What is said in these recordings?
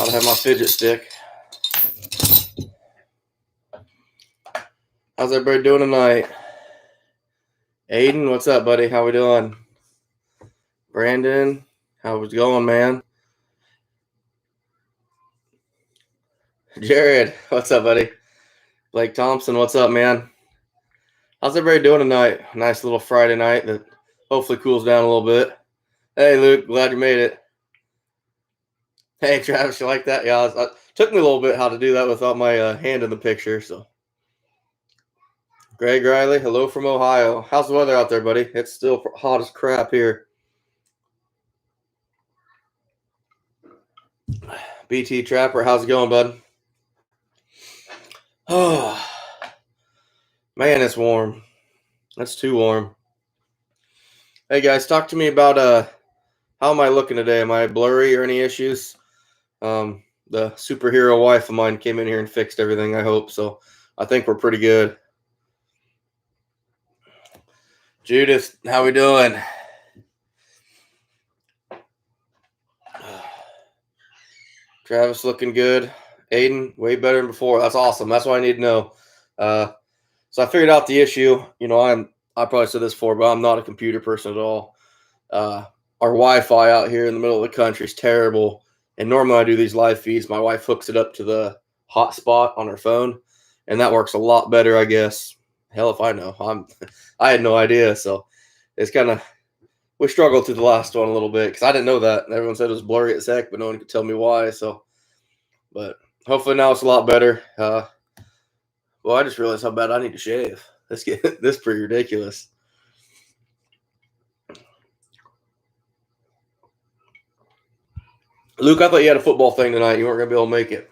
Gotta have my fidget stick. How's everybody doing tonight? Aiden, what's up, buddy? How we doing? Brandon, how's it going, man? Jared, what's up, buddy? Blake Thompson, what's up, man? How's everybody doing tonight? Nice little Friday night that hopefully cools down a little bit. Hey, Luke, glad you made it. Hey, Travis, you like that? Yeah, it took me a little bit how to do that without my hand in the picture. So, Greg Riley, hello from Ohio. How's the weather out there, buddy? It's still hot as crap here. BT Trapper, how's it going, bud? Oh, man, it's warm. That's too warm. Hey, guys, talk to me about how am I looking today? Am I blurry or any issues? The superhero wife of mine came in here and fixed everything, I hope. So I think we're pretty good. Judith, how we doing? Travis looking good. Aiden, way better than before. That's awesome. That's what I need to know. So I figured out the issue. You know, I probably said this before, but I'm not a computer person at all. Our Wi-Fi out here in the middle of the country is terrible. And normally I do these live feeds. My wife hooks it up to the hotspot on her phone, and that works a lot better, I guess. Hell if I know. I had no idea. So it's kind of, we struggled through the last one a little bit because I didn't know that. Everyone said it was blurry as heck, but no one could tell me why. So, but hopefully now it's a lot better. Well, I just realized how bad I need to shave. This is pretty ridiculous. Luke, I thought you had a football thing tonight. You weren't going to be able to make it.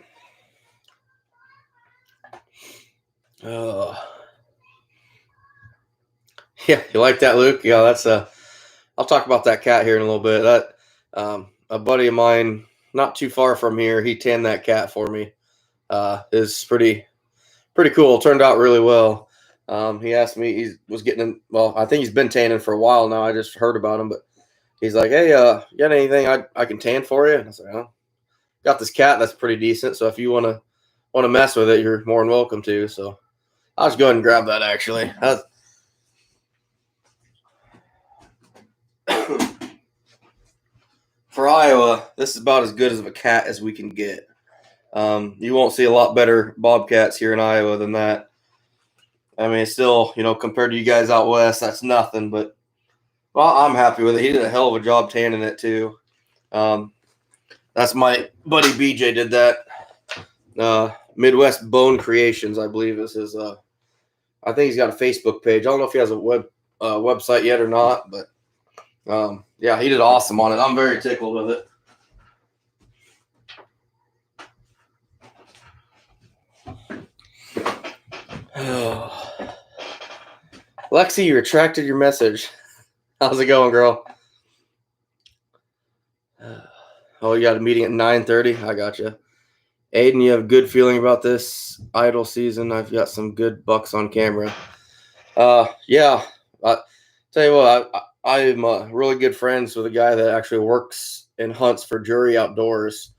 Yeah, you like that, Luke? Yeah, that's I'll talk about that cat here in a little bit. That a buddy of mine, not too far from here, he tanned that cat for me. Is pretty cool. Turned out really well. He asked me, he was getting in, well, I think he's been tanning for a while now. I just heard about him, but he's like, hey, you got anything I can tan for you? And I was like, oh, got this cat that's pretty decent. So if you want to mess with it, you're more than welcome to. So I'll just go ahead and grab that actually. For Iowa, this is about as good as of a cat as we can get. You won't see a lot better bobcats here in Iowa than that. I mean, it's still, you know, compared to you guys out west, that's nothing. But, well, I'm happy with it. He did a hell of a job tanning it, too. That's my buddy BJ did that. Midwest Bone Creations, I believe, is his. I think he's got a Facebook page. I don't know if he has a website yet or not, but yeah, he did awesome on it. I'm very tickled with it. Lexi, you retracted your message. How's it going, girl? Oh, you got a meeting at 9:30? I got you. Aiden, you have a good feeling about this idle season? I've got some good bucks on camera. Yeah. Tell you what, I'm really good friends with a guy that actually works and hunts for Jury Outdoors.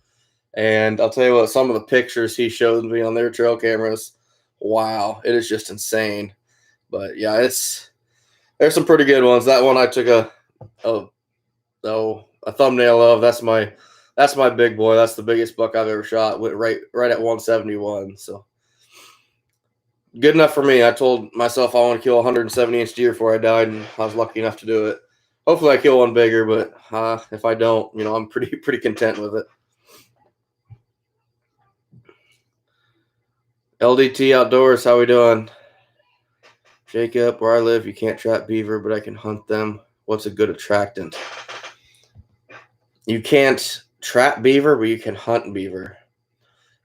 And I'll tell you what, some of the pictures he showed me on their trail cameras, wow, it is just insane. But yeah, there's some pretty good ones. That one I took a thumbnail of. That's my big boy. That's the biggest buck I've ever shot. Went right at 171. So good enough for me. I told myself I want to kill a 170-inch deer before I died, and I was lucky enough to do it. Hopefully I kill one bigger, but if I don't, you know, I'm pretty content with it. LDT Outdoors, how we doing? Jacob, where I live, you can't trap beaver, but I can hunt them. What's a good attractant? You can't trap beaver, but you can hunt beaver.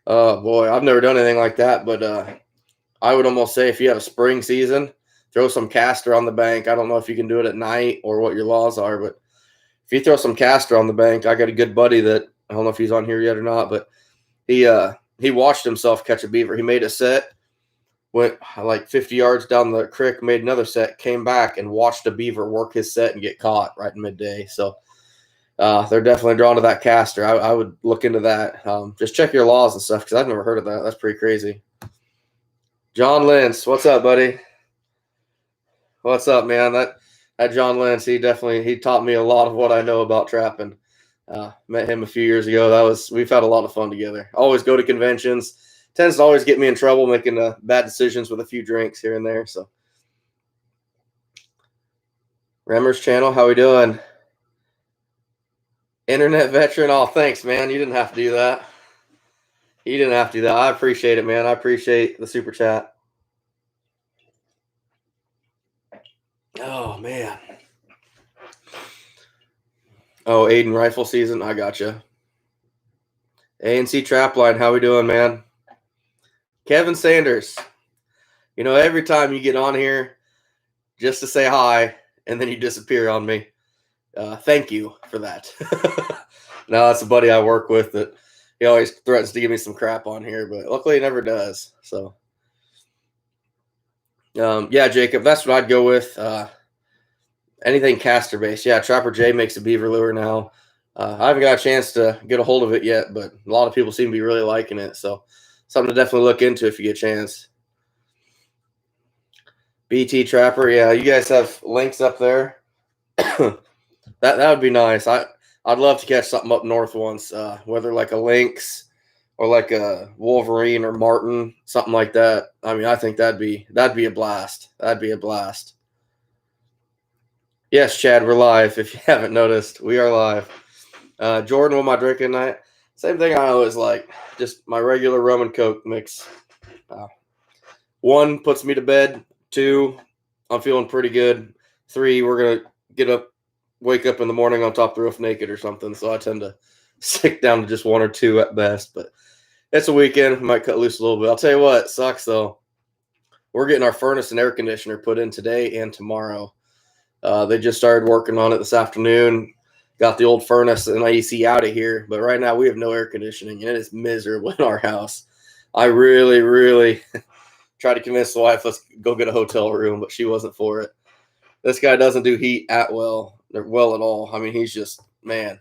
Oh, boy, I've never done anything like that, but I would almost say if you have a spring season, throw some castor on the bank. I don't know if you can do it at night or what your laws are, but if you throw some castor on the bank, I got a good buddy that, I don't know if he's on here yet or not, but he watched himself catch a beaver. He made a set, went like 50 yards down the creek, made another set, came back and watched a beaver work his set and get caught right in midday. So they're definitely drawn to that caster. I would look into that. Just check your laws and stuff, because I've never heard of that. That's pretty crazy. John Lentz, what's up, buddy? What's up, man? That John Lentz, he taught me a lot of what I know about trapping. Met him a few years ago. We've had a lot of fun together. Always go to conventions. Tends to always get me in trouble making bad decisions with a few drinks here and there. So, Remmer's channel, how we doing? Internet veteran. Oh, thanks, man. You didn't have to do that. You didn't have to do that. I appreciate it, man. I appreciate the super chat. Oh, man. Oh, Aiden rifle season. I gotcha. ANC Trapline, how we doing, man? Kevin Sanders. You know, every time you get on here just to say hi, and then you disappear on me. Thank you for that. No, that's a buddy I work with that he always threatens to give me some crap on here, but luckily he never does. So, yeah, Jacob, that's what I'd go with. Anything caster based. Yeah, Trapper J makes a beaver lure now. I haven't got a chance to get a hold of it yet, but a lot of people seem to be really liking it. So, something to definitely look into if you get a chance. BT Trapper, yeah, you guys have links up there. That would be nice. I'd love to catch something up north once, whether like a lynx or like a Wolverine or marten, something like that. I mean, I think that'd be a blast. That'd be a blast. Yes, Chad, we're live. If you haven't noticed, we are live. Jordan, what am I drinking tonight? Same thing I always like. Just my regular rum and Coke mix. 1 puts me to bed. 2, I'm feeling pretty good. 3, we're gonna wake up in the morning on top of the roof naked or something. So I tend to stick down to just 1 or 2 at best. But it's a weekend. I might cut loose a little bit. I'll tell you what, it sucks though. We're getting our furnace and air conditioner put in today and tomorrow. They just started working on it this afternoon. Got the old furnace and AC out of here. But right now we have no air conditioning, and it is miserable in our house. I really, really tried to convince the wife, let's go get a hotel room, but she wasn't for it. This guy doesn't do heat well at all. I mean, he's just, man.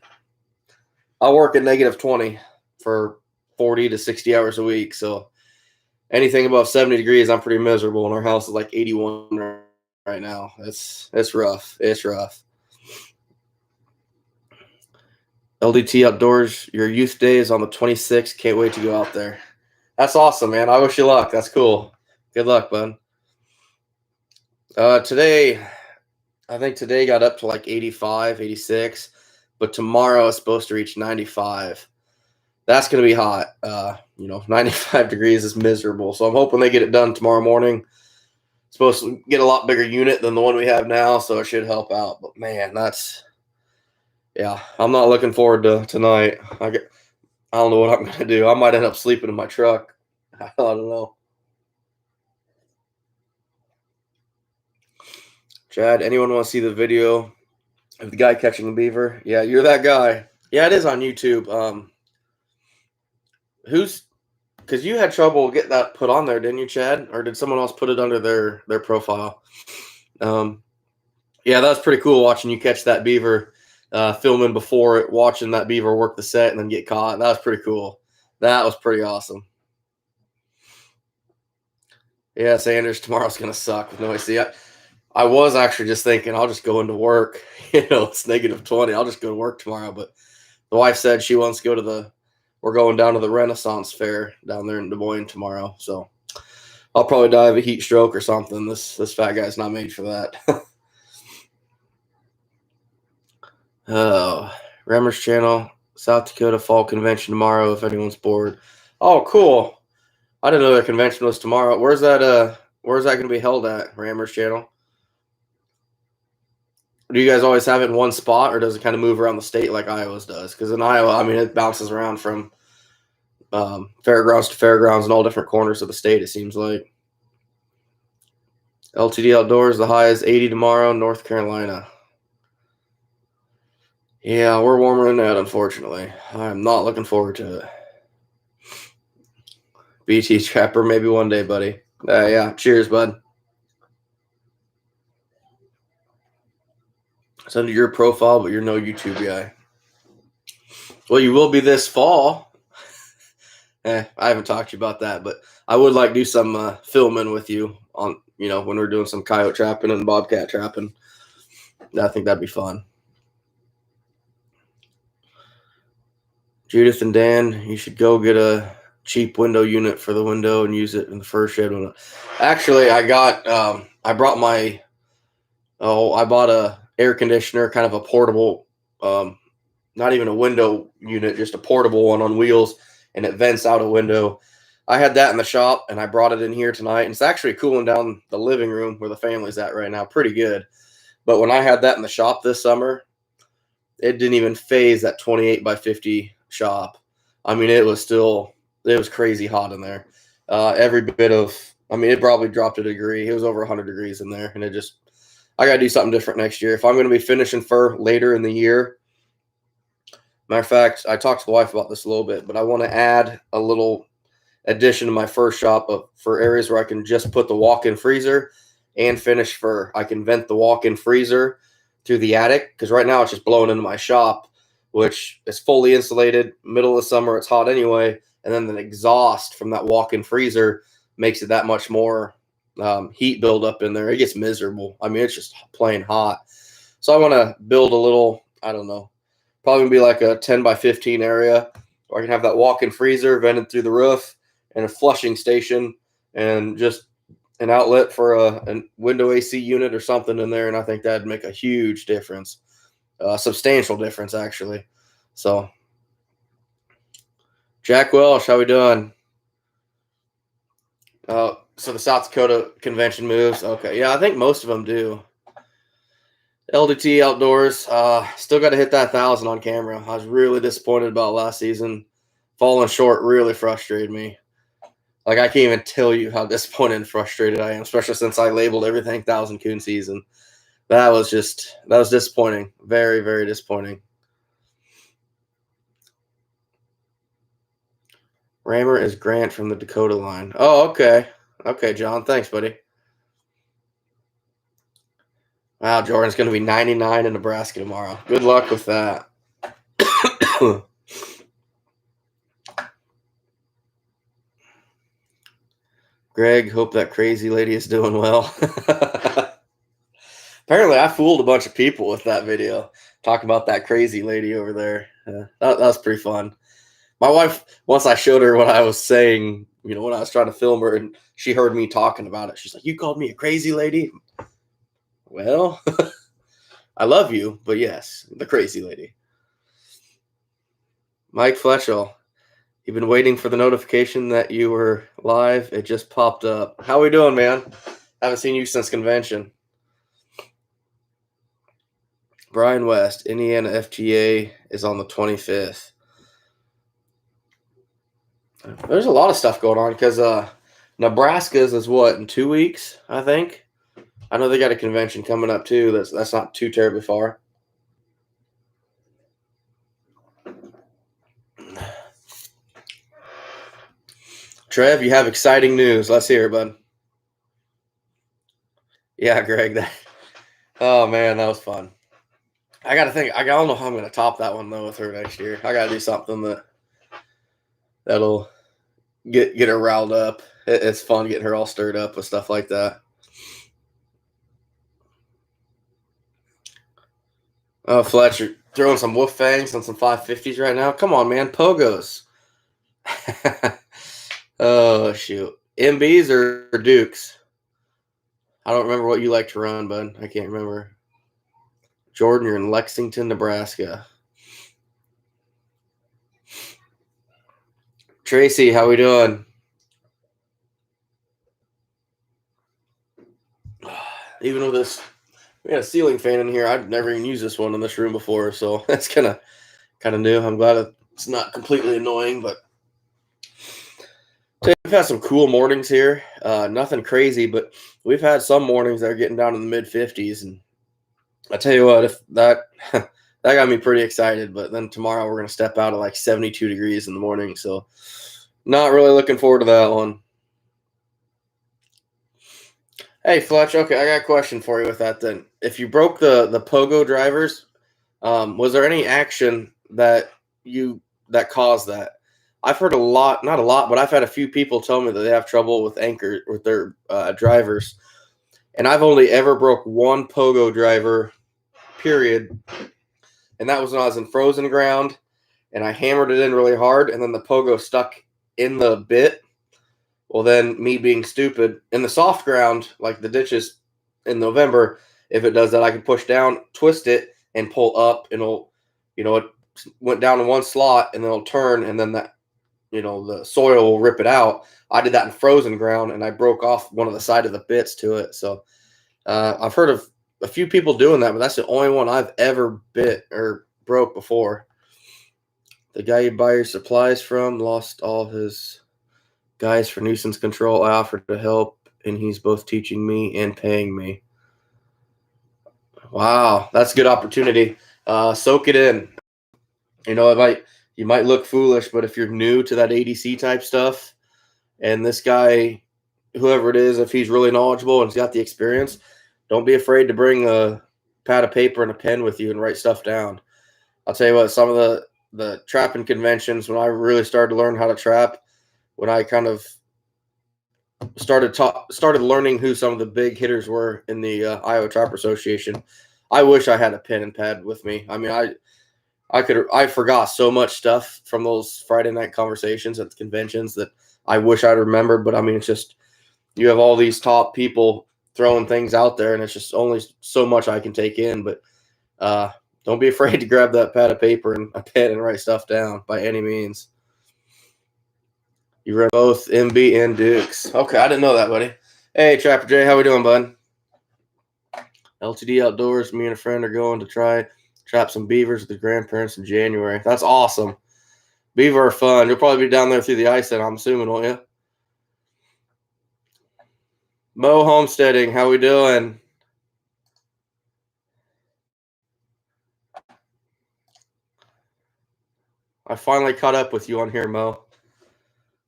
I work at -20 for 40 to 60 hours a week. So anything above 70 degrees, I'm pretty miserable. And our house is like 81 right now. It's rough. It's rough. LDT Outdoors, your youth day is on the 26th. Can't wait to go out there. That's awesome, man. I wish you luck. That's cool. Good luck, bud. Today, I think today got up to like 85, 86, but tomorrow is supposed to reach 95. That's going to be hot. 95 degrees is miserable. So I'm hoping they get it done tomorrow morning. It's supposed to get a lot bigger unit than the one we have now, so it should help out. But man, I'm not looking forward to tonight. I don't know what I'm going to do. I might end up sleeping in my truck. I don't know. Chad, anyone want to see the video of the guy catching a beaver? Yeah, you're that guy. Yeah, it is on YouTube. Because you had trouble getting that put on there, didn't you, Chad? Or did someone else put it under their profile? Yeah, that was pretty cool watching you catch that beaver, filming before it, watching that beaver work the set and then get caught. That was pretty cool. That was pretty awesome. Yeah, Sanders, tomorrow's going to suck with no AC. I was actually just thinking I'll just go into work. It's -20. I'll just go to work tomorrow. But the wife said she wants to go we're going down to the Renaissance Fair down there in Des Moines tomorrow. So I'll probably die of a heat stroke or something. This fat guy's not made for that. Oh, Remmer's channel, South Dakota Fall Convention tomorrow if anyone's bored. Oh, cool. I didn't know their convention was tomorrow. Where's that going to be held at, Remmer's channel? Do you guys always have it in one spot, or does it kind of move around the state like Iowa's does? Because in Iowa, I mean, it bounces around from fairgrounds to fairgrounds in all different corners of the state, it seems like. LTD Outdoors, the high is 80 tomorrow, North Carolina. Yeah, we're warmer than that, unfortunately. I'm not looking forward to it. BT Trapper, maybe one day, buddy. Yeah, cheers, bud. It's under your profile, but you're no YouTube guy. Well, you will be this fall. I haven't talked to you about that, but I would like to do some filming with you on, when we're doing some coyote trapping and bobcat trapping. I think that'd be fun. Judith and Dan, you should go get a cheap window unit for the window and use it in the fur shed. Actually, I bought a air conditioner, kind of a portable, not even a window unit, just a portable one on wheels, and it vents out a window. I had that in the shop, and I brought it in here tonight, and it's actually cooling down the living room where the family's at right now pretty good. But when I had that in the shop this summer, it didn't even phase that 28 by 50 shop. I mean, it was crazy hot in there. It probably dropped a degree. It was over 100 degrees in there, and I got to do something different next year. If I'm going to be finishing fur later in the year, matter of fact, I talked to the wife about this a little bit, but I want to add a little addition to my fur shop for areas where I can just put the walk-in freezer and finish fur. I can vent the walk-in freezer through the attic, because right now it's just blowing into my shop, which is fully insulated. Middle of the summer, it's hot anyway, and then the exhaust from that walk-in freezer makes it that much more heat buildup in there. It gets miserable. I mean, it's just plain hot. So I want to build a little, I don't know, probably be like a 10 by 15 area where I can have that walk-in freezer vented through the roof and a flushing station and just an outlet for a window AC unit or something in there. And I think that'd make a huge difference, a substantial difference, actually. So, Jack Welsh, how we doing? So the South Dakota convention moves. Okay. Yeah, I think most of them do. LDT Outdoors, still got to hit that 1,000 on camera. I was really disappointed about last season. Falling short really frustrated me. Like, I can't even tell you how disappointed and frustrated I am, especially since I labeled everything 1,000 coon season. That was disappointing. Very, very disappointing. Rammer is Grant from the Dakota line. Oh, okay. Okay, John. Thanks, buddy. Wow, Jordan's going to be 99 in Nebraska tomorrow. Good luck with that. Greg, hope that crazy lady is doing well. Apparently, I fooled a bunch of people with that video, talking about that crazy lady over there. That was pretty fun. My wife, once I showed her what I was saying, when I was trying to film her, and she heard me talking about it, she's like, "You called me a crazy lady?" Well, I love you, but yes, the crazy lady. Mike Fletchell, you've been waiting for the notification that you were live. It just popped up. How we doing, man? Haven't seen you since convention. Brian West, Indiana FTA is on the 25th. There's a lot of stuff going on because Nebraska's is what, in 2 weeks, I think. I know they got a convention coming up too. That's not too terribly far. Trev, you have exciting news. Let's hear it, bud. Yeah, Greg. Oh man, that was fun. I got to think. I don't know how I'm going to top that one though with her next year. I got to do something that'll get her riled up. It's fun getting her all stirred up with stuff like that. Oh, Fletcher, throwing some wolf fangs on some 550s right now. Come on, man. Pogos. Oh, shoot. MBs or Dukes? I don't remember what you like to run, bud. I can't remember. Jordan, you're in Lexington, Nebraska. Tracy, how we doing? Even with this, we had a ceiling fan in here. I've never even used this one in this room before, so that's kind of new. I'm glad it's not completely annoying, but we've had some cool mornings here. Nothing crazy, but we've had some mornings that are getting down in the mid 50s, and I tell you what, if that that got me pretty excited. But then tomorrow we're gonna step out at like 72 degrees in the morning, so not really looking forward to that one. Hey, Fletch. Okay, I got a question for you with that. Then, if you broke the pogo drivers, was there any action that you that cause that. I've heard a lot, not a lot, but I've had a few people tell me that they have trouble with anchor with their drivers, and I've only ever broke one pogo driver, period, and that was when I was in frozen ground, and I hammered it in really hard, and then the pogo stuck in the bit. Well, then me being stupid in the soft ground, like the ditches in November, if it does that, I can push down, twist it, and pull up, and it went down in one slot, and then it'll turn, and then that, the soil will rip it out. I did that in frozen ground, and I broke off one of the side of the bits to it. So I've heard of a few people doing that, but that's the only one I've ever bit or broke before. The guy you buy your supplies from lost all his guys for nuisance control. I offered to help, and he's both teaching me and paying me. Wow, that's a good opportunity. Soak it in. You might look foolish, but if you're new to that ADC type stuff, and this guy, whoever it is, if he's really knowledgeable and he's got the experience, don't be afraid to bring a pad of paper and a pen with you and write stuff down. I'll tell you what, some of the trapping conventions, when I really started to learn how to trap, when I kind of started learning who some of the big hitters were in the Iowa Trapper Association, I wish I had a pen and pad with me. I mean, I forgot so much stuff from those Friday night conversations at the conventions that I wish I'd remembered. But I mean, it's just, you have all these top people throwing things out there, and it's just only so much I can take in. But don't be afraid to grab that pad of paper and a pen and write stuff down by any means. You read both MB and Dukes. Okay, I didn't know that, buddy. Hey, Trapper J, how we doing, bud? LTD Outdoors, me and a friend are going to try trap some beavers with the grandparents in January. That's awesome. Beaver are fun. You'll probably be down there through the ice then, I'm assuming, won't you? Mo Homesteading, how we doing? I finally caught up with you on here, Mo.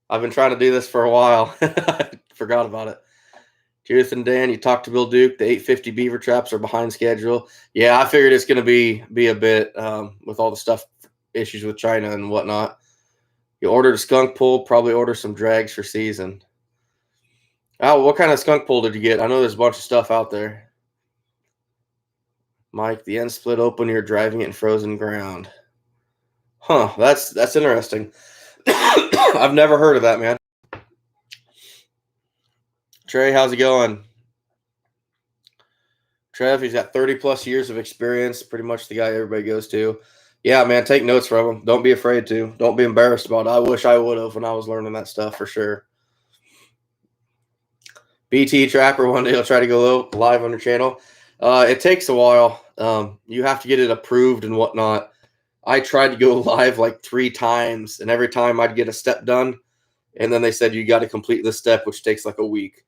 I've been trying to do this for a while. I forgot about it. Judith and Dan, you talked to Bill Duke. The 850 beaver traps are behind schedule. Yeah, I figured it's going to be a bit with all the stuff, issues with China and whatnot. You ordered a skunk pole, probably order some drags for season. Oh, what kind of skunk pole did you get? I know there's a bunch of stuff out there. Mike, the end split open, you're driving it in frozen ground. Huh, that's interesting. I've never heard of that, man. Trey, how's it going? Trev, he's got 30 plus years of experience, pretty much the guy everybody goes to. Yeah, man, take notes from him. Don't be afraid to. Don't be embarrassed about it. I wish I would have when I was learning that stuff for sure. BT Trapper, one day I'll try to go live on your channel. It takes a while. You have to get it approved and whatnot. I tried to go live like 3 times, and every time I'd get a step done, and then they said you got to complete this step, which takes like a week.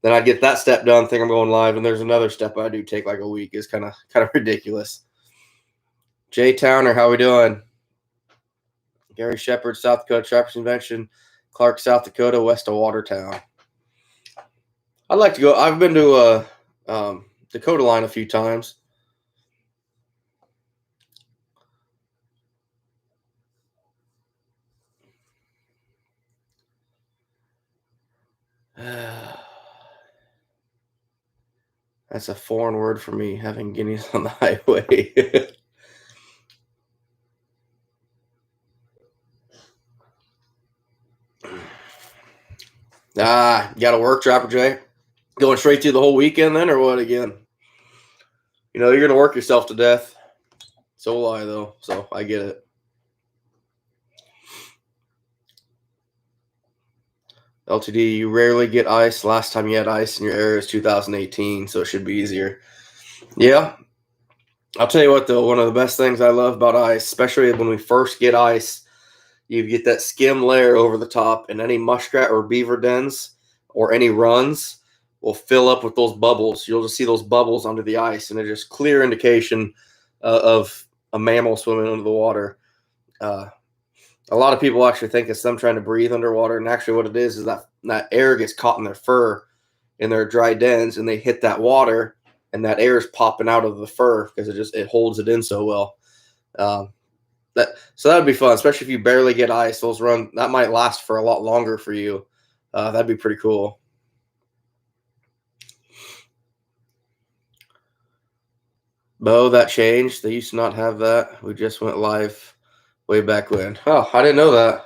Then I'd get that step done, think I'm going live, and there's another step I do take like a week. It's kind of ridiculous. Jay Towner, how we doing? Gary Shepard, South Dakota Trappers Convention, Clark, South Dakota, west of Watertown. I'd like to go. I've been to Dakota Line a few times. That's a foreign word for me, having guineas on the highway. You got to work, Trapper Jay? Going straight through the whole weekend then, or what again? You're going to work yourself to death. So will I, though, so I get it. LTD, you rarely get ice. Last time you had ice in your area is 2018, so it should be easier. Yeah. I'll tell you what, though, one of the best things I love about ice, especially when we first get ice, you get that skim layer over the top, and any muskrat or beaver dens or any runs will fill up with those bubbles. You'll just see those bubbles under the ice, and they're just clear indication of a mammal swimming under the water. A lot of people actually think it's them trying to breathe underwater, and actually what it is that air gets caught in their fur in their dry dens, and they hit that water, and that air is popping out of the fur because it holds it in so well. So that'd be fun, especially if you barely get ice. Those run that might last for a lot longer for you. That'd be pretty cool. Bo, that changed. They used to not have that. We just went live way back when. Oh, I didn't know that.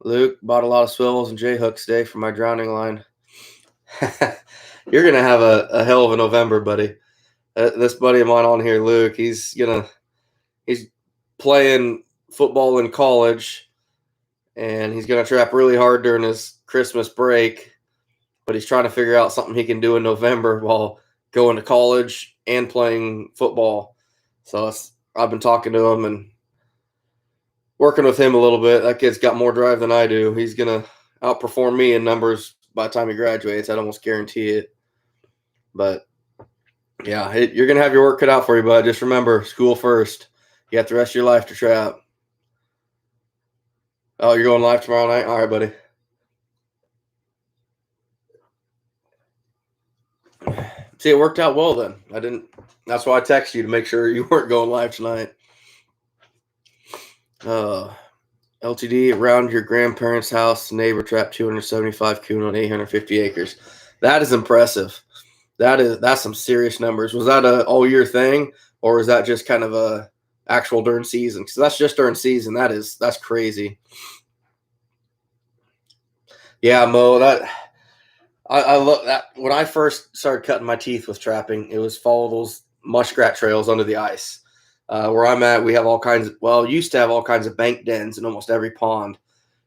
Luke bought a lot of swivels and J hooks today for my drowning line. You're gonna have a hell of a November, buddy. This buddy of mine on here, Luke, he's playing football in college, and he's gonna trap really hard during his Christmas break. But he's trying to figure out something he can do in November while going to college and playing football. So I've been talking to him and working with him a little bit. That kid's got more drive than I do. He's gonna outperform me in numbers by the time he graduates. I'd almost guarantee it. But yeah, you're gonna have your work cut out for you, bud. Just remember, school first. You got the rest of your life to trap. Oh, you're going live tomorrow night? All right, buddy. See, it worked out well then. That's why I texted you to make sure you weren't going live tonight. LTD around your grandparents' house, neighbor trapped 275 coon on 850 acres. That is impressive. That's some serious numbers. Was that a all year thing, or is that just kind of a actual during season? Because that's just during season. That's crazy. Yeah, Mo. I love that. When I first started cutting my teeth with trapping, it was follow those muskrat trails under the ice. Where I'm at, we have used to have all kinds of bank dens in almost every pond.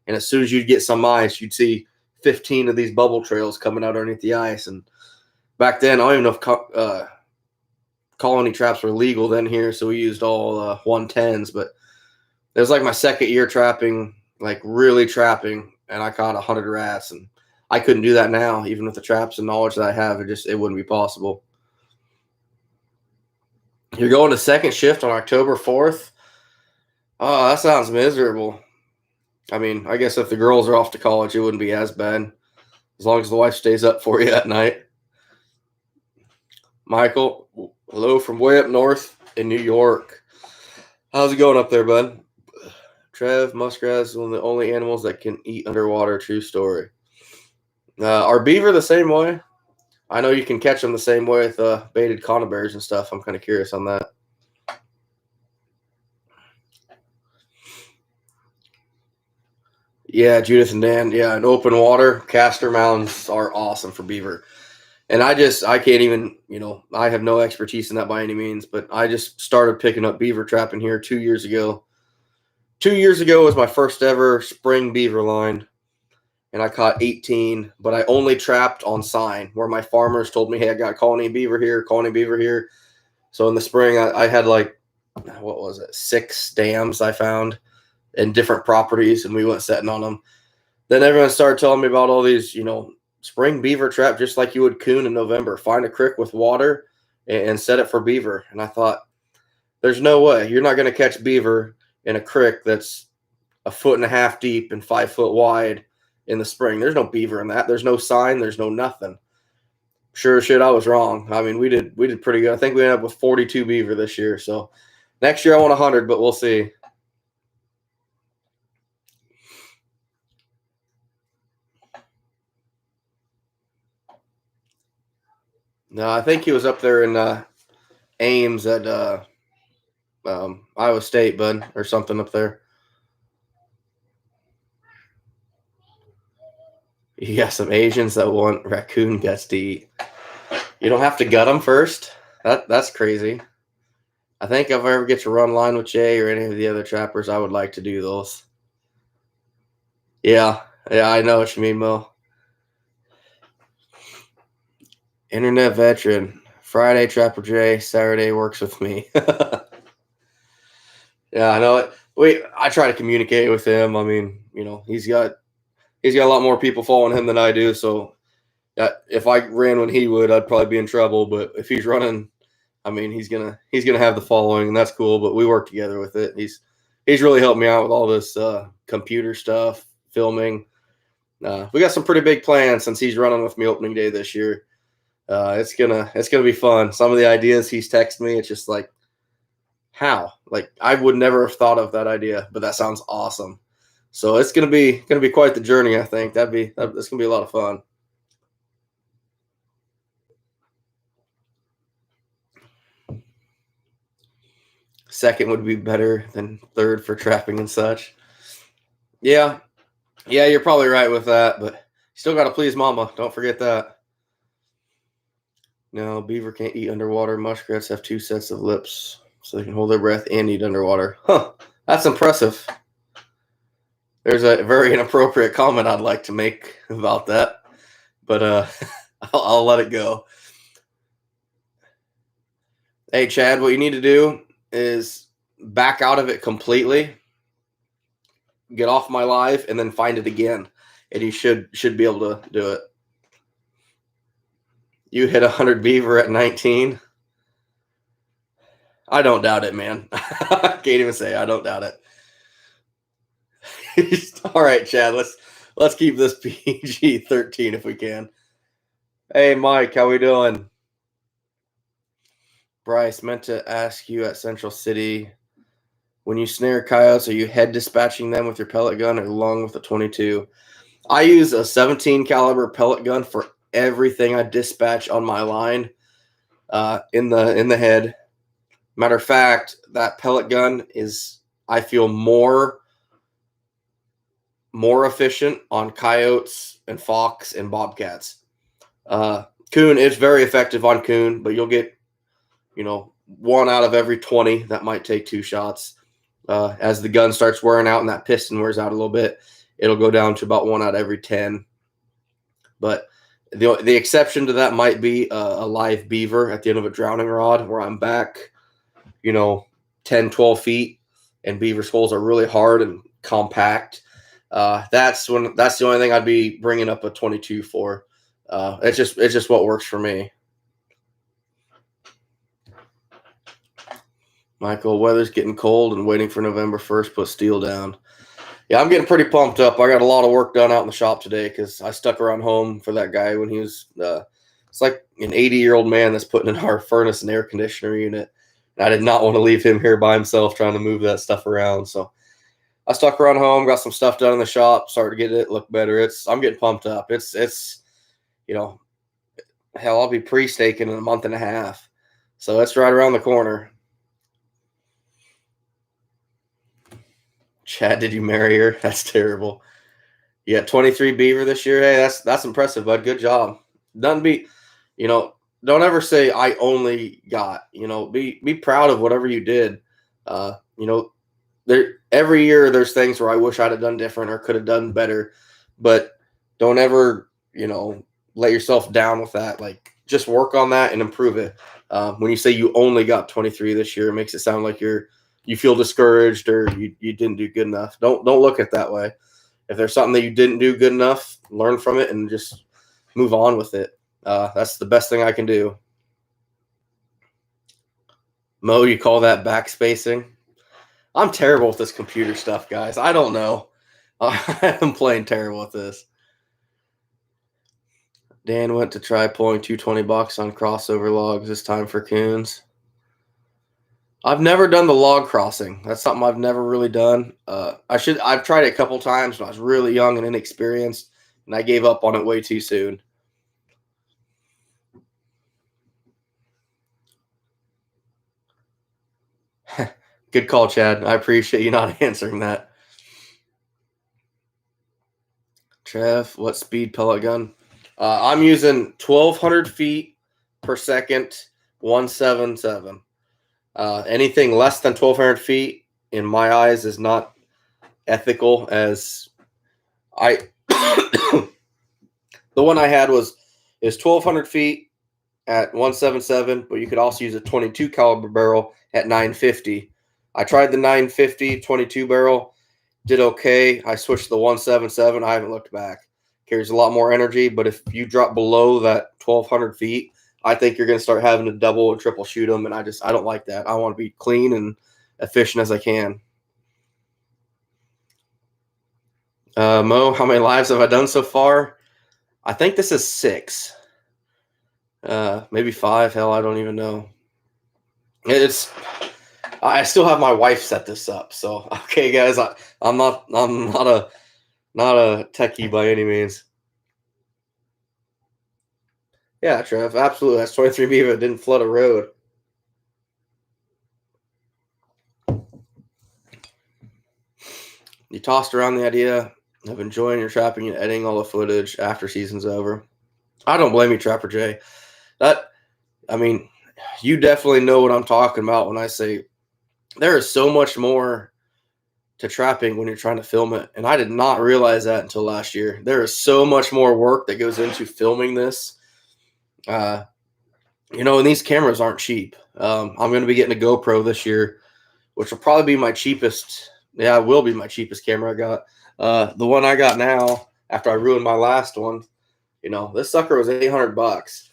And as soon as you'd get some ice, you'd see 15 of these bubble trails coming out underneath the ice. And back then, I don't even know if colony traps were legal then here, so we used all 110s. But it was like my second year trapping, like really trapping, and I caught 100 rats. And I couldn't do that now, even with the traps and knowledge that I have. It wouldn't be possible. You're going to second shift on October 4th? Oh, that sounds miserable. I mean, I guess if the girls are off to college, it wouldn't be as bad, as long as the wife stays up for you at night. Michael, hello from way up north in New York. How's it going up there, bud? Trev, muskrats are one of the only animals that can eat underwater. True story. Are beaver the same way? I know you can catch them the same way with baited conibears and stuff. I'm kind of curious on that. Yeah, Judith and Dan. Yeah, in open water, castor mounds are awesome for beaver. And I can't even, I have no expertise in that by any means, but I just started picking up beaver trapping here 2 years ago. 2 years ago was my first ever spring beaver line. And I caught 18, but I only trapped on sign where my farmers told me, hey, I got colony beaver here. So in the spring, I had 6 dams I found in different properties, and we went setting on them. Then everyone started telling me about all these, spring beaver trap, just like you would coon in November. Find a creek with water and set it for beaver. And I thought, there's no way. You're not going to catch beaver in a creek that's 1.5 feet deep and 5 foot wide in the spring. There's no beaver in that. There's no sign. There's no nothing. Sure as shit, I was wrong. I mean, we did pretty good. I think we ended up with 42 beaver this year. So next year I want 100, but we'll see. No, I think he was up there in Ames at Iowa State, bud, or something up there. You got some Asians that want raccoon guts to eat. You don't have to gut them first. That's crazy. I think if I ever get to run line with Jay or any of the other trappers, I would like to do those. Yeah, I know what you mean, Mo. Internet veteran. Friday, Trapper Jay. Saturday works with me. Yeah, I know it. I try to communicate with him. I mean, he's got a lot more people following him than I do. So if I ran when he would, I'd probably be in trouble. But if he's running, I mean, he's gonna have the following, and that's cool. But we work together with it. He's really helped me out with all this computer stuff, filming. We got some pretty big plans since he's running with me opening day this year. It's gonna be fun. Some of the ideas he's texted me, it's just like, How? Like, I would never have thought of that idea, but that sounds awesome. So it's gonna be quite the journey. I think that's gonna be a lot of fun. Second would be better than third for trapping and such. Yeah, yeah, you're probably right with that, but you still got to please mama. Don't forget that. No, beaver can't eat underwater. Muskrats have two sets of lips, so they can hold their breath and eat underwater. Huh, that's impressive. There's a very inappropriate comment I'd like to make about that, but I'll let it go. Hey, Chad, what you need to do is back out of it completely, get off my live, and then find it again, and you should be able to do it. You hit 100 beaver at 19. I don't doubt it, man. I can't even say I don't doubt it. All right, Chad. Let's keep this PG-13 if we can. Hey, Mike, how we doing? Bryce, meant to ask you at Central City, when you snare coyotes, are you head dispatching them with your pellet gun or long with a 22? I use a 17 caliber pellet gun for everything I dispatch on my line. In the head. Matter of fact, that pellet gun is, I feel, more efficient on coyotes and fox and bobcats. Coon is very effective on coon, but you'll get, one out of every 20 that might take two shots. As the gun starts wearing out and that piston wears out a little bit, it'll go down to about 1 out of every 10. But the exception to that might be a live beaver at the end of a drowning rod where I'm back, 10, 12 feet, and beaver skulls are really hard and compact. That's the only thing I'd be bringing up a 22 for. It's just what works for me. Michael, weather's getting cold and waiting for November 1st. Put steel down. Yeah, I'm getting pretty pumped up. I got a lot of work done out in the shop today because I stuck around home for that guy when he was. It's like an 80-year-old man that's putting in our furnace and air conditioner unit. And I did not want to leave him here by himself trying to move that stuff around. So I stuck around home, got some stuff done in the shop, started to get it look better. I'm getting pumped up. Hell, I'll be pre-staking in a month and a half. So it's right around the corner. Chad, did you marry her? That's terrible. You got 23 beaver this year. Hey, that's impressive, bud. Good job. Don't ever say I only got. Be proud of whatever you did. Every year there's things where I wish I'd have done different or could have done better, but don't ever let yourself down with that. Like, just work on that and improve it. When you say you only got 23 this year, it makes it sound like you feel discouraged or you didn't do good enough. Don't look at it that way. If there's something that you didn't do good enough, learn from it and just move on with it. That's the best thing I can do. Mo, you call that backspacing? I'm terrible with this computer stuff, guys. I don't know. I'm playing terrible with this. Dan went to try pulling 220 bucks on crossover logs this time for coons. I've never done the log crossing. That's something I've never really done. I've tried it a couple times when I was really young and inexperienced, and I gave up on it way too soon. Good call, Chad. I appreciate you not answering that. Trev, what speed pellet gun? I'm using 1,200 feet per second, 177. Anything less than 1,200 feet, in my eyes, is not ethical. As the one I had is 1,200 feet at 177, but you could also use a 22 caliber barrel at 950. I tried the 950 22 barrel, did okay. I switched to the 177. I haven't looked back. Carries a lot more energy, but if you drop below that 1,200 feet, I think you're going to start having to double and triple shoot them, and I don't like that. I want to be clean and efficient as I can. Mo, how many lives have I done so far? I think this is 6. Maybe 5. Hell, I don't even know. I still have my wife set this up. So okay, guys, I'm not a techie by any means. Yeah, Trev, absolutely. That's 23 beaver that didn't flood a road. You tossed around the idea of enjoying your trapping and editing all the footage after season's over. I don't blame you, Trapper Jay. That I mean, you definitely know what I'm talking about when I say there is so much more to trapping when you're trying to film it. And I did not realize that until last year. There is so much more work that goes into filming this. Uh, and these cameras aren't cheap. I'm going to be getting a GoPro this year, which will probably be my cheapest. Yeah, it will be my cheapest camera I got. The one I got now, after I ruined my last one, this sucker was $800,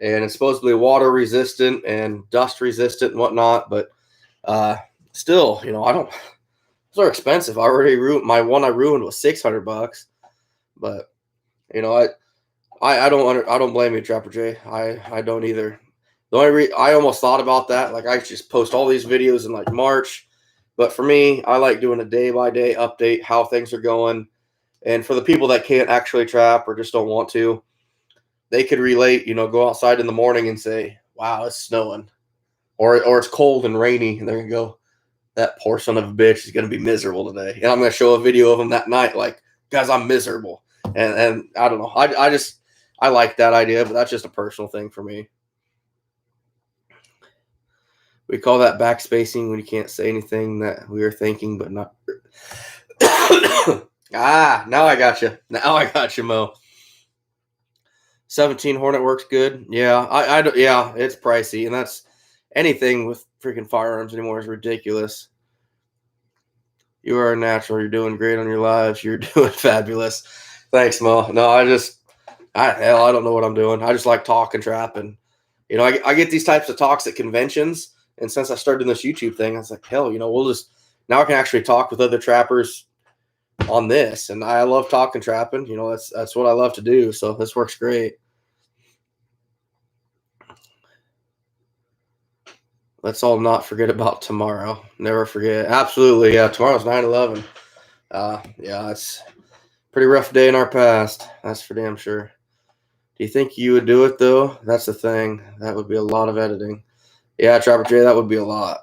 and it's supposedly water resistant and dust resistant and whatnot. But still, I don't. Those are expensive. I already ruined my one. I ruined was $600, but I don't blame you, Trapper J. I don't either. The only I almost thought about that. Like, I just post all these videos in like March, but for me, I like doing a day by day update, how things are going, and for the people that can't actually trap or just don't want to, they could relate. Go outside in the morning and say, "Wow, it's snowing," or it's cold and rainy, and they're gonna go, "That poor son of a bitch is gonna be miserable today," and I'm gonna show a video of him that night, like, "Guys, I'm miserable," and I don't know. I like that idea, but that's just a personal thing for me. We call that backspacing when you can't say anything that we are thinking, but not. Now I got you. Now I got you, Mo. 17 Hornet works good. Yeah, yeah, it's pricey, and that's anything with freaking firearms anymore is ridiculous. You are a natural. You're doing great on your lives. You're doing fabulous. Thanks, Mo. No, I don't know what I'm doing. I just like talking trap, and I get these types of talks at conventions. And since I started this YouTube thing, I was like, hell, we'll just now I can actually talk with other trappers on this, and I love talking trapping. That's what I love to do. So this works great. Let's all not forget about tomorrow. Never forget. Absolutely, yeah. Tomorrow's 9/11. Yeah, it's a pretty rough day in our past. That's for damn sure. Do you think you would do it though? That's the thing. That would be a lot of editing. Yeah, Trapper J, that would be a lot.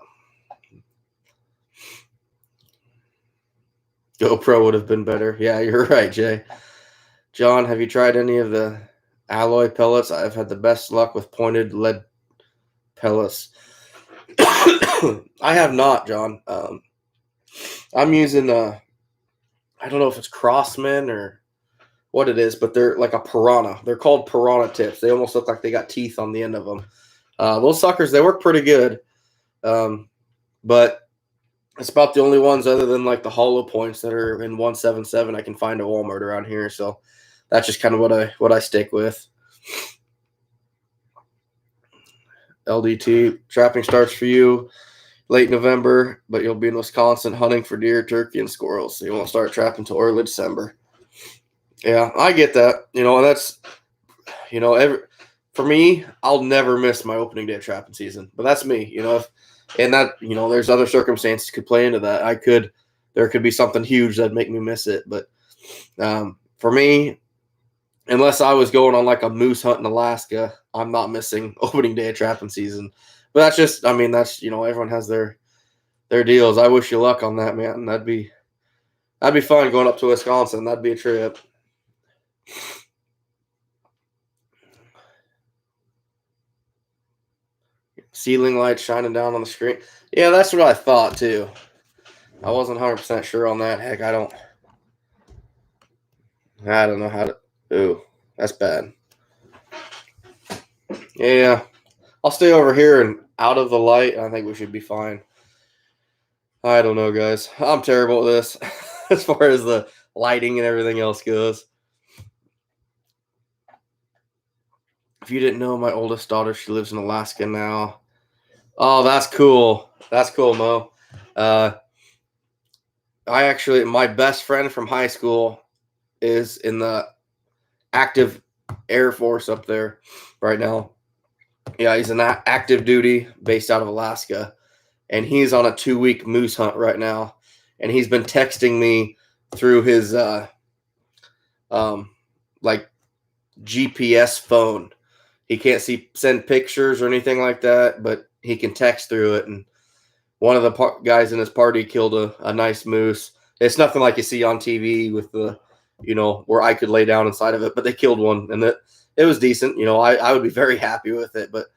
GoPro would have been better. Yeah, you're right, Jay. John, have you tried any of the alloy pellets? I've had the best luck with pointed lead pellets. I have not, John. I'm using I don't know if it's Crossman or what it is, but they're like a piranha. They're called piranha tips. They almost look like they got teeth on the end of them. Those suckers, they work pretty good. But it's about the only ones other than like the hollow points that are in 177 I can find at Walmart around here. So that's just kind of what I stick with. LDT trapping starts for you late November, but you'll be in Wisconsin hunting for deer, turkey, and squirrels. So you won't start trapping until early December. Yeah, I get that. And that's for me, I'll never miss my opening day of trapping season. But that's me, and that there's other circumstances could play into that. There could be something huge that'd make me miss it. But for me, unless I was going on like a moose hunt in Alaska, I'm not missing opening day of trapping season. But that's just, that's everyone has their deals. I wish you luck on that, man. That'd be fun going up to Wisconsin. That'd be a trip. Ceiling lights shining down on the screen. Yeah, that's what I thought too. I wasn't 100% sure on that. Heck, I don't know how to. Ooh, that's bad. Yeah, I'll stay over here and out of the light. I think we should be fine. I don't know, guys. I'm terrible at this as far as the lighting and everything else goes. If you didn't know, my oldest daughter, she lives in Alaska now. Oh, that's cool. That's cool, Mo. My best friend from high school is in the active Air Force up there right now. Yeah, he's in active duty based out of Alaska. and he's on a 2-week moose hunt right now, and he's been texting me through his like GPS phone. He can't send pictures or anything like that, but he can text through it. And one of the guys in his party killed a nice moose. It's nothing like you see on TV with the, where I could lay down inside of it, but they killed one, and it was decent. I would be very happy with it, but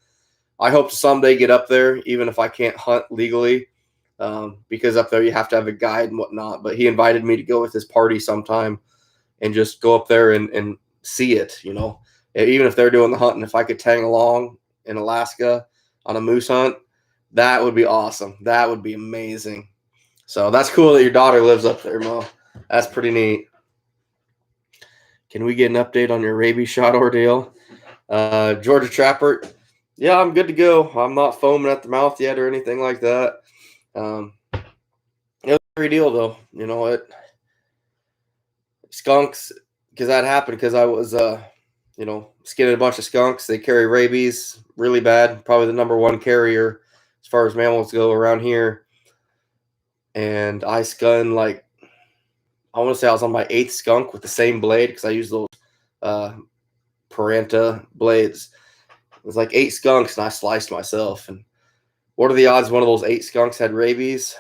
I hope to someday get up there, even if I can't hunt legally, because up there you have to have a guide and whatnot. But he invited me to go with his party sometime and just go up there and see it, even if they're doing the hunting. If I could tag along in Alaska on a moose hunt, that would be awesome. That would be amazing. So that's cool that your daughter lives up there, Mo. That's pretty neat. Can we get an update on your rabies shot ordeal? Georgia Trapper, yeah, I'm good to go. I'm not foaming at the mouth yet or anything like that. It was a great deal, though. Skunks, because that happened because I was, skinning a bunch of skunks. They carry rabies really bad, probably the number one carrier as far as mammals go around here. And I skunned I want to say I was on my 8th skunk with the same blade, because I use those Parenta blades. It was like 8 skunks, and I sliced myself. And what are the odds one of those 8 skunks had rabies?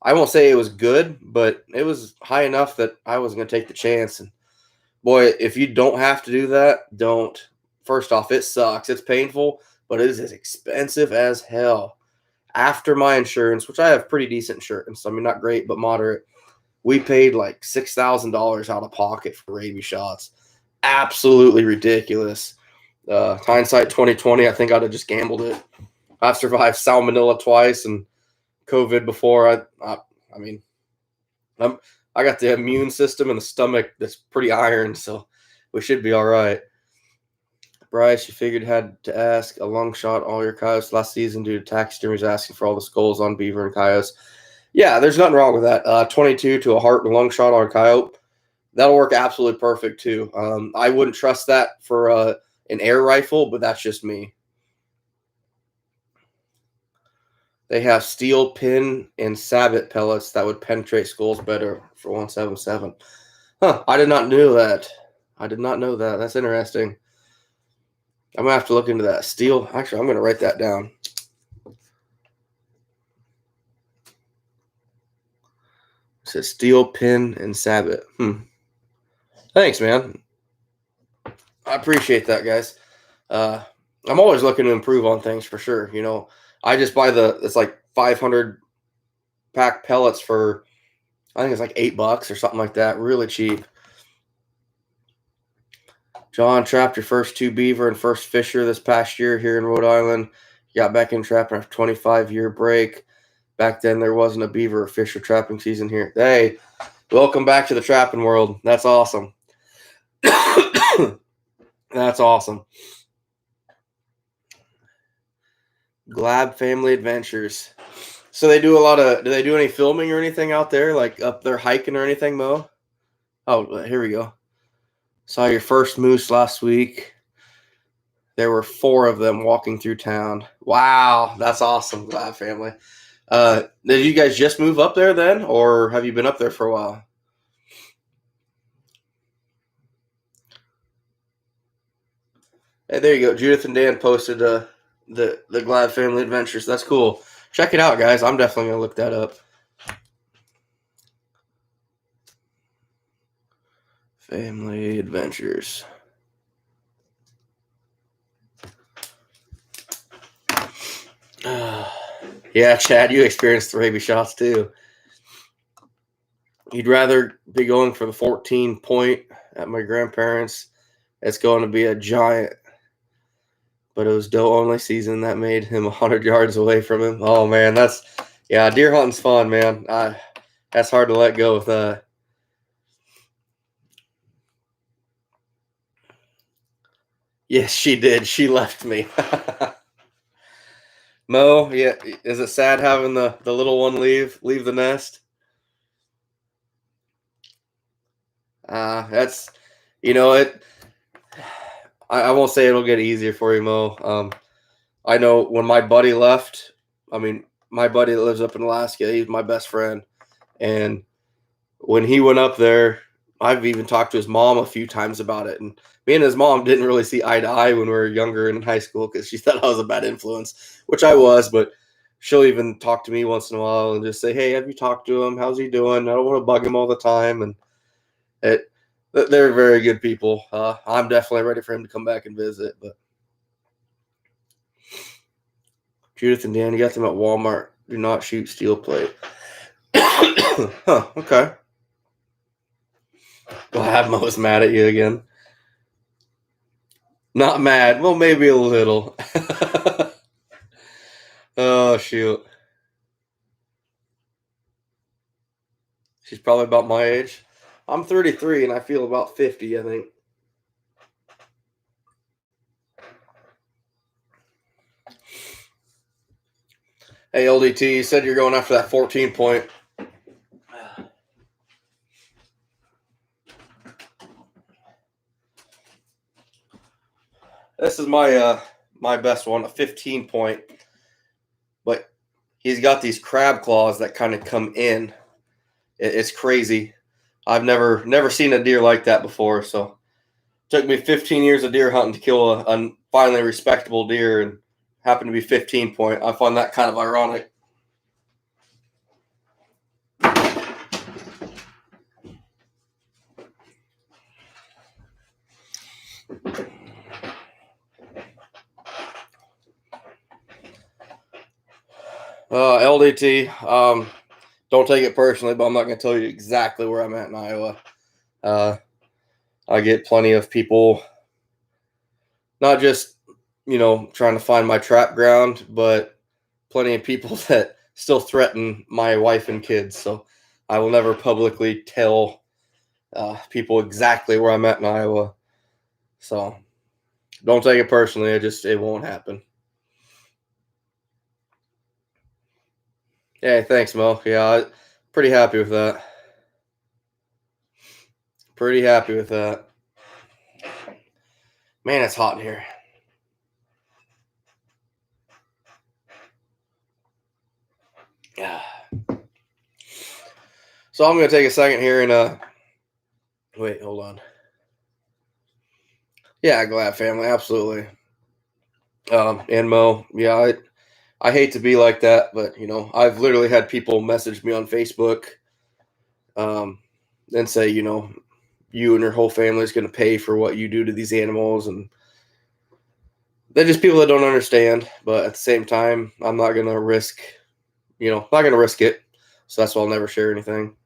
I won't say it was good, but it was high enough that I wasn't going to take the chance. And boy, if you don't have to do that, don't. First off, it sucks. It's painful, but it is expensive as hell. After my insurance, which I have pretty decent insurance, I mean, not great, but moderate, we paid like $6,000 out of pocket for rabies shots. Absolutely ridiculous. Hindsight 2020, I think I'd have just gambled it. I've survived salmonella twice and COVID before. I got the immune system in the stomach that's pretty iron, so we should be all right. Bryce, you figured had to ask a long shot all your coyotes last season due to taxidermies asking for all the skulls on beaver and coyotes. Yeah, there's nothing wrong with that. 22 to a heart and a lung shot on a coyote, that'll work absolutely perfect too. I wouldn't trust that for an air rifle, but that's just me. They have steel pin and sabot pellets that would penetrate skulls better for 177. Huh, I did not know that. That's interesting. I'm going to have to look into that. Steel. Actually, I'm going to write that down. It says steel pin and sabot. Thanks, man. I appreciate that, guys. I'm always looking to improve on things for sure. I just buy it's like 500 pack pellets for, I think it's like $8 or something like that. Really cheap. John trapped your first 2 beaver and first fisher this past year here in Rhode Island. You got back in trapping after a 25-year break. Back then, there wasn't a beaver or fisher trapping season here. Hey, welcome back to the trapping world. That's awesome. That's awesome. Glab Family Adventures. So they do do they do any filming or anything out there, like up there hiking or anything, Mo? Oh, here we go. Saw your first moose last week. There were 4 of them walking through town. Wow, that's awesome, Glab Family. Did you guys just move up there then, or have you been up there for a while? Hey, there you go. Judith and Dan posted the Glad Family Adventures. That's cool. Check it out, guys. I'm definitely going to look that up. Family Adventures. Yeah, Chad, you experienced the rabies shots too. You'd rather be going for the 14 point at my grandparents'. It's going to be a giant. But it was doe only season that made him 100 yards away from him. Oh, man, deer hunting's fun, man. That's hard to let go with. Yes, she did. She left me. Mo, yeah, is it sad having the little one leave the nest? That's, it. I won't say it'll get easier for you, Mo. I know when my buddy left, I mean, my buddy that lives up in Alaska, he's my best friend. And when he went up there, I've even talked to his mom a few times about it. And me and his mom didn't really see eye to eye when we were younger in high school because she thought I was a bad influence, which I was. But she'll even talk to me once in a while and just say, "Hey, have you talked to him? How's he doing? I don't want to bug him all the time." And it, they're very good people. I'm definitely ready for him to come back and visit. But Judith and Dan, you got them at Walmart. Do not shoot steel plate. Huh, okay. Glad Mo was mad at you again. Not mad. Well, maybe a little. Oh, shoot. She's probably about my age. I'm 33 and I feel about 50, I think. Hey, LDT, you said you're going after that 14 point. This is my best one, a 15 point. But he's got these crab claws that kind of come in. It's crazy. I've never seen a deer like that before. So it took me 15 years of deer hunting to kill a finally respectable deer, and happened to be 15 point. I find that kind of ironic. LDT, don't take it personally, but I'm not going to tell you exactly where I'm at in Iowa. I get plenty of people, not just, trying to find my trap ground, but plenty of people that still threaten my wife and kids. So I will never publicly tell people exactly where I'm at in Iowa. So don't take it personally. It won't happen. Hey, thanks, Mo. Yeah, pretty happy with that. Pretty happy with that. Man, it's hot in here. Yeah. So I'm going to take a second here and wait, hold on. Yeah, glad family, absolutely. And Mo, yeah, I hate to be like that, but I've literally had people message me on Facebook, and say, you and your whole family is going to pay for what you do to these animals, and they're just people that don't understand. But at the same time, I'm not going to risk, not going to risk it. So that's why I'll never share anything.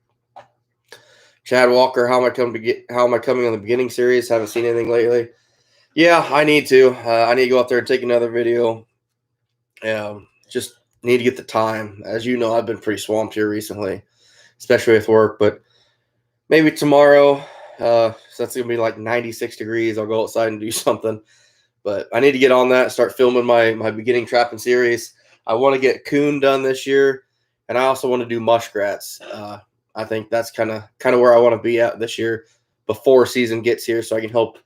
Chad Walker, how am I coming on the beginning series? Haven't seen anything lately. Yeah, I need to. I need to go out there and take another video. Just need to get the time. As you know, I've been pretty swamped here recently, especially with work. But maybe tomorrow, so that's going to be like 96 degrees, I'll go outside and do something. But I need to get on that, start filming my beginning trapping series. I want to get coon done this year, and I also want to do muskrats. I think that's kind of where I want to be at this year before season gets here, so I can help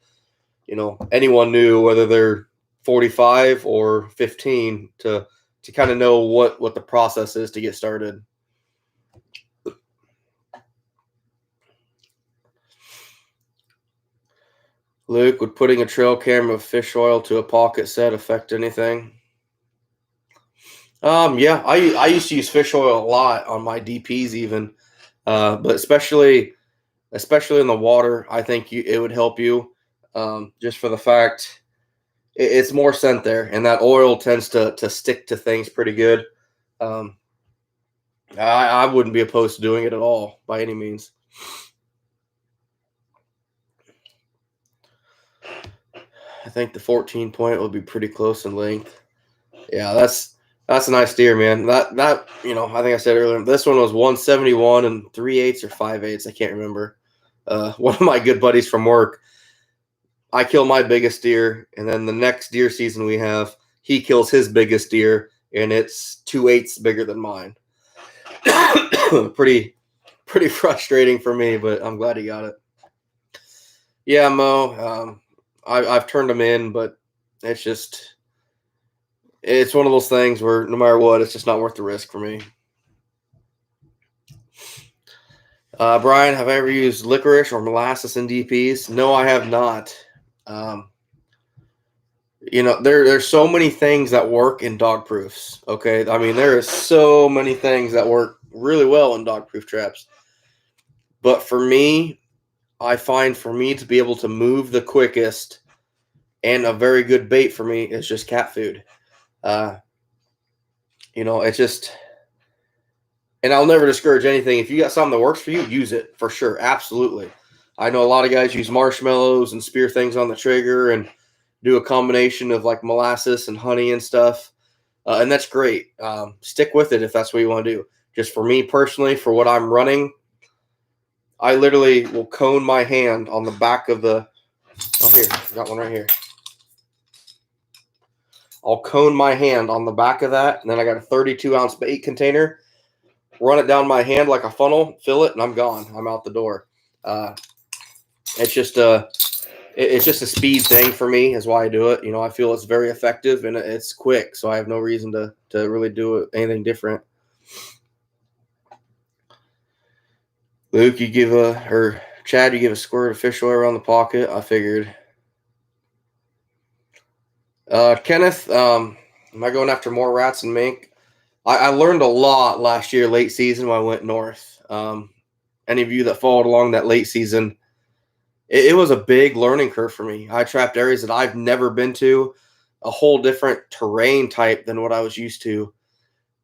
anyone new, whether they're 45 or 15, to kind of know what the process is to get started. Luke, would putting a trail camera of fish oil to a pocket set affect anything? Yeah, I used to use fish oil a lot on my DPs even, but especially in the water, I think it would help you, just for the fact it's more scent there, and that oil tends to stick to things pretty good. I wouldn't be opposed to doing it at all by any means. I think the 14 point would be pretty close in length. Yeah, that's a nice deer, man. That I think I said earlier, this one was 171 and 3/8 or 5/8. I can't remember. One of my good buddies from work, I kill my biggest deer, and then the next deer season we have, he kills his biggest deer, and it's 2/8 bigger than mine. pretty frustrating for me, but I'm glad he got it. Yeah, Mo. I've turned them in, but it's just it's one of those things where no matter what, it's just not worth the risk for me. Brian, have I ever used licorice or molasses in DPs? No, I have not. Um, there's so many things that work in dog proofs. Okay, I mean there is so many things that work really well in dog proof traps. But for me, I find for me to be able to move the quickest, and a very good bait for me is just cat food. Uh, it's just, and I'll never discourage anything. If you got something that works for you, use it for sure. Absolutely. I know a lot of guys use marshmallows and spear things on the trigger and do a combination of like molasses and honey and stuff. And that's great. Stick with it if that's what you want to do. Just for me personally, for what I'm running, I literally will cone my hand on the back of the. Oh, here, got one right here. I'll cone my hand on the back of that, and then I got a 32-ounce bait container. Run it down my hand like a funnel, fill it, and I'm gone. I'm out the door. It's just a speed thing for me, is why I do it. I feel it's very effective and it's quick, so I have no reason to really do anything different. Luke, Chad, you give a squirt of fish oil around the pocket. I figured. Kenneth, am I going after more rats and mink? I learned a lot last year, late season, when I went north. Any of you that followed along that late season, it was a big learning curve for me. I trapped areas that I've never been to, a whole different terrain type than what I was used to.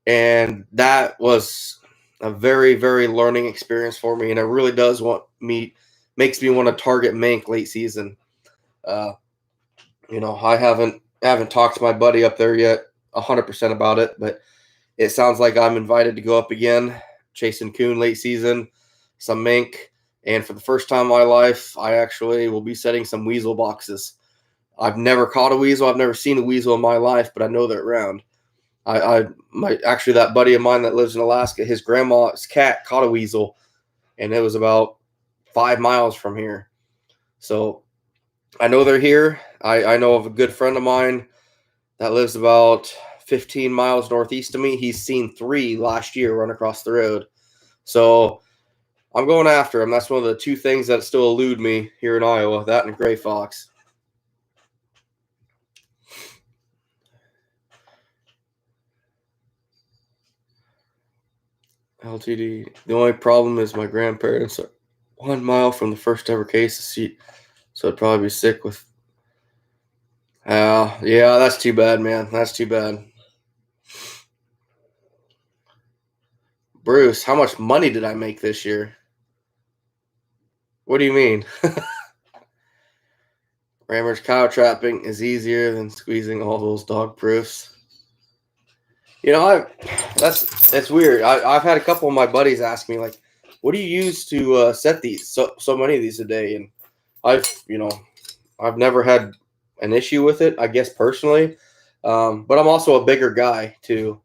And that was a very, very learning experience for me. And it really makes me want to target mink late season. I haven't talked to my buddy up there yet 100% about it, but it sounds like I'm invited to go up again, chasing coon late season, some mink, and for the first time in my life, I actually will be setting some weasel boxes. I've never caught a weasel. I've never seen a weasel in my life, but I know they're around. Actually, that buddy of mine that lives in Alaska, his grandma's cat caught a weasel, and it was about 5 miles from here. So I know they're here. I know of a good friend of mine that lives about 15 miles northeast of me. He's seen 3 last year run across the road. So I'm going after him. That's one of the 2 things that still elude me here in Iowa, that and a gray fox. LTD. The only problem is my grandparents are 1 mile from the first ever case of seat, so I'd probably be sick with. Yeah, that's too bad, man. That's too bad. Bruce, how much money did I make this year? What do you mean? Rammer's cow trapping is easier than squeezing all those dog proofs. It's weird. I've had a couple of my buddies ask me, like, what do you use to set these so many of these a day? And I've never had an issue with it, I guess, personally. But I'm also a bigger guy too.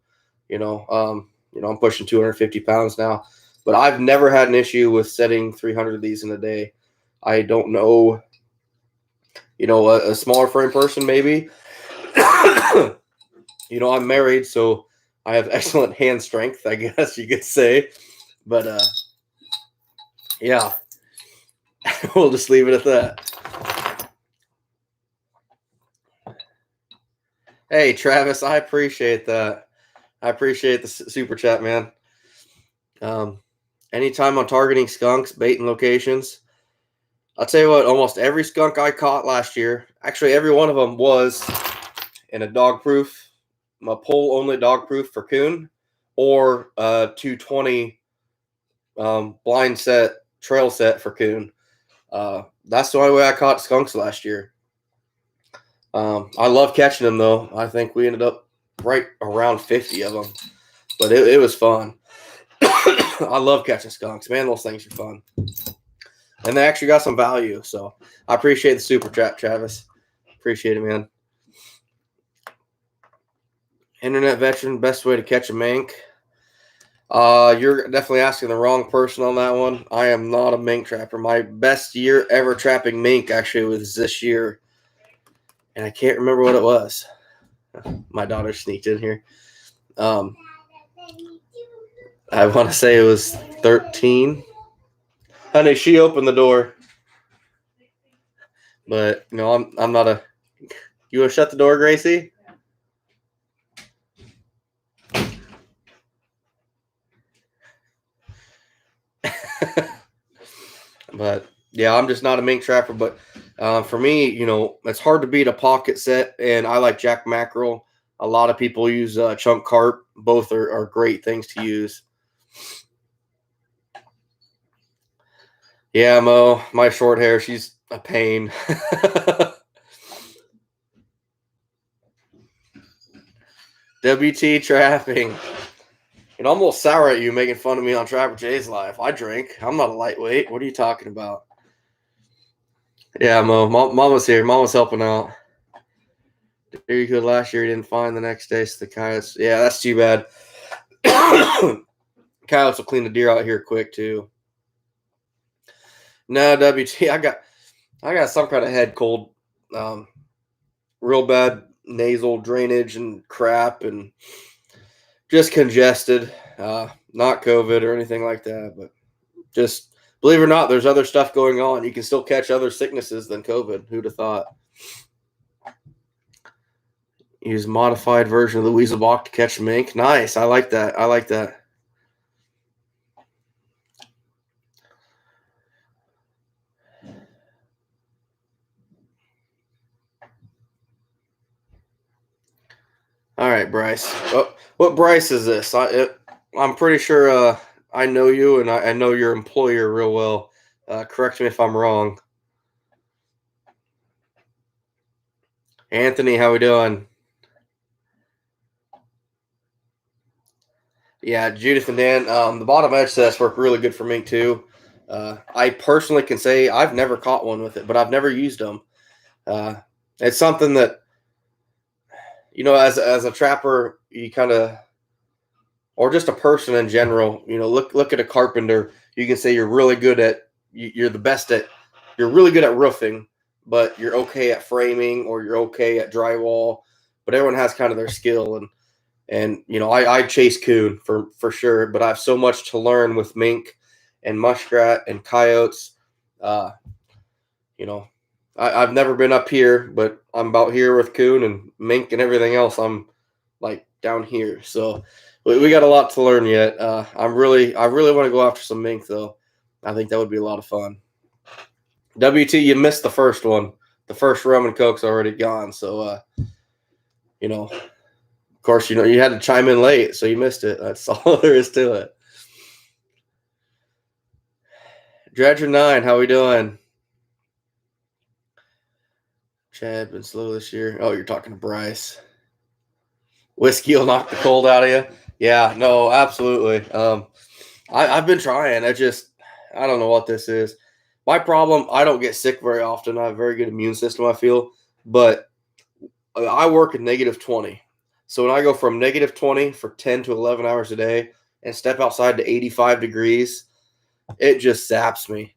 I'm pushing 250 pounds now, but I've never had an issue with setting 300 of these in a day. I don't know, a smaller frame person maybe. I'm married, so I have excellent hand strength, I guess you could say. But yeah, we'll just leave it at that. Hey, Travis, I appreciate that. I appreciate the super chat, man. Anytime I'm targeting skunks, bait, and locations, I'll tell you what, almost every skunk I caught last year, actually every one of them was in a dog proof, my pole only dog proof for coon, or 220 blind set, trail set for coon. That's the only way I caught skunks last year. I love catching them, though. I think we ended up right around 50 of them, but it was fun. I love catching skunks. Man, those things are fun. And they actually got some value, so I appreciate the super chat, Travis. Appreciate it, man. Internet veteran, best way to catch a mink. You're definitely asking the wrong person on that one. I am not a mink trapper. My best year ever trapping mink actually was this year, and I can't remember what it was. My daughter sneaked in here. Um, I want to say it was 13. Honey, she opened the door, but I'm not a. You want to shut the door, Gracie? But yeah, I'm just not a mink trapper. But for me, it's hard to beat a pocket set, and I like jack mackerel. A lot of people use chunk carp. Both are great things to use. Yeah, Mo, my short hair, she's a pain. WT trapping. It almost sour at you making fun of me on Trapper Jay's live. I drink. I'm not a lightweight. What are you talking about? Yeah, Mo. Mama's here. Mama's helping out. There you go. Last year, he didn't find the next day. So the coyotes. Yeah, that's too bad. Coyotes will clean the deer out here quick too. No, WT. I got some kind of head cold. Real bad nasal drainage and crap, and just congested. Not COVID or anything like that, but just believe it or not, there's other stuff going on. You can still catch other sicknesses than COVID. Who'd have thought? Use modified version of the weasel balk to catch mink. Nice. I like that. I like that. All right, Bryce. What Bryce is this? I'm pretty sure I know you, and I know your employer real well. Correct me if I'm wrong. Anthony, how we doing? Yeah, Judith and Dan. The bottom edge tests work really good for mink too. I personally can say I've never caught one with it, but I've never used them. It's something that as a trapper, you kind of, or just a person in general, look at a carpenter. You can say you're really good at, you're the best at, you're really good at roofing, but you're okay at framing, or you're okay at drywall. But everyone has kind of their skill, and I chase coon for sure, but I have so much to learn with mink and muskrat and coyotes. You know, I've never been up here, but I'm about here with coon and mink and everything else. I'm like down here, so we got a lot to learn yet. I really want to go after some mink though. I think that would be a lot of fun. WT, you missed the first one. The first rum and coke's already gone, so of course, you had to chime in late, so you missed it. That's all there is to it. Dredger 9, how we doing? Chad been slow this year. Oh, you're talking to Bryce. Whiskey will knock the cold out of you. Yeah, no, absolutely. I've been trying. I don't know what this is. My problem, I don't get sick very often. I have a very good immune system, I feel. But I work at -20. So when I go from -20 for 10 to 11 hours a day and step outside to 85 degrees, it just saps me.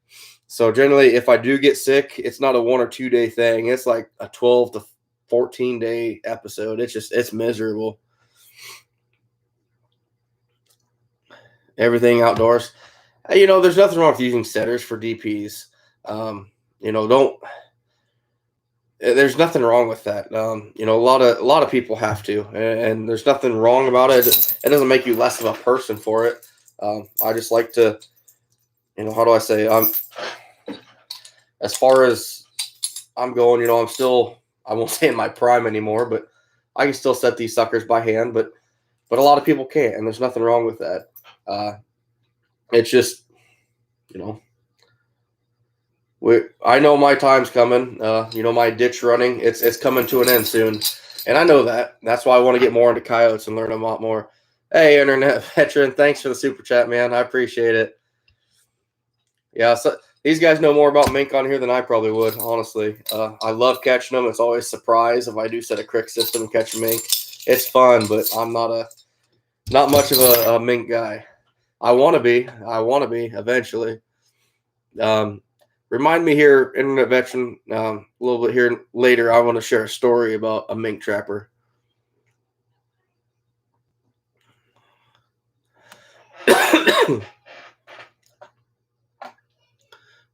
So generally, if I do get sick, it's not a 1 or 2 day thing. It's like a 12 to 14 day episode. It's miserable. Everything outdoors. There's nothing wrong with using setters for DPs. Don't. There's nothing wrong with that. A lot of people have to, and there's nothing wrong about it. It doesn't make you less of a person for it. I just like to, how do I say? As far as I'm going, I'm still, I won't say in my prime anymore, but I can still set these suckers by hand. But a lot of people can't, and there's nothing wrong with that. It's just, I know my time's coming. My ditch running, it's coming to an end soon, and I know that. That's why I want to get more into coyotes and learn a lot more. Hey, internet veteran, thanks for the super chat, man. I appreciate it. Yeah, so these guys know more about mink on here than I probably would, honestly. I love catching them. It's always a surprise if I do set a crick system and catch a mink. It's fun, but I'm not much of a mink guy. I want to be eventually. Remind me here, internet veteran, a little bit here later. I want to share a story about a mink trapper.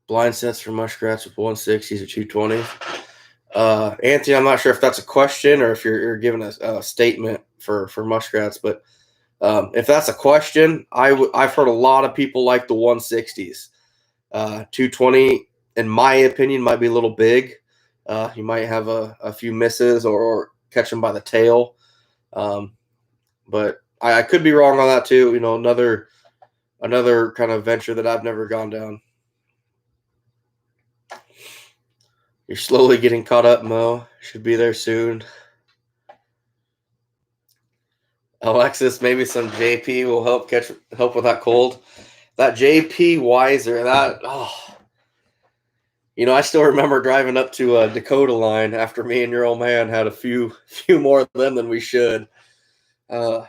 Blind sets for muskrats with 160s or 220s. Anthony, I'm not sure if that's a question or if you're giving a statement for muskrats, but if that's a question, I've heard a lot of people like the 160s. 220, in my opinion, might be a little big. You might have a few misses or catch them by the tail. But I could be wrong on that too. Another kind of venture that I've never gone down. You're slowly getting caught up, Mo. Should be there soon. Alexis, maybe some JP will help with that cold. That JP Weiser, I still remember driving up to Dakota Line after me and your old man had a few more of them than we should. I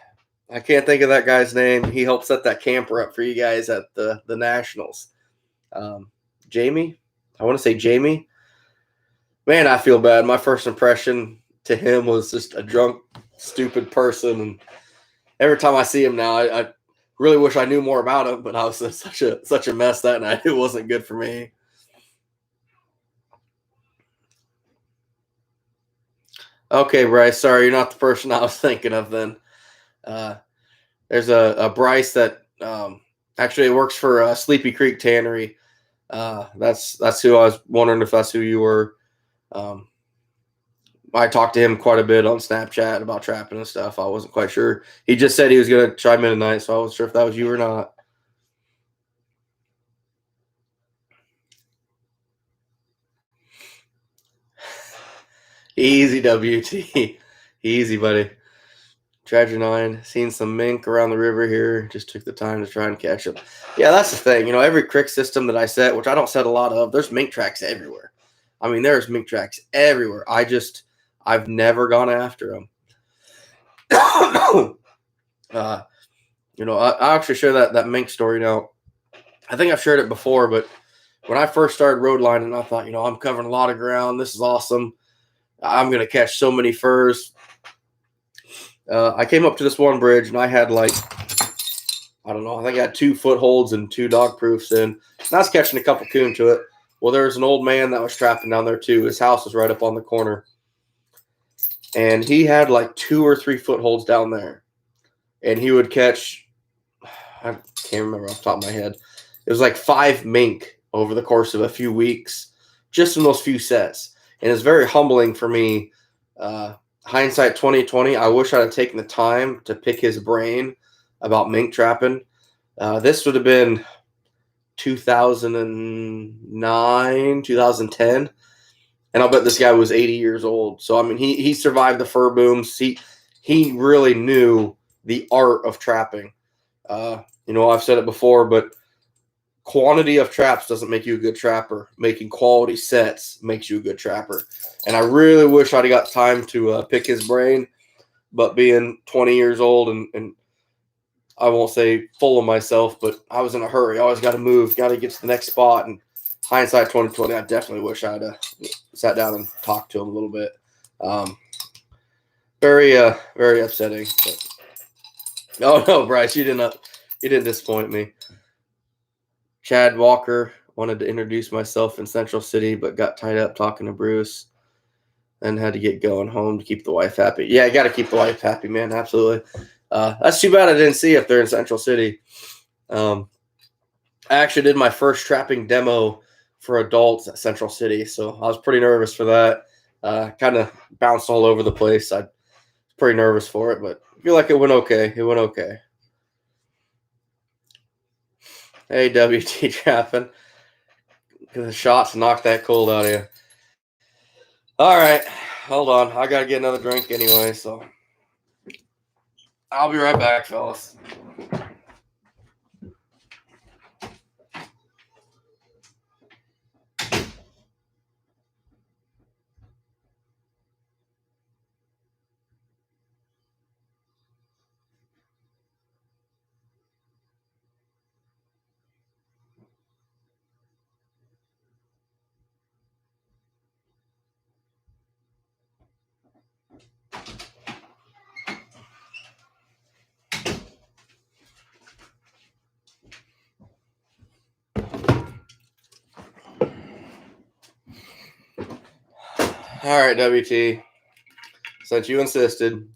can't think of that guy's name. He helped set that camper up for you guys at the Nationals. Jamie? I want to say Jamie. Man, I feel bad. My first impression to him was just a drunk, stupid person. And every time I see him now, I really wish I knew more about him, but I was such a mess that night. It wasn't good for me. Okay, Bryce. Sorry, you're not the person I was thinking of then. There's a Bryce that actually works for Sleepy Creek Tannery. That's who I was wondering if that's who you were. I talked to him quite a bit on Snapchat about trapping and stuff. I wasn't quite sure. He just said he was going to chime in tonight, so I wasn't sure if that was you or not. Easy, WT. Easy, buddy. Treasure 9. Seen some mink around the river here. Just took the time to try and catch them. Yeah, that's the thing. Every creek system that I set, which I don't set a lot of, there's mink tracks everywhere. I mean, there's mink tracks everywhere. I've never gone after them. I actually share that mink story now. I think I've shared it before, but when I first started road lining, I thought, I'm covering a lot of ground. This is awesome. I'm going to catch so many furs. I came up to this one bridge and I had I think I had 2 footholds and 2 dog proofs in. And I was catching a couple coon to it. Well, there's an old man that was trapping down there too. His house was right up on the corner. And he had 2 or 3 footholds down there. And he would catch, I can't remember off the top of my head. It was 5 mink over the course of a few weeks, just in those few sets. And it's very humbling for me. Hindsight 2020, I wish I'd have taken the time to pick his brain about mink trapping. This would have been 2009, 2010. And I'll bet this guy was 80 years old. So, I mean, he survived the fur booms. He really knew the art of trapping. I've said it before, but quantity of traps doesn't make you a good trapper. Making quality sets makes you a good trapper. And I really wish I'd got time to pick his brain. But being 20 years old and I won't say full of myself, but I was in a hurry. I always got to move, got to get to the next spot. And hindsight 2020, I definitely wish I'd sat down and talked to him a little bit. Very upsetting. But. Oh no, Bryce, you didn't disappoint me. Chad Walker wanted to introduce myself in Central City, but got tied up talking to Bruce. Then had to get going home to keep the wife happy. Yeah, I got to keep the wife happy, man. Absolutely. That's too bad I didn't see if they're in Central City. I actually did my first trapping demo for adults at Central City, so I was pretty nervous for that. Kind of bounced all over the place. I was pretty nervous for it, but I feel like it went okay. Hey, WT trapping. The shots knocked that cold out of you. All right, hold on. I got to get another drink anyway, so I'll be right back, fellas. All right, WT. Since you insisted.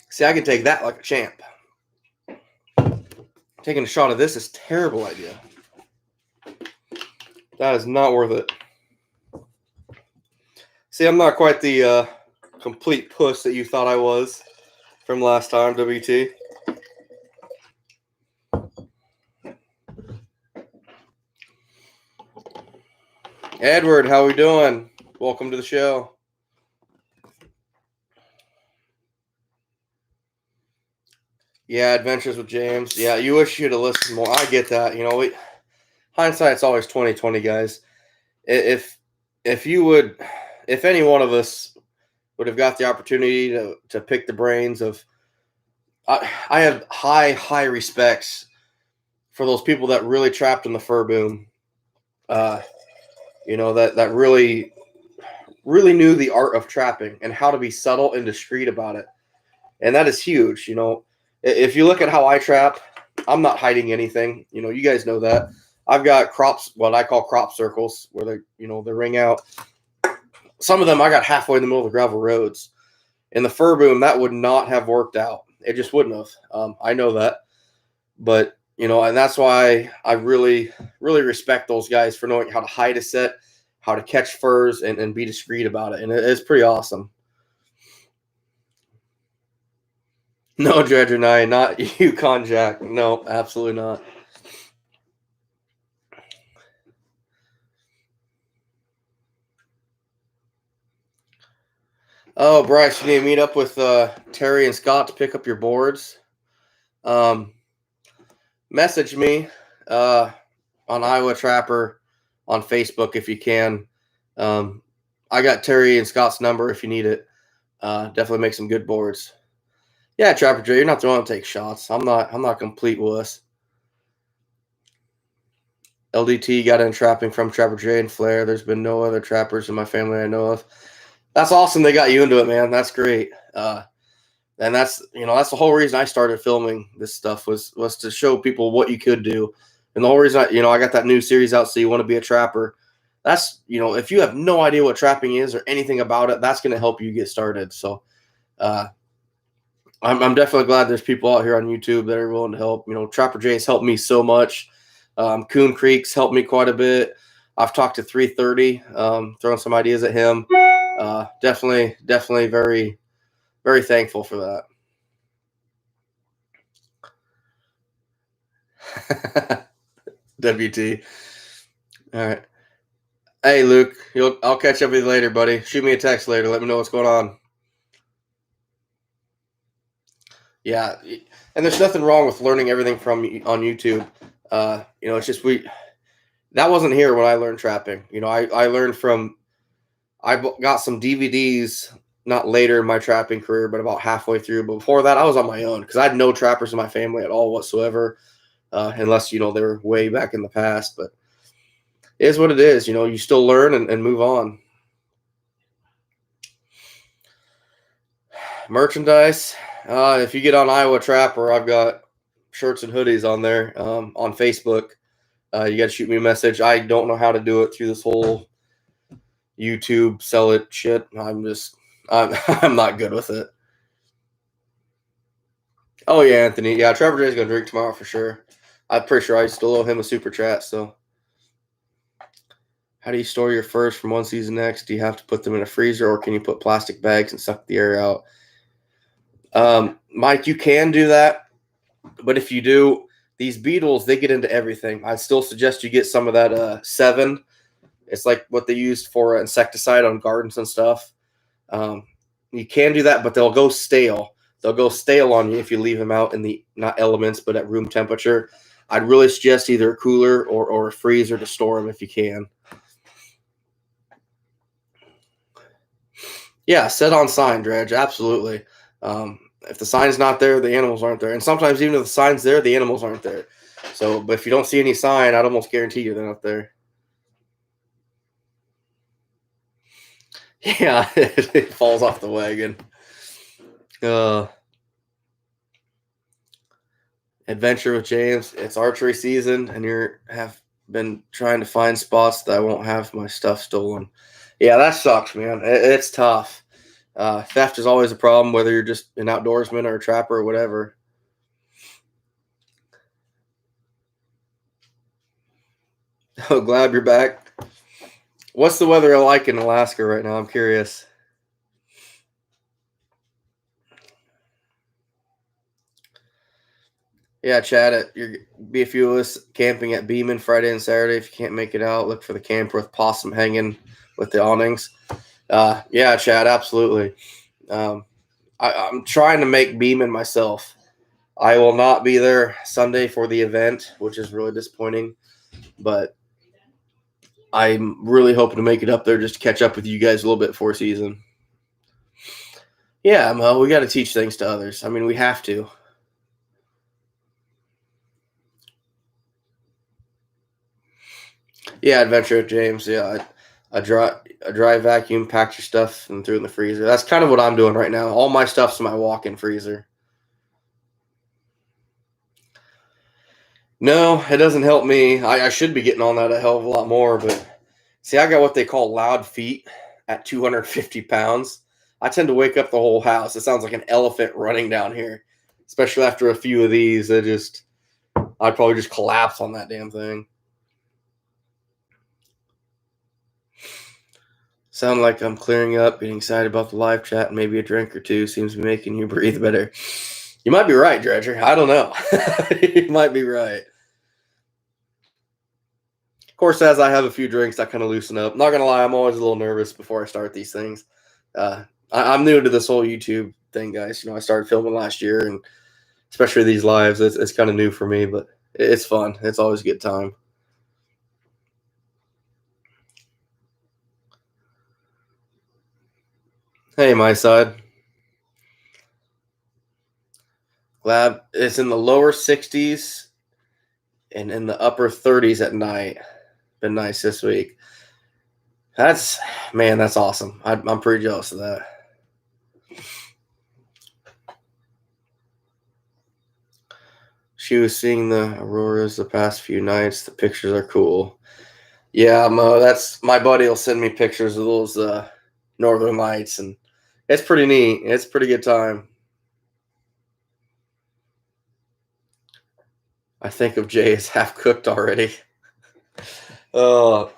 See, I can take that like a champ. Taking a shot of this is a terrible idea. That is not worth it. See, I'm not quite the complete puss that you thought I was from last time, WT. Edward, how we doing? Welcome to the show. Yeah, Adventures with James. Yeah, you wish you'd have listened more. I get that. You know, hindsight's always 20/20, guys. If any one of us would have got the opportunity to pick the brains of, I have high respects for those people that really trapped in the fur boom. You know, that really knew the art of trapping and how to be subtle and discreet about it. And that is huge. You know, if you look at how I trap, I'm not hiding anything. You know, you guys know that. I've got crops, what I call crop circles, where they ring out. Some of them I got halfway in the middle of the gravel roads. In the fur boom, that would not have worked out. It just wouldn't have. I know that. But, you know, and that's why I really respect those guys for knowing how to hide a set, how to catch furs, and be discreet about it. And it's pretty awesome. No, Dredger 9, not Yukon Jack. No, absolutely not. Oh, Bryce, you need to meet up with Terry and Scott to pick up your boards. Message me on Iowa Trapper on Facebook if you can. I got Terry and Scott's number if you need it. Definitely make some good boards. Yeah, Trapper J, you're not the one to take shots. I'm not a complete wuss. LDT got in trapping from Trapper J and Flair. There's been no other trappers in my family I know of. That's awesome. They got you into it, man. That's great. And that's the whole reason I started filming this stuff was to show people what you could do. And the whole reason I got that new series out, So You Want to Be a Trapper. That's, if you have no idea what trapping is or anything about it, that's going to help you get started. So I'm definitely glad there's people out here on YouTube that are willing to help. Trapper J's helped me so much. Coon Creek's helped me quite a bit. I've talked to 330, throwing some ideas at him. Definitely very, very thankful for that. WT. All right. Hey, Luke, I'll catch up with you later, buddy. Shoot me a text later. Let me know what's going on. Yeah, and there's nothing wrong with learning everything from on YouTube. It's just that wasn't here when I learned trapping. I learned from, I got some DVDs not later in my trapping career, but about halfway through. But before that, I was on my own because I had no trappers in my family at all whatsoever, unless they were way back in the past. But it is what it is. You still learn and move on. Merchandise. If you get on Iowa Trapper, I've got shirts and hoodies on there on Facebook. You got to shoot me a message. I don't know how to do it through this whole YouTube sell it shit. I'm not good with it. Oh yeah, Anthony. Yeah, Trevor J's gonna drink tomorrow for sure. I'm pretty sure I still owe him a super chat. So, how do you store your furs from one season next? Do you have to put them in a freezer, or can you put plastic bags and suck the air out? Mike, you can do that, but if you do, these beetles, they get into everything. I'd still suggest you get some of that 7. It's like what they used for insecticide on gardens and stuff. You can do that, but they'll go stale. They'll go stale on you if you leave them out in the, not elements, but at room temperature. I'd really suggest either a cooler or a freezer to store them if you can. Yeah, set on sign, Dredge. Absolutely. If the sign's not there, the animals aren't there. And sometimes even if the sign's there, the animals aren't there. So, but if you don't see any sign, I'd almost guarantee you they're not there. Yeah, it falls off the wagon. Adventure with James. It's archery season, and you have been trying to find spots that I won't have my stuff stolen. Yeah, that sucks, man. It's tough. Theft is always a problem, whether you're just an outdoorsman or a trapper or whatever. Oh, glad you're back. What's the weather like in Alaska right now? I'm curious. Yeah, chat it. You're be a few of us camping at Beeman Friday and Saturday. If you can't make it out, look for the camper with possum hanging with the awnings. Yeah, Chad, absolutely. Um, I'm trying to make Beeman myself. I will not be there Sunday for the event, which is really disappointing. But I'm really hoping to make it up there just to catch up with you guys a little bit before season. Yeah, Mo, we got to teach things to others. I mean, we have to. Yeah, adventure, James. Yeah, a dry vacuum, packed your stuff and threw it in the freezer. That's kind of what I'm doing right now. All my stuff's in my walk-in freezer. No, it doesn't help me. I should be getting on that a hell of a lot more, but see, I got what they call loud feet at 250 pounds. I tend to wake up the whole house. It sounds like an elephant running down here, especially after a few of these. I'd probably just collapse on that damn thing. Sound like I'm clearing up, getting excited about the live chat, and maybe a drink or two seems to be making you breathe better. You might be right, Dredger. I don't know. You might be right. Of course, as I have a few drinks, I kind of loosen up. Not gonna lie, I'm always a little nervous before I start these things. I'm new to this whole YouTube thing, guys. I started filming last year, and especially these lives, it's kind of new for me, but it's fun. It's always a good time. Hey, my side. Glad it's in the lower 60s and in the upper 30s at night. Been nice this week. That's awesome. I'm pretty jealous of that. She was seeing the auroras the past few nights. The pictures are cool. Yeah, Mo, that's my buddy will send me pictures of those northern lights, and it's pretty neat. It's a pretty good time. I think of Jay as half cooked already. It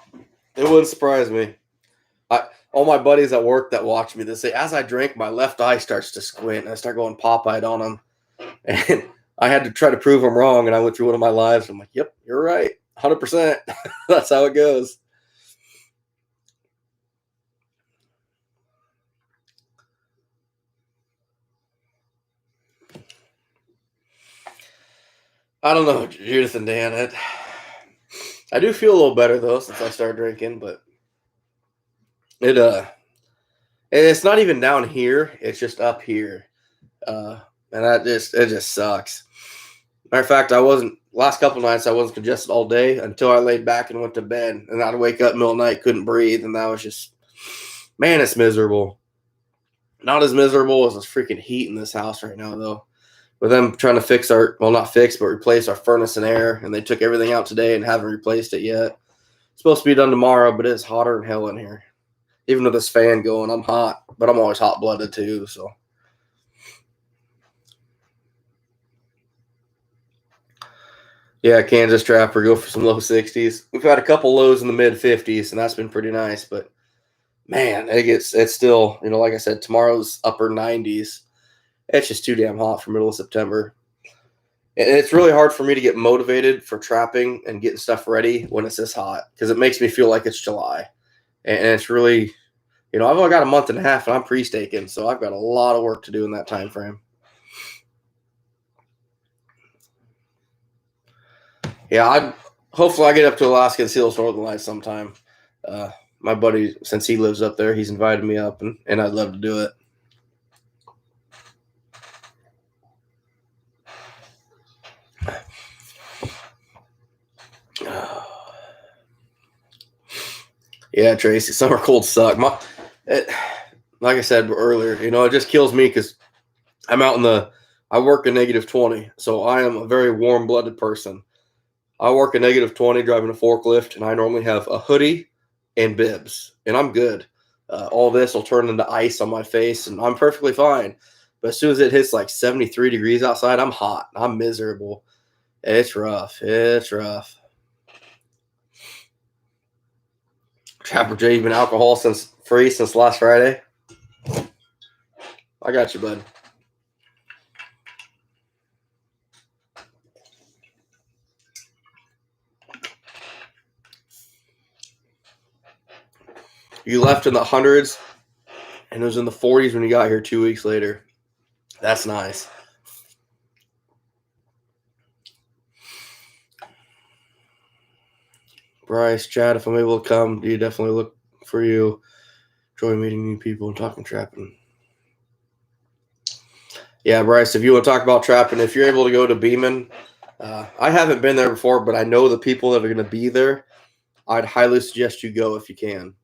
wouldn't surprise me. All my buddies at work that watch me, they say as I drink, my left eye starts to squint, and I start going pop-eyed on them. And I had to try to prove them wrong, and I went through one of my lives. I'm like, yep, you're right, 100%. That's how it goes. I don't know, Judith and Dan. I do feel a little better though since I started drinking, but it's not even down here. It's just up here, and it just sucks. Matter of fact, last couple nights I wasn't congested all day until I laid back and went to bed, and I'd wake up middle of the night, couldn't breathe, and that was just, man, it's miserable. Not as miserable as this freaking heat in this house right now though. With them trying to not fix, but replace our furnace and air, and they took everything out today and haven't replaced it yet. It's supposed to be done tomorrow, but it's hotter than hell in here. Even with this fan going, I'm hot, but I'm always hot-blooded too, so. Yeah, Kansas Trapper, go for some low 60s. We've had a couple lows in the mid 50s, and that's been pretty nice, but man, it's still, like I said, tomorrow's upper 90s. It's just too damn hot for middle of September. And it's really hard for me to get motivated for trapping and getting stuff ready when it's this hot because it makes me feel like it's July. And it's really, I've only got a month and a half and I'm pre-staking, so I've got a lot of work to do in that time frame. Yeah, hopefully I get up to Alaska and see those northern lights sometime. My buddy, since he lives up there, he's invited me up, and I'd love to do it. Yeah, Tracy, summer colds suck. Like I said earlier, it just kills me because I'm I work a -20, so I am a very warm-blooded person. I work a -20 driving a forklift, and I normally have a hoodie and bibs, and I'm good. All this will turn into ice on my face, and I'm perfectly fine. But as soon as it hits like 73 degrees outside, I'm hot. I'm miserable. It's rough. It's rough. Trapper J, you've been alcohol free since last Friday. I got you, bud. You left in the hundreds, and it was in the 40s when you got here 2 weeks later. That's nice. Bryce, Chad, if I'm able to come, do you definitely look for you? Enjoy meeting new people and talking trapping. Yeah, Bryce, if you want to talk about trapping, if you're able to go to Beeman, I haven't been there before, but I know the people that are going to be there. I'd highly suggest you go if you can.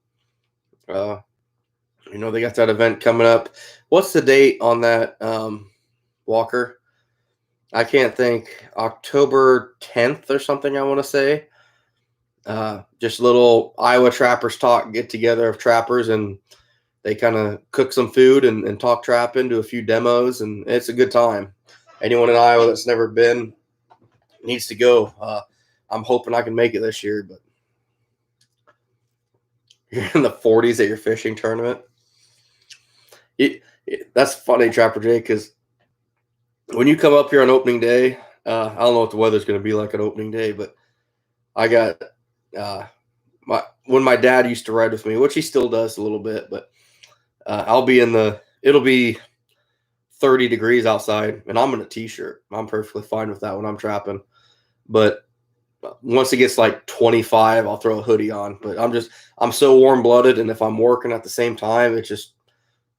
They got that event coming up. What's the date on that, Walker? I can't think. October 10th or something, I want to say. Just little Iowa Trappers talk, get together of trappers, and they kind of cook some food and talk trapping, do a few demos, and it's a good time. Anyone in Iowa that's never been needs to go. I'm hoping I can make it this year, but you're in the 40s at your fishing tournament. That's funny, Trapper Jay, because when you come up here on opening day, I don't know what the weather's going to be like on opening day, but I got when my dad used to ride with me, which he still does a little bit, but it'll be 30 degrees outside, and I'm in a t-shirt. I'm perfectly fine with that when I'm trapping. But once it gets like 25, I'll throw a hoodie on. But I'm so warm-blooded, and if I'm working at the same time, it's just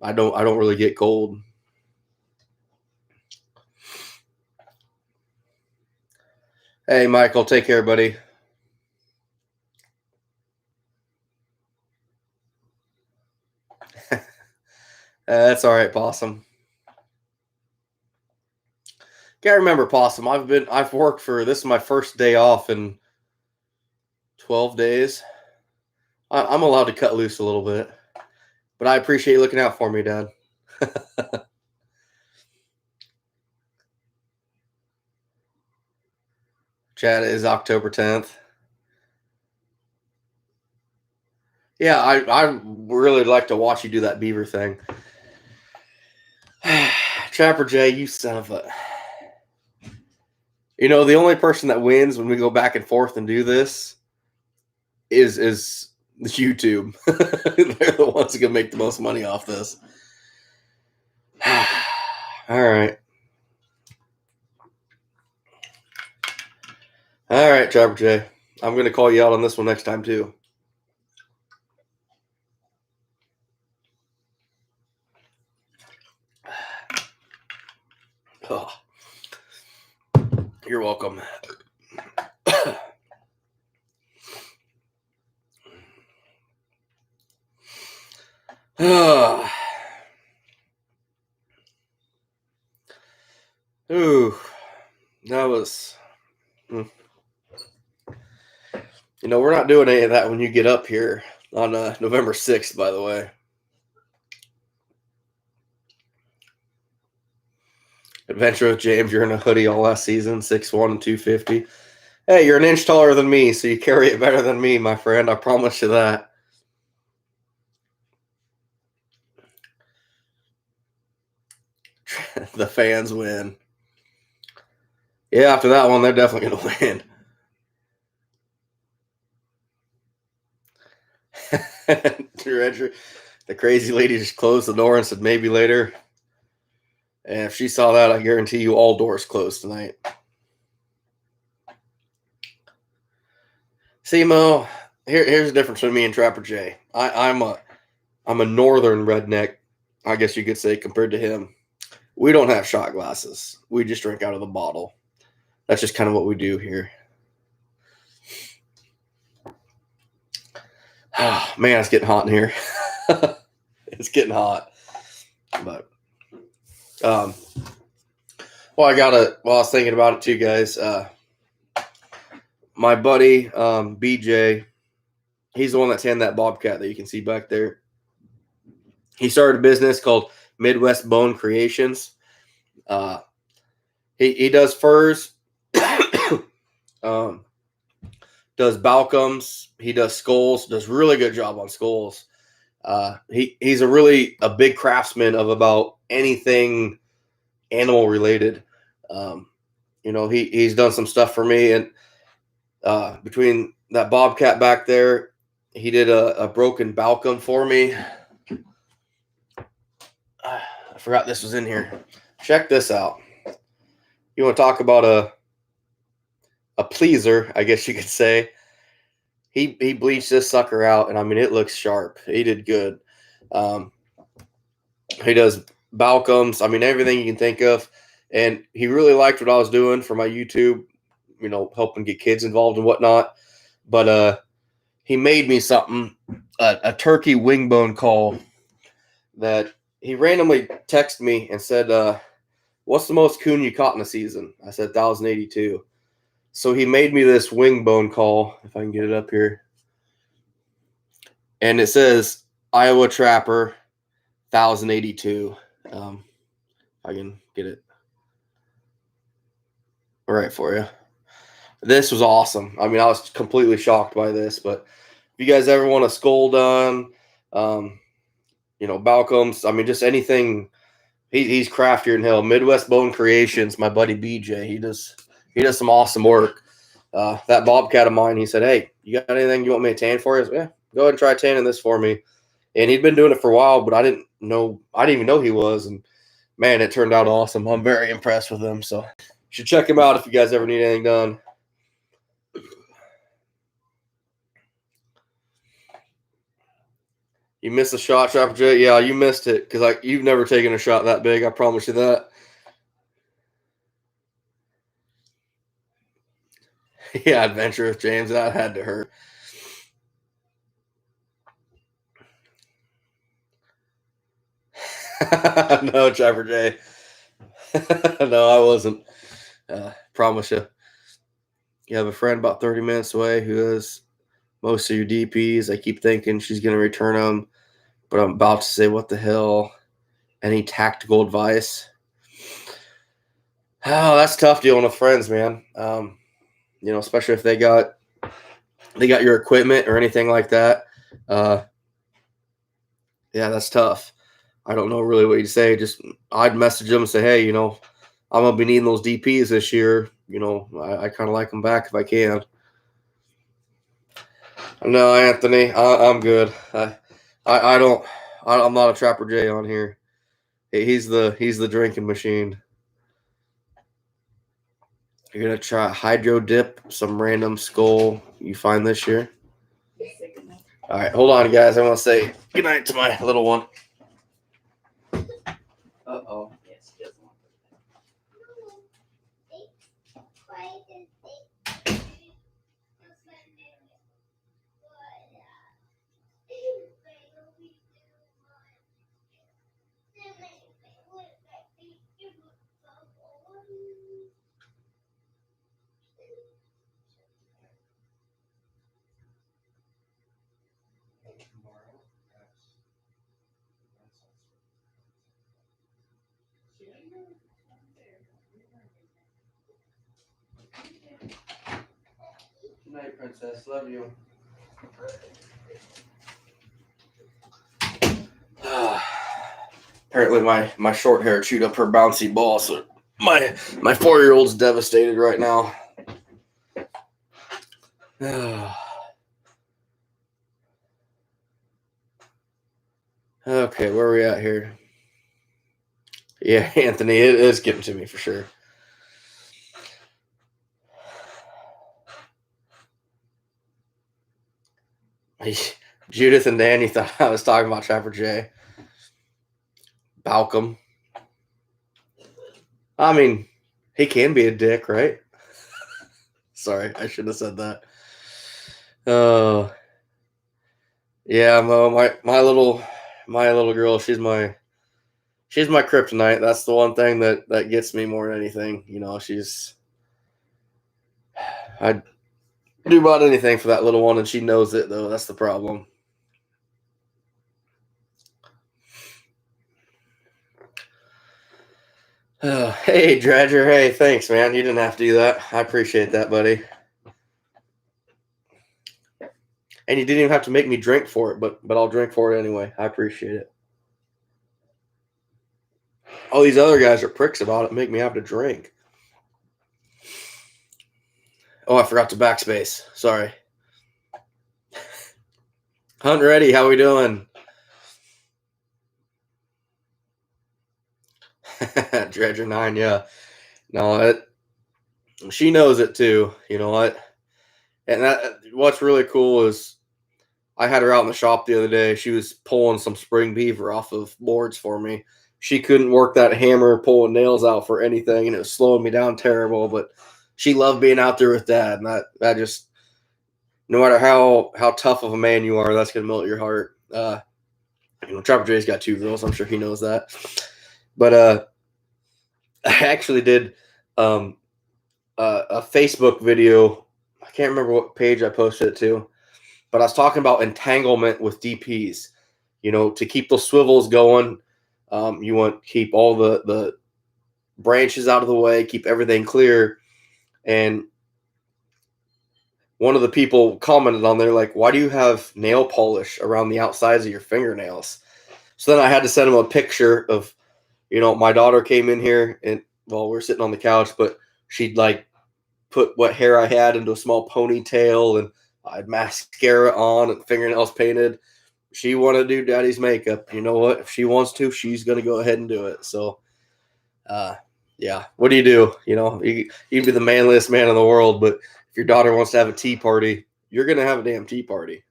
I don't really get cold. Hey, Michael, take care, buddy. That's all right, Possum. Can't remember, Possum. I've worked this is my first day off in 12 days. I'm allowed to cut loose a little bit, but I appreciate you looking out for me, Dad. Chad, is October 10th. Yeah, I really like to watch you do that beaver thing. Trapper Jay, you son of a... the only person that wins when we go back and forth and do this is YouTube. They're the ones who can make the most money off this. All right. All right, Trapper Jay. I'm going to call you out on this one next time, too. Oh. You're welcome. Ooh, that was... we're not doing any of that when you get up here on November 6th, by the way. Adventure with James, you're in a hoodie all last season, 6'1" and 250. Hey, you're an inch taller than me, so you carry it better than me, my friend. I promise you that. The fans win. Yeah, after that one, they're definitely going to win. The crazy lady just closed the door and said maybe later. And if she saw that, I guarantee you all doors closed tonight. See, Mo, here's the difference between me and Trapper Jay. I'm a northern redneck, I guess you could say, compared to him. We don't have shot glasses. We just drink out of the bottle. That's just kind of what we do here. Oh, man, it's getting hot in here. It's getting hot. But, I was thinking about it too, guys. my buddy BJ, he's the one that's handed that bobcat that you can see back there. He started a business called Midwest Bone Creations. He does furs, um, does Balcoms, he does skulls, does really good job on skulls. He's a big craftsman of about anything animal related. He's done some stuff for me, and between that bobcat back there, he did a broken Balcom for me. I forgot this was in here. Check this out. You want to talk about a pleaser, I guess you could say. He bleached this sucker out, and I mean it looks sharp. He did good. He does Balcoms, I mean everything you can think of, and he really liked what I was doing for my YouTube, helping get kids involved and whatnot. But he made me something, a turkey wing bone call that he randomly texted me and said, what's the most coon you caught in a season? I said 1,082. So he made me this wing bone call, if I can get it up here. And it says Iowa Trapper 1,082. I can get it right for you. This was awesome. I mean, I was completely shocked by this, but if you guys ever want a skull done, Balcoms, I mean, just anything, he's craftier than hell. Midwest Bone Creations, my buddy BJ, he does some awesome work. That bobcat of mine, he said, hey, you got anything you want me to tan for you? I said, yeah, go ahead and try tanning this for me. And he'd been doing it for a while, but I didn't even know he was. And man, it turned out awesome. I'm very impressed with him. So you should check him out if you guys ever need anything done. You missed a shot, Trapper J? Yeah, you missed it because you've never taken a shot that big. I promise you that. Yeah, adventure with James. That had to hurt. No, Trapper J. No, I wasn't. Promise you. You have a friend about 30 minutes away who has most of your DPs. I keep thinking she's going to return them, but I'm about to say, what the hell? Any tactical advice? Oh, that's tough dealing with friends, man. Especially if they got your equipment or anything like that. Yeah, that's tough. I don't know really what you'd say. Just I'd message them and say, hey, I'm gonna be needing those DPs this year. I kind of like them back if I can. No, Anthony, I'm good. I'm not a Trapper J on here. He's the drinking machine. You're gonna try hydro dip some random skull you find this year. All right, hold on, guys. I want to say goodnight to my little one. Uh-oh. Good night, princess. Love you. Apparently my short hair chewed up her bouncy ball, so my 4-year-old's devastated right now. Okay, where are we at here? Yeah, Anthony, it is getting to me for sure. Judith and Danny thought I was talking about Trapper J. Balcom. I mean, he can be a dick, right? Sorry, I shouldn't have said that. Oh, yeah, Mo, my little girl, she's my kryptonite. That's the one thing that gets me more than anything. do about anything for that little one, and she knows it, though. That's the problem. Hey, Dredger. Hey, thanks, man. You didn't have to do that. I appreciate that, buddy. And you didn't even have to make me drink for it, but I'll drink for it anyway. I appreciate it. All these other guys are pricks about it, make me have to drink. Oh, I forgot to backspace. Sorry. Hunt Ready, how we doing? Dredger 9, yeah. No, she knows it too. You know what? And what's really cool is I had her out in the shop the other day. She was pulling some spring beaver off of boards for me. She couldn't work that hammer pulling nails out for anything, and it was slowing me down terrible. But she loved being out there with Dad, and that just, no matter how tough of a man you are, that's gonna melt your heart. Trapper Jay's got 2 girls. I'm sure he knows that. But I actually did a Facebook video. I can't remember what page I posted it to, but I was talking about entanglement with DPs. To keep those swivels going, you want to keep all the branches out of the way, keep everything clear. And one of the people commented on there, like, why do you have nail polish around the outsides of your fingernails? So then I had to send him a picture of, my daughter came in here and, well, we're sitting on the couch, but she'd like put what hair I had into a small ponytail, and I had mascara on and fingernails painted. She wanted to do Daddy's makeup. You know what? If she wants to, she's going to go ahead and do it. So, yeah. What do? You can be the manliest man in the world, but if your daughter wants to have a tea party, you're going to have a damn tea party.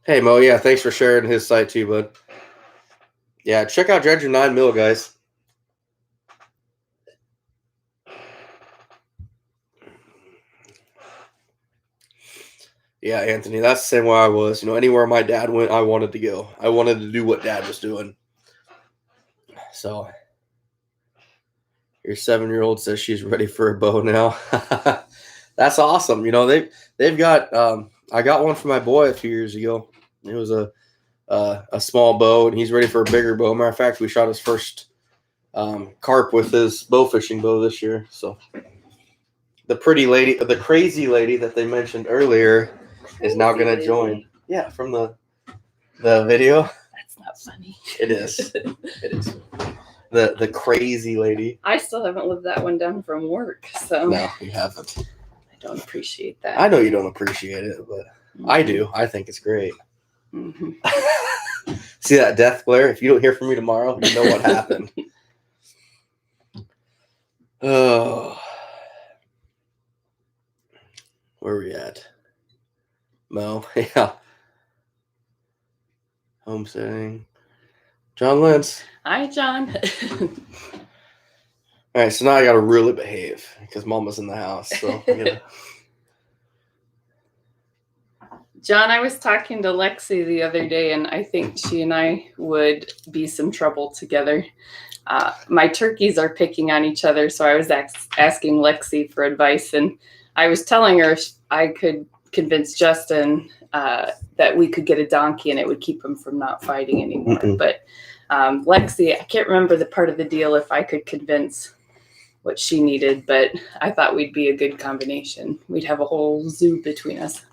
Hey, Mo. Yeah, thanks for sharing his site too, bud. Yeah, check out Dredger 9 Mil, guys. Yeah, Anthony, that's the same way I was. Anywhere my dad went, I wanted to go. I wanted to do what Dad was doing. So, your 7-year-old says she's ready for a bow now. That's awesome. They've got. I got one for my boy a few years ago. It was a small bow, and he's ready for a bigger bow. Matter of fact, we shot his first carp with his bow fishing bow this year. So, the crazy lady that they mentioned earlier is now going to join. Yeah, from the video. That's not funny. It is. It is. The crazy lady. I still haven't lived that one down from work, so. No, you haven't. I don't appreciate that. I know you don't appreciate it, but I do. I think it's great. Mm-hmm. See that death glare? If you don't hear from me tomorrow, you know what happened. Oh. Where are we at? Mo, yeah. Homesteading. John Lentz. Hi, John. All right, so now I got to really behave because Mama's in the house. So John, I was talking to Lexi the other day, and I think she and I would be some trouble together. My turkeys are picking on each other, so I was asking Lexi for advice, and I was telling her if I could convince Justin that we could get a donkey and it would keep them from not fighting anymore. Mm-mm. But Lexi, I can't remember the part of the deal if I could convince what she needed, but I thought we'd be a good combination. We'd have a whole zoo between us.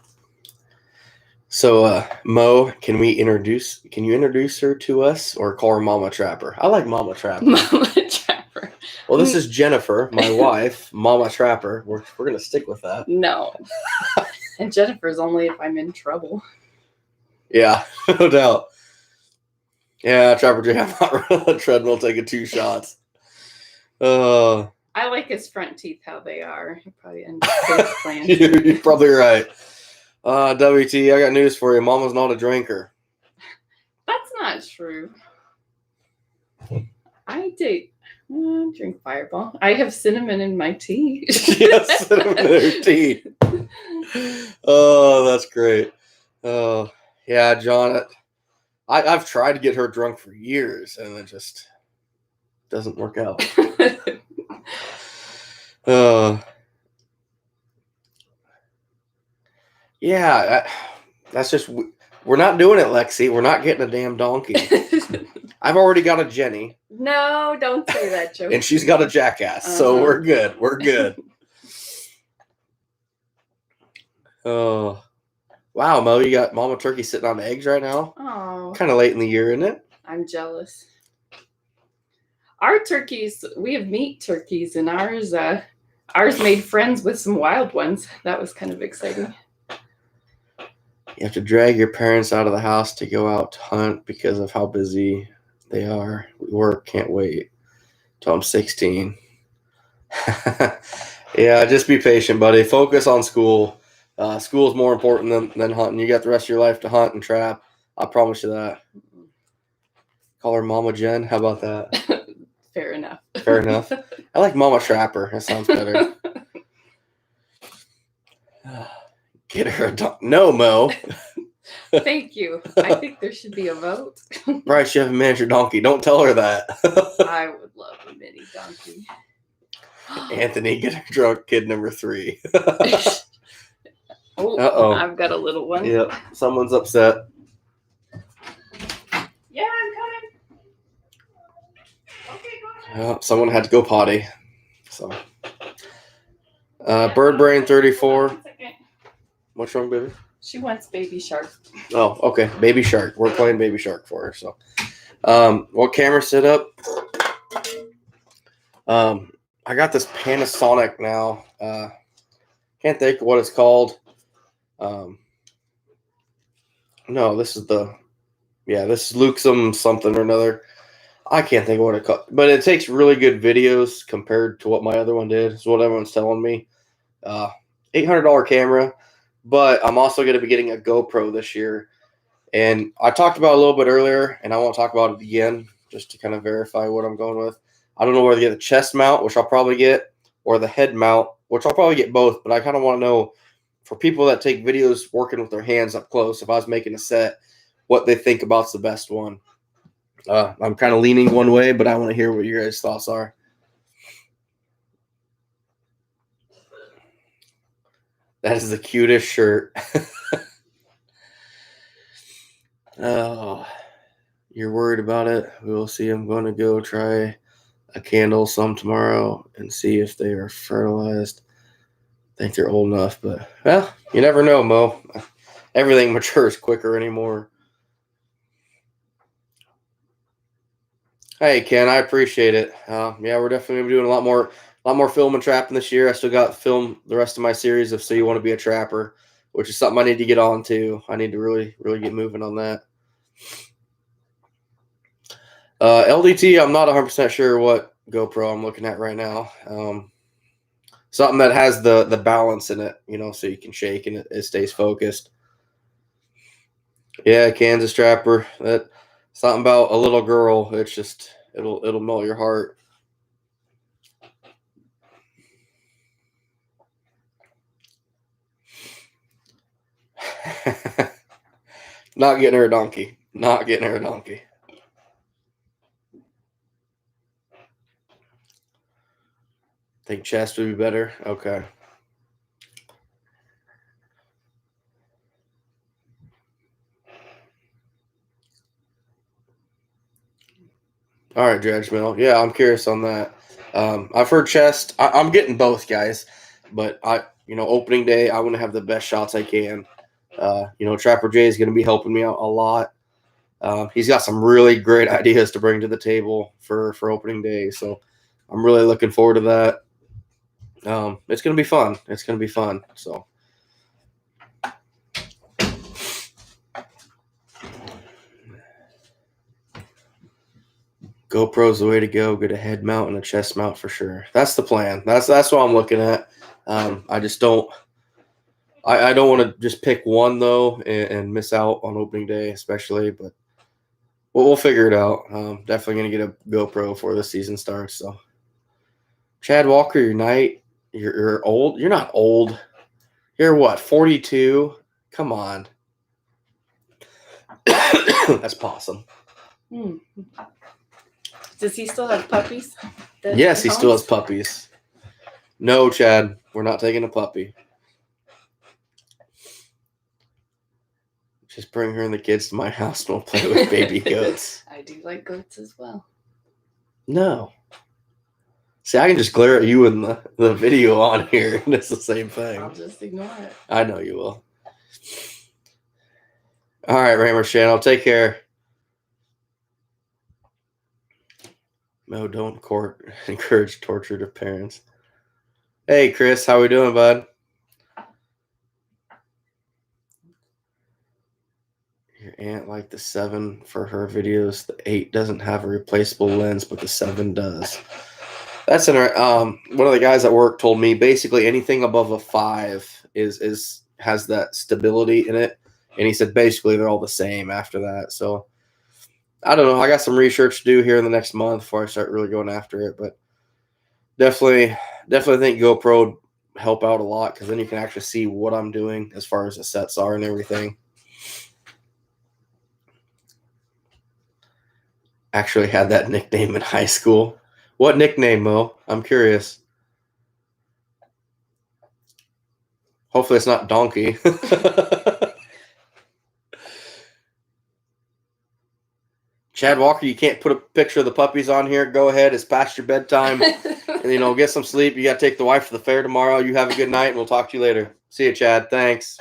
So, Mo, can you introduce her to us or call her Mama Trapper? I like Mama Trapper. Mama Trapper. Well, this is Jennifer, my wife, Mama Trapper. We're going to stick with that. No. And Jennifer's only if I'm in trouble. Yeah, no doubt. Yeah, Trapper J, I'm not on a treadmill taking 2 shots. I like his front teeth, how they are. He probably ended up playing. You're probably right. WT, I got news for you. Mama's not a drinker. That's not true. I drink Fireball. I have cinnamon in my tea. Yes, cinnamon in her tea. Oh, that's great. Oh, yeah, John. I've tried to get her drunk for years, and it just doesn't work out. Yeah, that's just we're not doing it, Lexi. We're not getting a damn donkey. I've already got a Jenny. No, don't say that joke. And she's got a Jackass, so we're good. We're good. Oh, wow, Mo, you got Mama Turkey sitting on eggs right now? Oh. Kind of late in the year, isn't it? I'm jealous. Our turkeys, we have meat turkeys, and ours made friends with some wild ones. That was kind of exciting. You have to drag your parents out of the house to go out to hunt because of how busy they are. We work, can't wait till I'm 16. Yeah, just be patient, buddy. Focus on school. School is more important than hunting. You got the rest of your life to hunt and trap. I promise you that. Call her Mama Jen. How about that? Fair enough. Fair enough. I like Mama Trapper. That sounds better. Get her a donkey. No, Mo. Thank you. I think there should be a vote. Bryce, you have a miniature donkey. Don't tell her that. I would love a mini donkey. Anthony, get her drunk kid number 3. Oh, I've got a little one. Yep, someone's upset. Yeah, I'm coming. Okay, go ahead. Someone had to go potty. So, Bird Brain 34. What's wrong, baby? She wants Baby Shark. Oh, okay. Baby Shark. We're playing Baby Shark for her. So, what camera set up? I got this Panasonic now. Can't think of what it's called. No, this is this is Luxem something or another. I can't think of what it called, but it takes really good videos compared to what my other one did. Is what everyone's telling me. $800 camera, but I'm also going to be getting a GoPro this year, and I talked about it a little bit earlier, and I won't talk about it again just to kind of verify what I'm going with. I don't know whether to get the chest mount, which I'll probably get, or the head mount, which I'll probably get both, but I kind of want to know for people that take videos working with their hands up close, if I was making a set, what they think about's the best one. I'm kind of leaning one way, but I want to hear what your guys' thoughts are. That is the cutest shirt. Oh, you're worried about it? We'll see. I'm going to go try a candle some tomorrow and see if they are fertilized. I think they're old enough, but well, you never know, Mo. Everything matures quicker anymore. Hey, Ken, I appreciate it. Yeah, we're definitely gonna be doing a lot more film and trapping this year. I still got to film the rest of my series of So You Want to Be a Trapper, which is something I need to get on to. I need to really, really get moving on that. LDT, I'm not 100% sure what GoPro I'm looking at right now. Something that has the balance in it, so you can shake and it stays focused. Yeah, Kansas Trapper. That something about a little girl. It's just it'll melt your heart. Not getting her a donkey. Not getting her a donkey. Think chest would be better? Okay. All right, Judge Mill. Yeah, I'm curious on that. I've heard chest. I'm getting both, guys. But opening day, I want to have the best shots I can. Trapper Jay is going to be helping me out a lot. He's got some really great ideas to bring to the table for opening day. So I'm really looking forward to that. It's going to be fun. It's going to be fun. So. GoPro's the way to go. Get a head mount and a chest mount for sure. That's the plan. That's what I'm looking at. I just don't. I don't want to just pick one though and miss out on opening day, especially. But we'll figure it out. Definitely gonna get a GoPro before the season starts. So, Chad Walker, you're old. You're not old. You're what? 42. Come on. That's possum. It's Does he still have puppies? Yes, he still has puppies. No, Chad, we're not taking a puppy. Just bring her and the kids to my house and we'll play with baby goats. I do like goats as well. No. See, I can just glare at you in the video on here, and it's the same thing. I'll just ignore it. I know you will. All right, Rammer Channel, take care. No, don't encourage torture to parents. Hey, Chris, how we doing, bud? Your aunt liked the 7 for her videos. The 8 doesn't have a replaceable lens, but the 7 does. That's one of the guys at work told me basically anything above a 5 has that stability in it, and he said basically they're all the same after that. So I don't know. I got some research to do here in the next month before I start really going after it, but definitely think GoPro would help out a lot because then you can actually see what I'm doing as far as the sets are and everything. Actually had that nickname in high school. What nickname, Mo? I'm curious. Hopefully it's not Donkey. Chad Walker, you can't put a picture of the puppies on here. Go ahead. It's past your bedtime. And, get some sleep. You got to take the wife to the fair tomorrow. You have a good night, and we'll talk to you later. See you, Chad. Thanks.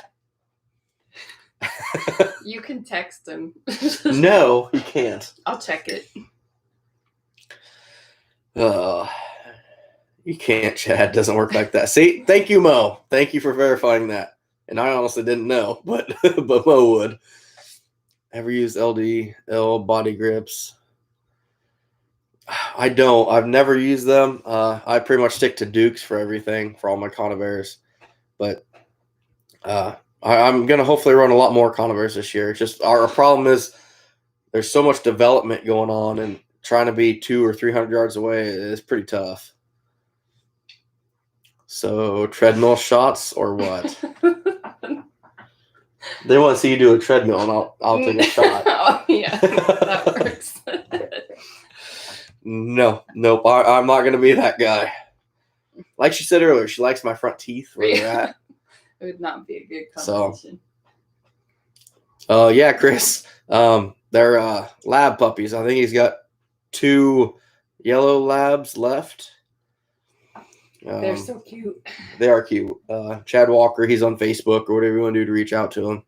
You can text him. No, you can't. I'll check it. You can't, Chad. Doesn't work like that. See, thank you, Mo. Thank you for verifying that. And I honestly didn't know, but Mo would. Ever used LDL body grips? I don't. I've never used them. I pretty much stick to Dukes for everything, for all my conibears. But I'm going to hopefully run a lot more conibears this year. It's just our problem is there's so much development going on, and trying to be 200 or 300 yards away is pretty tough. So treadmill shots or what? They want to see you do a treadmill, and I'll take a shot. Oh, yeah, that works. Nope. I'm not going to be that guy. Like she said earlier, she likes my front teeth where they're at. It would not be a good combination. So, yeah, Chris. They're lab puppies. I think he's got 2 yellow labs left. They're so cute. They are cute. Chad Walker, he's on Facebook or whatever you want to do to reach out to him.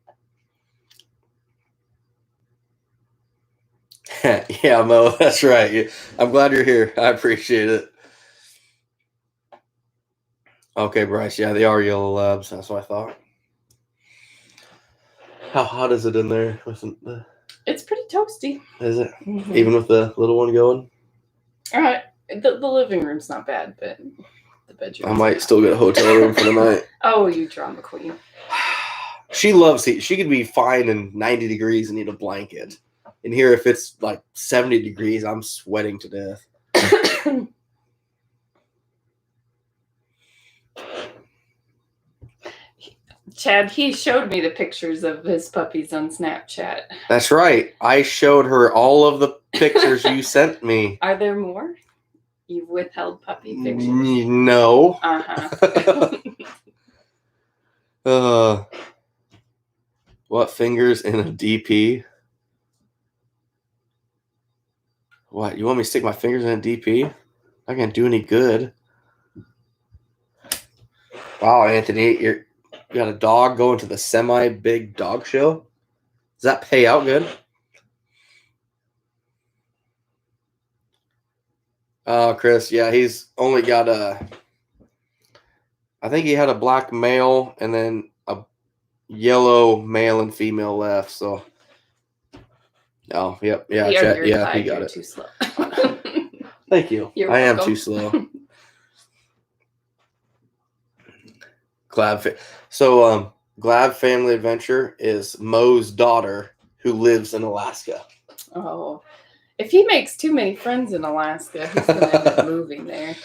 Yeah, Mo, that's right. I'm glad you're here. I appreciate it. Okay, Bryce. Yeah, they are yellow labs. That's what I thought. How hot is it in there? It's pretty toasty. Is it? Mm-hmm. Even with the little one going? The living room's not bad, but the bedroom. I might still get a hotel room for the night. Oh, you drama queen. She loves heat. She could be fine in 90 degrees and need a blanket. And here, if it's like 70 degrees, I'm sweating to death. Chad, he showed me the pictures of his puppies on Snapchat. That's right. I showed her all of the pictures you sent me. Are there more? You've withheld puppy pictures? No. What fingers in a DP? What? You want me to stick my fingers in a DP? Not gonna do any good. Wow, Anthony, you got a dog going to the semi-big dog show? Does that pay out good? Chris, yeah, he's only got I think he had a black male and then a yellow male and female left. So, oh, yep, yeah, yeah, he got it. Too slow. Thank you. I am too slow. Glab Family Adventure is Mo's daughter who lives in Alaska. Oh, if he makes too many friends in Alaska, he's going to end up moving there.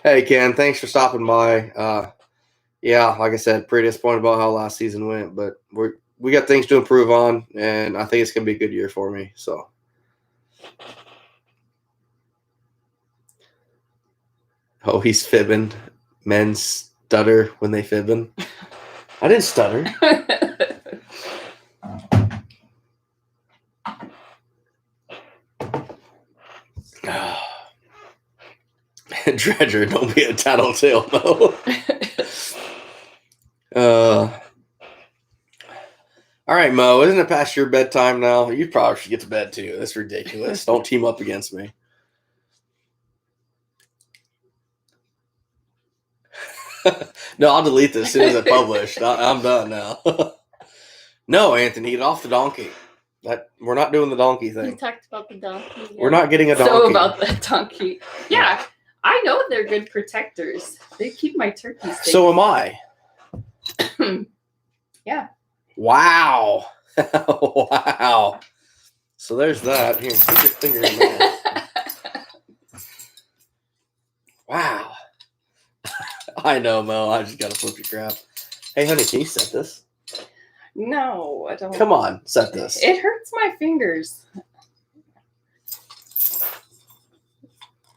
Hey, Ken, thanks for stopping by. Yeah, like I said, pretty disappointed about how last season went, but we got things to improve on, and I think it's gonna be a good year for me. So. Oh, he's fibbing. Men stutter when they fibbing. I didn't stutter. Dredger, don't be a tattletale, Mo. All right, Mo, isn't it past your bedtime now? You probably should get to bed too. That's ridiculous. Don't team up against me. No, I'll delete this as soon as it's published. I'm done now. No, Anthony, get off the donkey. We're not doing the donkey You thing. talked about the donkey. We're not getting a donkey. So about the donkey. Yeah, I know they're good protectors. They keep my turkeys safe. So am I. Yeah. Wow. Wow. So there's that. Here, stick your finger in there. Wow. I know, Mo. I just got to flip your crap. Hey, honey, can you set this? No, I don't. Come on, set this. It hurts my fingers.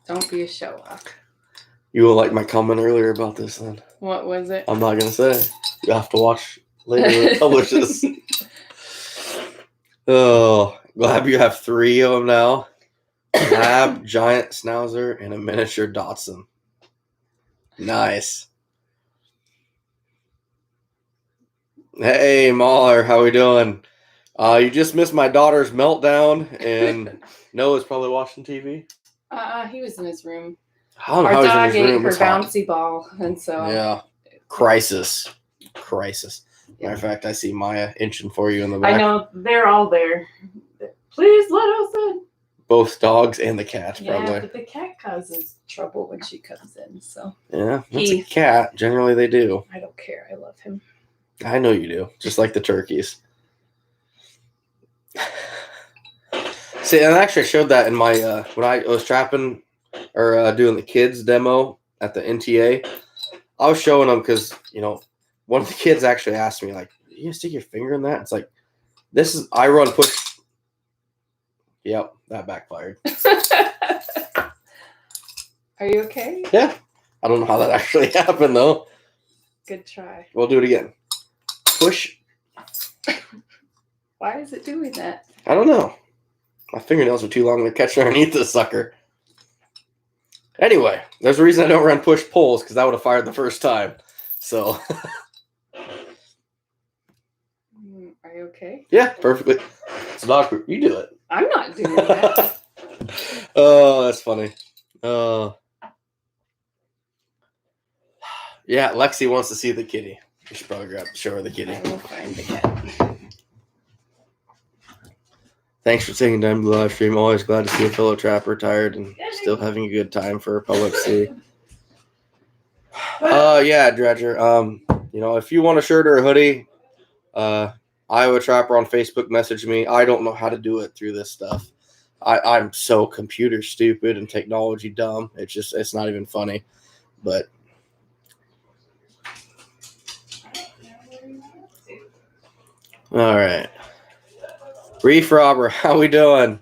Don't be a show off. You will like my comment earlier about this then. What was it? I'm not going to say. You have to watch later when it publishes. Oh, glad you have 3 of them now. Lab, giant schnauzer, and a miniature Dachshund. Nice. Hey, Mahler, how we doing? You just missed my daughter's meltdown, and Noah's probably watching TV. He was in his room. I don't know Our how dog he's in his ate room. her It's hot. bouncy ball, and so Yeah. Crisis. Yeah. Matter of fact, I see Maya inching for you in the back. I know they're all there. Please let us in. Both dogs and the cat, probably. Yeah, but the cat causes trouble when she comes in, so Yeah, it's a cat. Generally, they do. I don't care. I love him. I know you do. Just like the turkeys. See, and actually I showed that in my when I was trapping or doing the kids demo at the NTA. I was showing them because one of the kids actually asked me like, "You stick your finger in that?" It's like, this is I run push. Yep, that backfired. Are you okay? Yeah, I don't know how that actually happened though. Good try. We'll do it again. Push. Why is it doing that? I don't know. My fingernails are too long to catch underneath this sucker. Anyway, there's a reason I don't run push pulls because I would have fired the first time. So. Are you okay? Yeah, perfectly. It's doctor. You do it. I'm not doing that. Oh, that's funny. Yeah, Lexi wants to see the kitty. You should probably show her the kitty. I will find the cat. Thanks for taking time to the live stream. Always glad to see a fellow trapper tired and still having a good time for public to see. Yeah, Dredger. If you want a shirt or a hoodie, Iowa Trapper on Facebook message me. I don't know how to do it through this stuff. I'm so computer stupid and technology dumb. It's not even funny. But all right. Reef Robber, how we doing?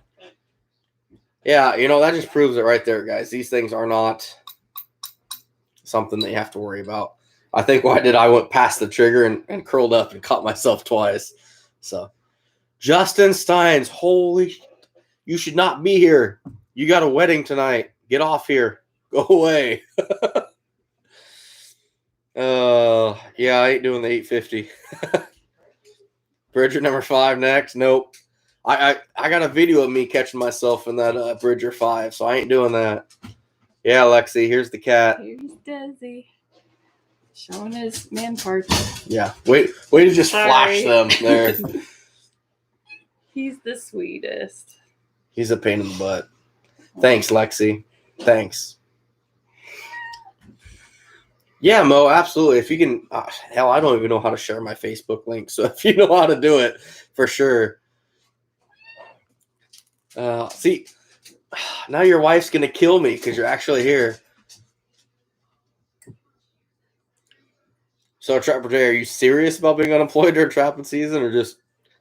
Yeah, that just proves it right there, guys. These things are not something that you have to worry about. I think what I did, I went past the trigger and curled up and caught myself twice. So, Justin Steins, holy, you should not be here. You got a wedding tonight. Get off here. Go away. Yeah, I ain't doing the 850. Bridger number 5 next. Nope. I got a video of me catching myself in that Bridger 5, so I ain't doing that. Yeah, Lexi, here's the cat. Here's Desi. Showing his man parts. Yeah. Wait to just flash them there. He's the sweetest. He's a pain in the butt. Thanks, Lexi. Thanks. Yeah, Mo, absolutely. If you can, hell, I don't even know how to share my Facebook link. So if you know how to do it, for sure. See, now your wife's going to kill me because you're actually here. So, Trapper Jay, are you serious about being unemployed during trapping season, or just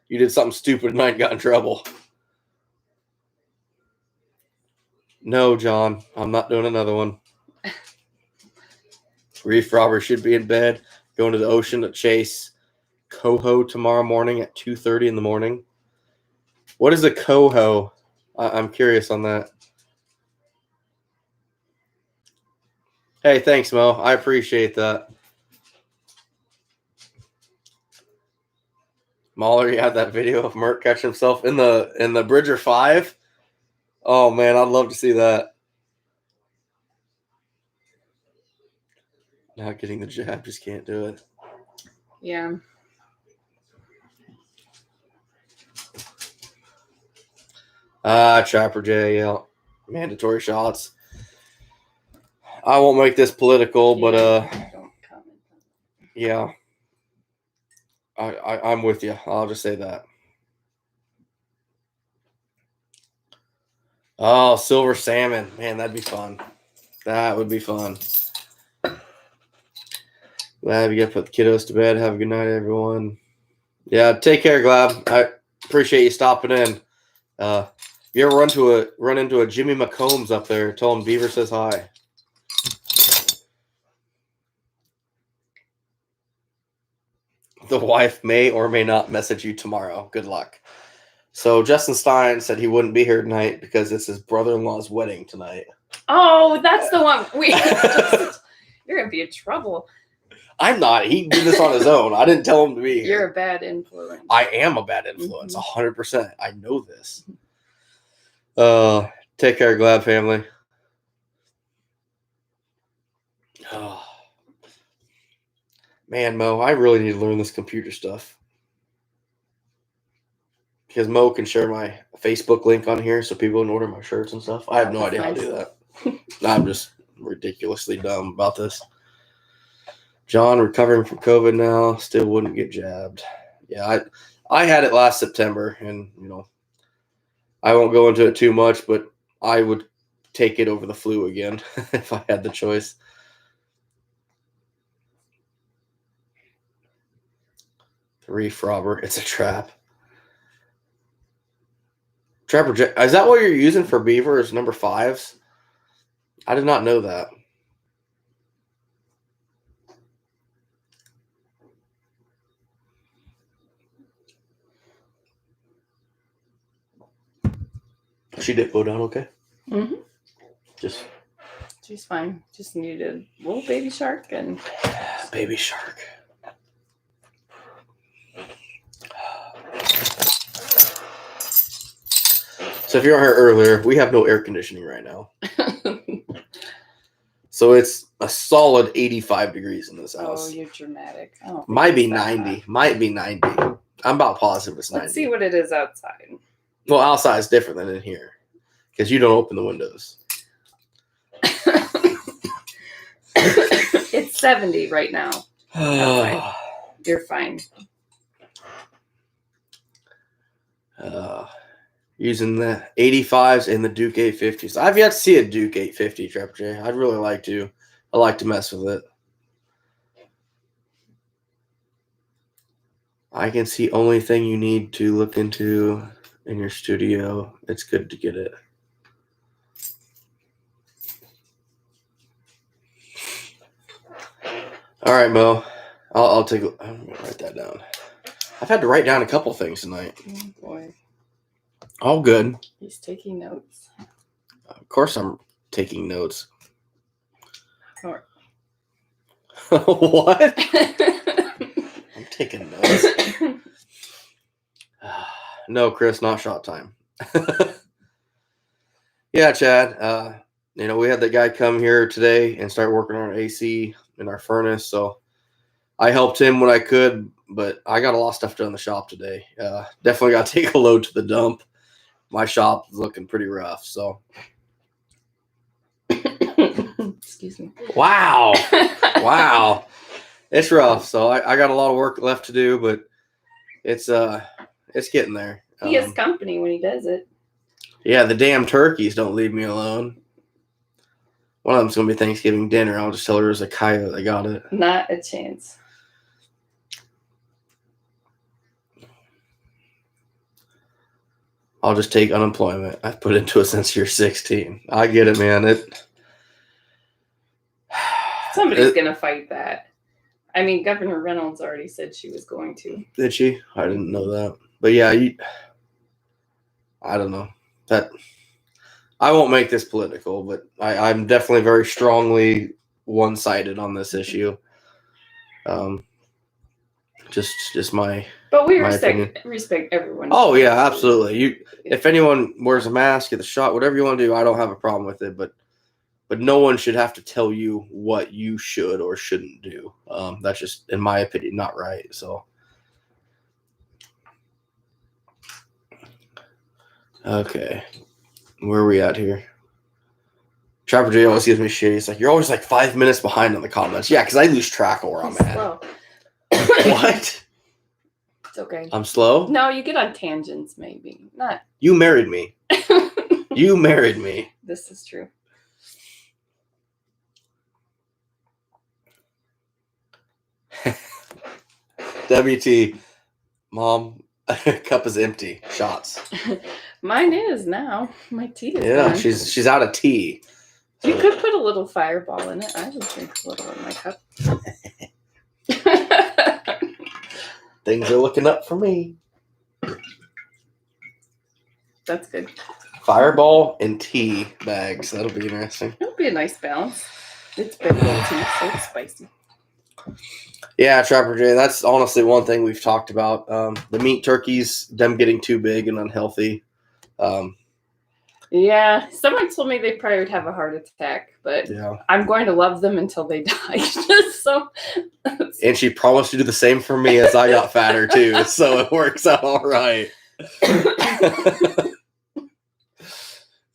you did something stupid and I got in trouble? No, John, I'm not doing another one. Reef robber should be in bed, going to the ocean to chase coho tomorrow morning at 2:30 in the morning. What is a coho? I'm curious on that. Hey, thanks, Mo. I appreciate that. Mahler, you had that video of Merc catching himself in the Bridger 5. Oh man, I'd love to see that. Not getting the jab, just can't do it. Yeah. Trapper J, yeah. Mandatory shots. I won't make this political, but don't comment. yeah. I'm with you. I'll just say that. Oh, silver salmon. Man, that'd be fun. That would be fun. Glad we got to put the kiddos to bed. Have a good night, everyone. Yeah, take care, Glab. I appreciate you stopping in. You ever run into a Jimmy McCombs up there? Tell him Beaver says hi. The wife may or may not message you tomorrow. Good luck. So Justin Stein said he wouldn't be here tonight because it's his brother-in-law's wedding tonight. Oh, that's the one. You're gonna be in trouble. I'm not. He did this on his own. I didn't tell him to be here. You're a bad influence. I am a bad influence, 100%. I know this. Take care, Glad family. Oh. Man, Mo, I really need to learn this computer stuff. Because Mo can share my Facebook link on here so people can order my shirts and stuff. I have no idea how to do that. I'm just ridiculously dumb about this. John recovering from COVID now, still wouldn't get jabbed. Yeah, I had it last September, and I won't go into it too much, but I would take it over the flu again if I had the choice. The reef robber, it's a trap. Trapper J, is that what you're using for beaver? Is number 5s? I did not know that. She did go down okay? Mm-hmm. She's fine. Just needed a little baby shark and baby shark. So if you weren't here earlier, we have no air conditioning right now. So it's a solid 85 degrees in this house. Oh, you're dramatic. Might be 90. Might be 90. I'm about positive it's 90. Let's see what it is outside. Well, outside is different than in here because you don't open the windows. It's 70 right now. Outside. You're fine. Using the 85s and the Duke 850s. I've yet to see a Duke 850, Trapper J. I'd really like to. I like to mess with it. I can see only thing you need to look into in your studio. It's good to get it. All right, Mo. I'm gonna write that down. I've had to write down a couple things tonight. Oh boy. All good. He's taking notes. Of course I'm taking notes. Or... What? I'm taking notes. No, Chris, not shot time. Yeah, Chad. We had that guy come here today and start working on our AC in our furnace. So I helped him when I could, but I got a lot of stuff done in the shop today. Definitely got to take a load to the dump. My shop is looking pretty rough. So, excuse me. Wow, wow, it's rough. So I got a lot of work left to do, but it's getting there. He has company when he does it. Yeah, the damn turkeys don't leave me alone. One of them's gonna be Thanksgiving dinner. I'll just tell her there's a coyote that got it. Not a chance. I'll just take unemployment. I've put into it since you're 16. I get it, man. Somebody's going to fight that. I mean, Governor Reynolds already said she was going to. Did she? I didn't know that. But yeah, I don't know. I won't make this political, but I'm definitely very strongly one-sided on this issue. Just my. But we my opinion. respect everyone. Oh yeah, absolutely. If anyone wears a mask, get the shot, whatever you want to do, I don't have a problem with it. But no one should have to tell you what you should or shouldn't do. That's just, in my opinion, not right. So. Okay, where are we at here? Trapper J always gives me shit. He's like, you're always like 5 minutes behind on the comments. Yeah, because I lose track of where I'm at. Slow. What? It's okay. I'm slow? No, you get on tangents, maybe. Not. You married me. You married me. This is true. WT, Mom, cup is empty. Shots. Mine is now. My tea is Yeah, gone. she's out of tea. You could put a little Fireball in it. I would drink a little in my cup. Things are looking up for me. That's good. Fireball and tea bags. That'll be interesting. It'll be a nice balance. It's Bengal tea, so it's spicy. Yeah, Trapper J, that's honestly one thing we've talked about. The meat turkeys, them getting too big and unhealthy. Yeah, someone told me they probably would have a heart attack, but Yeah. I'm going to love them until they die. So, and she promised to do the same for me as I got fatter too, so it works out all right.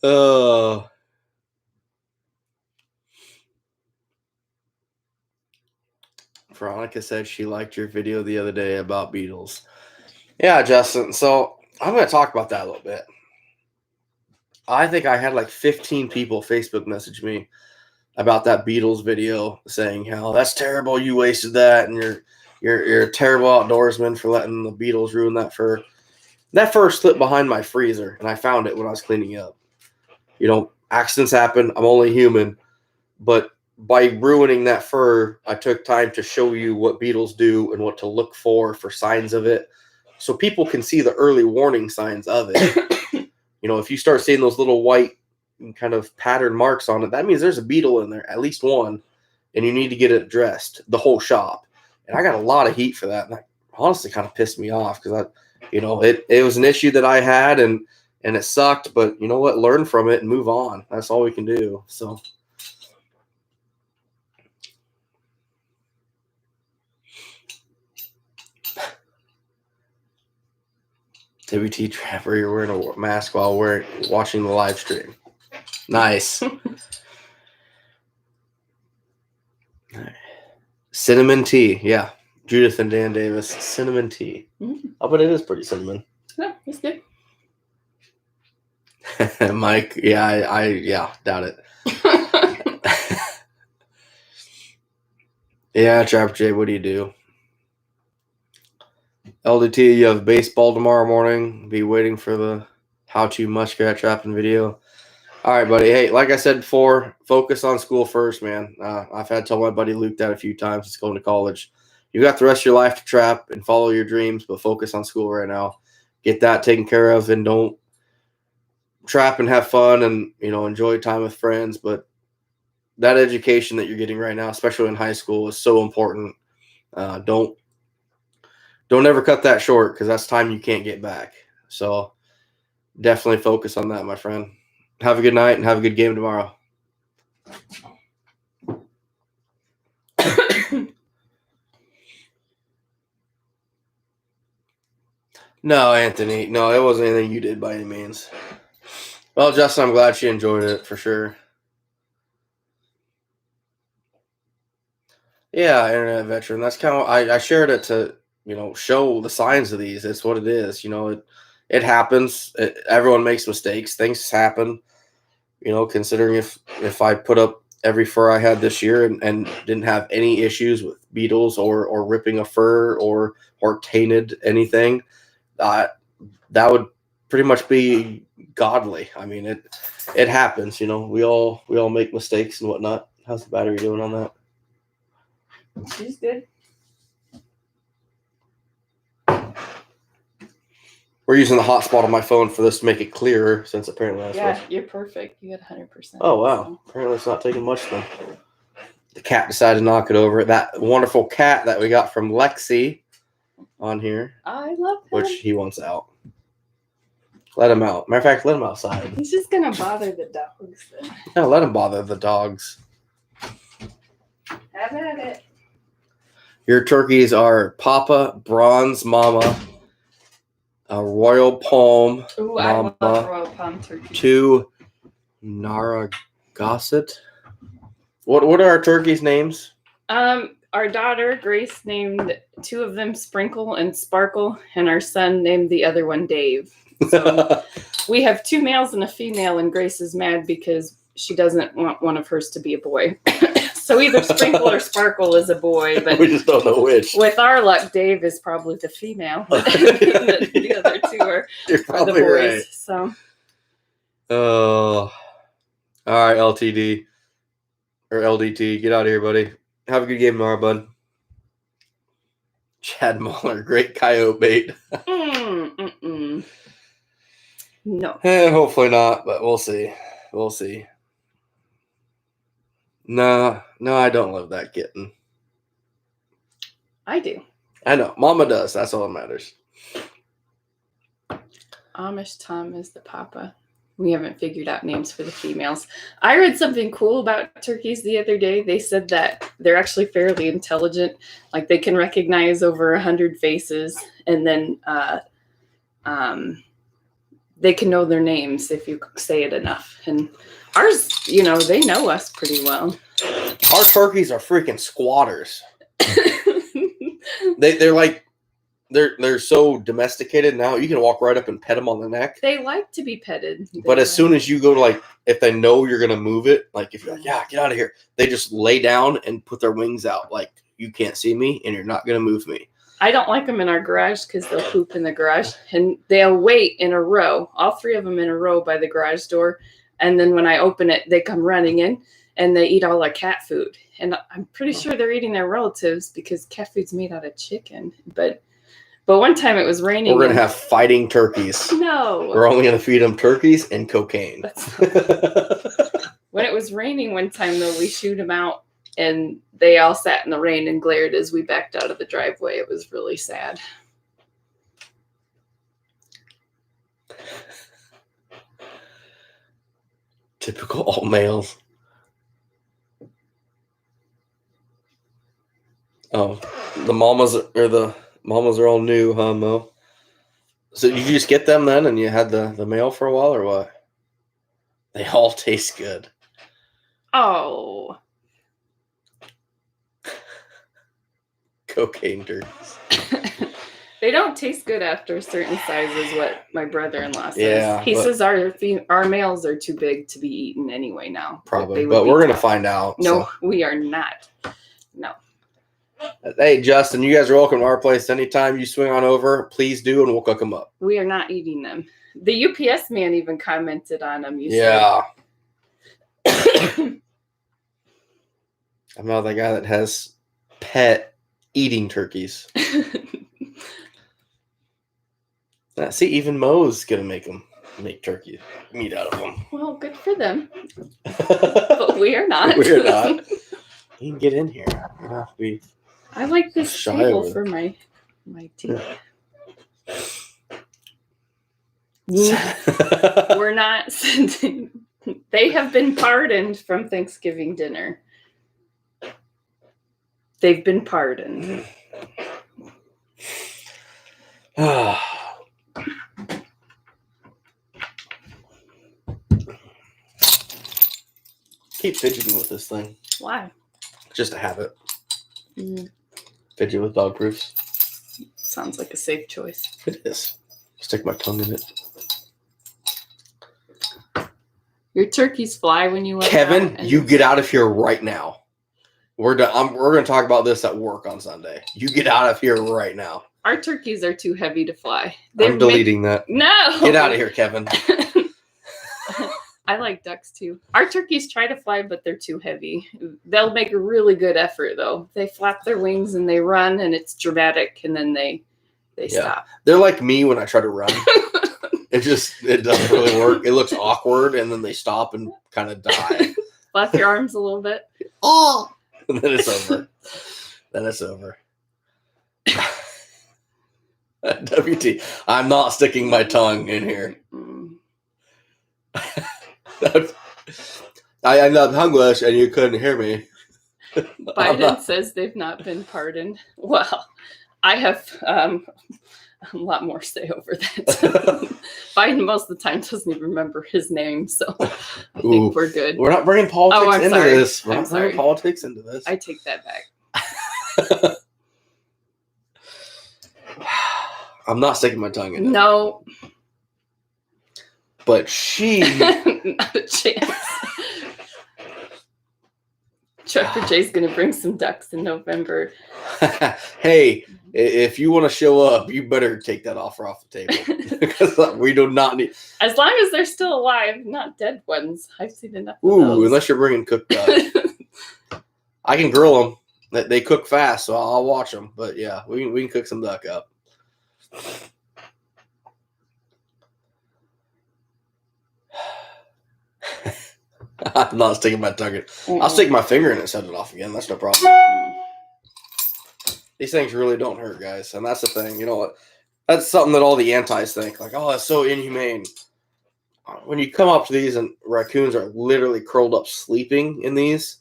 Oh. Veronica said she liked your video the other day about beetles. Yeah, Justin. So I'm going to talk about that a little bit. I think I had like 15 people Facebook message me about that Beatles video, saying how that's terrible, you wasted that, and you're a terrible outdoorsman for letting the Beatles ruin that fur. That fur slipped behind my freezer, and I found it when I was cleaning up. You know, accidents happen. I'm only human, but by ruining that fur, I took time to show you what beetles do and what to look for signs of it, so people can see the early warning signs of it. You know, if you start seeing those little white kind of pattern marks on it, that means there's a beetle in there, at least one, and you need to get it addressed, the whole shop. And I got a lot of heat for that, and that honestly kind of pissed me off because it was an issue that I had, and it sucked, but you know what? Learn from it and move on. That's all we can do. So. WT Trapper, you're wearing a mask while watching the live stream. Nice. Cinnamon tea. Yeah. Judith and Dan Davis. Cinnamon tea. Mm-hmm. Oh, but it is pretty cinnamon. No, it's good. Mike, yeah, I doubt it. Yeah, Trapper J, what do you do? LDT, you have baseball tomorrow morning. Be waiting for the how-to muskrat trapping video. All right, buddy. Hey, like I said before, focus on school first, man. I've had to tell my buddy Luke that a few times. He's going to college. You got the rest of your life to trap and follow your dreams, but focus on school right now. Get that taken care of, and don't trap and have fun and, enjoy time with friends. But that education that you're getting right now, especially in high school, is so important. Don't ever cut that short, because that's time you can't get back. So definitely focus on that, my friend. Have a good night and have a good game tomorrow. No, Anthony. No, it wasn't anything you did by any means. Well, Justin, I'm glad she enjoyed it for sure. Yeah, internet veteran. That's kind of, I shared it to, show the signs of these. It's what it is. It happens. Everyone makes mistakes. Things happen. Considering if I put up every fur I had this year and didn't have any issues with beetles or ripping a fur or tainted anything, that would pretty much be godly. I mean, it happens. You know, we all make mistakes and whatnot. How's the battery doing on that? She's good. We're using the hotspot on my phone for this to make it clearer, since apparently that's Yeah, you're perfect. You got 100%. Oh, wow. Apparently it's not taking much then. The cat decided to knock it over. That wonderful cat that we got from Lexi on here, I love him. which he wants out. Let him out. Matter of fact, let him outside. He's just going to bother the dogs then. No, let him bother the dogs. Have at it. Your turkeys are Papa, Bronze Mama, a Royal Palm Ooh, I Mama, love Royal Palm turkey. 2 Narragansett. What are our turkeys' names? Our daughter Grace named 2 of them Sprinkle and Sparkle, and our son named the other one Dave. So we have 2 males and a female, and Grace is mad because she doesn't want one of hers to be a boy. So either Sprinkle or Sparkle is a boy, but we just don't know which. With our luck, Dave is probably the female. The other 2 are the boys. Right. So. Oh, all right, LTD or LDT, get out of here, buddy. Have a good game tomorrow, bud. Chad Muller, great coyote bait. No. Hopefully not, but we'll see. We'll see. No, I don't love that kitten. I do. I know. Mama does. That's all that matters. Amish Tom is the papa. We haven't figured out names for the females. I read something cool about turkeys the other day. They said that they're actually fairly intelligent. Like they can recognize over 100 faces, and then they can know their names if you say it enough. And ours, they know us pretty well. Our turkeys are freaking squatters. They're like, they're so domesticated now. You can walk right up and pet them on the neck. They like to be petted. But as soon as you go to if they know you're gonna move it, like if you're like, yeah, get out of here, they just lay down and put their wings out, like you can't see me and you're not gonna move me. I don't like them in our garage because they'll poop in the garage, and they'll wait in a row, all 3 of them in a row by the garage door. And then when I open it, they come running in and they eat all our cat food. And I'm pretty sure they're eating their relatives because cat food's made out of chicken. But one time it was raining. We're going to have fighting turkeys. No. We're only going to feed them turkeys and cocaine. When it was raining one time, though, we shooed them out. And they all sat in the rain and glared as we backed out of the driveway. It was really sad. Typical all males. Oh, the mamas are all new, huh, Mo? So did you just get them then, and you had the male for a while, or what? They all taste good. Oh. Cocaine turkeys. They don't taste good after a certain size, is what my brother-in-law says. Yeah, he says our males are too big to be eaten anyway now. Probably, but we're going to find out. No, so. We are not. No. Hey, Justin, you guys are welcome to our place anytime you swing on over. Please do, and we'll cook them up. We are not eating them. The UPS man even commented on them. Yeah. I'm not the guy that has pet eating turkeys. See, even Mo's gonna make turkey meat out of them. Well, good for them. But we are not. We are not. You can get in here. I like this table for my tea. We're not sending. They have been pardoned from Thanksgiving dinner. They've been pardoned. Keep fidgeting with this thing. Why? Just a habit. Fidget with dog proofs. Sounds like a safe choice. It is. Stick my tongue in it. Your turkeys fly when you let Kevin, you get out of here right now. We're done. We're going to talk about this at work on Sunday. You get out of here right now. Our turkeys are too heavy to fly. I'm deleting that. No! Get out of here, Kevin. I like ducks too. Our turkeys try to fly, but they're too heavy. They'll make a really good effort, though. They flap their wings and they run, and it's dramatic, and then they stop. They're like me when I try to run. It doesn't really work. It looks awkward, and then they stop and kind of die. Flap your arms a little bit. Oh! And then it's over. WT, I'm not sticking my tongue in here. I'm not English, and you couldn't hear me. Biden says they've not been pardoned. Well, I have a lot more say over that. Biden most of the time doesn't even remember his name, so I think we're good. We're not bringing politics into sorry. this. We're I'm not bringing sorry. politics into this. I take that back. I'm not sticking my tongue in it. No. But she... Not a chance. Trapper Jay's going to bring some ducks in November. Hey, if you want to show up, you better take that offer off the table. Because we do not need... As long as they're still alive, not dead ones. I've seen enough of Ooh, those. unless you're bringing cooked duck. I can grill them. They cook fast, so I'll watch them. But yeah, we can cook some duck up. I'm not sticking my tongue in it. I'll stick my finger in it and set it off again. That's no problem. These things really don't hurt, guys. And that's the thing. You know what? That's something that all the antis think. Like, oh, that's so inhumane. When you come up to these and raccoons are literally curled up sleeping in these,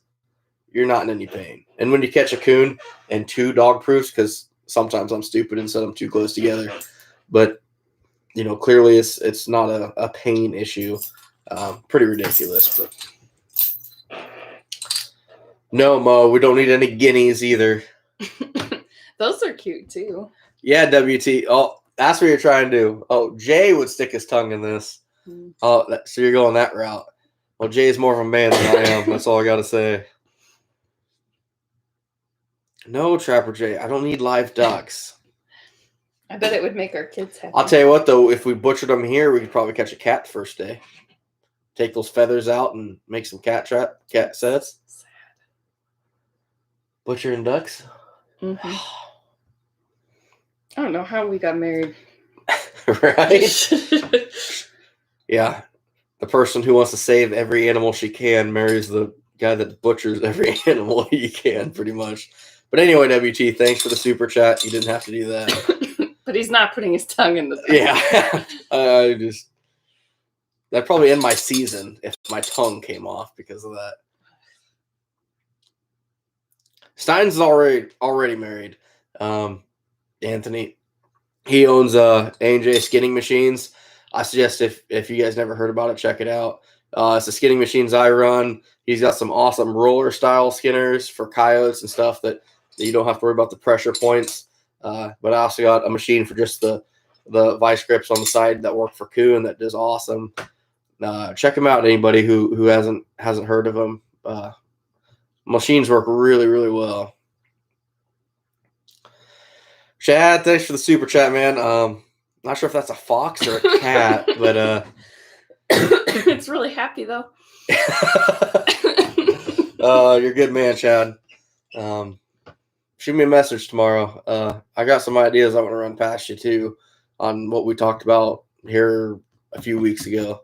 you're not in any pain. And when you catch a coon and two dog proofs, because sometimes I'm stupid and set them too close together. But, you know, clearly it's not a pain issue. Pretty ridiculous, but no, Mo, we don't need any guineas either. Those are cute too. Yeah, WT. Oh, that's what you're trying to do. Oh, Jay would stick his tongue in this. Oh, so you're going that route. Well, Jay's more of a man than I am. That's all I got to say. No, Trapper Jay, I don't need live ducks. I bet it would make our kids happy. I'll tell you what, though, if we butchered them here, we could probably catch a cat the first day. Take those feathers out and make some cat sets. Sad. Butchering ducks. Mm-hmm. I don't know how we got married. Right? Yeah. The person who wants to save every animal she can marries the guy that butchers every animal he can, pretty much. But anyway, WT, thanks for the super chat. You didn't have to do that. But he's not putting his tongue in the thing. Yeah. That'd probably end my season if my tongue came off because of that. Stein's is already married. Anthony, he owns A&J Skinning Machines. I suggest if you guys never heard about it, check it out. It's the skinning machines I run. He's got some awesome roller style skinners for coyotes and stuff that you don't have to worry about the pressure points. But I also got a machine for just the vice grips on the side that work for coon that does awesome. Check him out. Anybody who hasn't heard of him. Machines work really, really well. Chad, thanks for the super chat, man. Not sure if that's a fox or a cat, but it's really happy though. You're a good man, Chad. Shoot me a message tomorrow. I got some ideas I want to run past you too on what we talked about here a few weeks ago.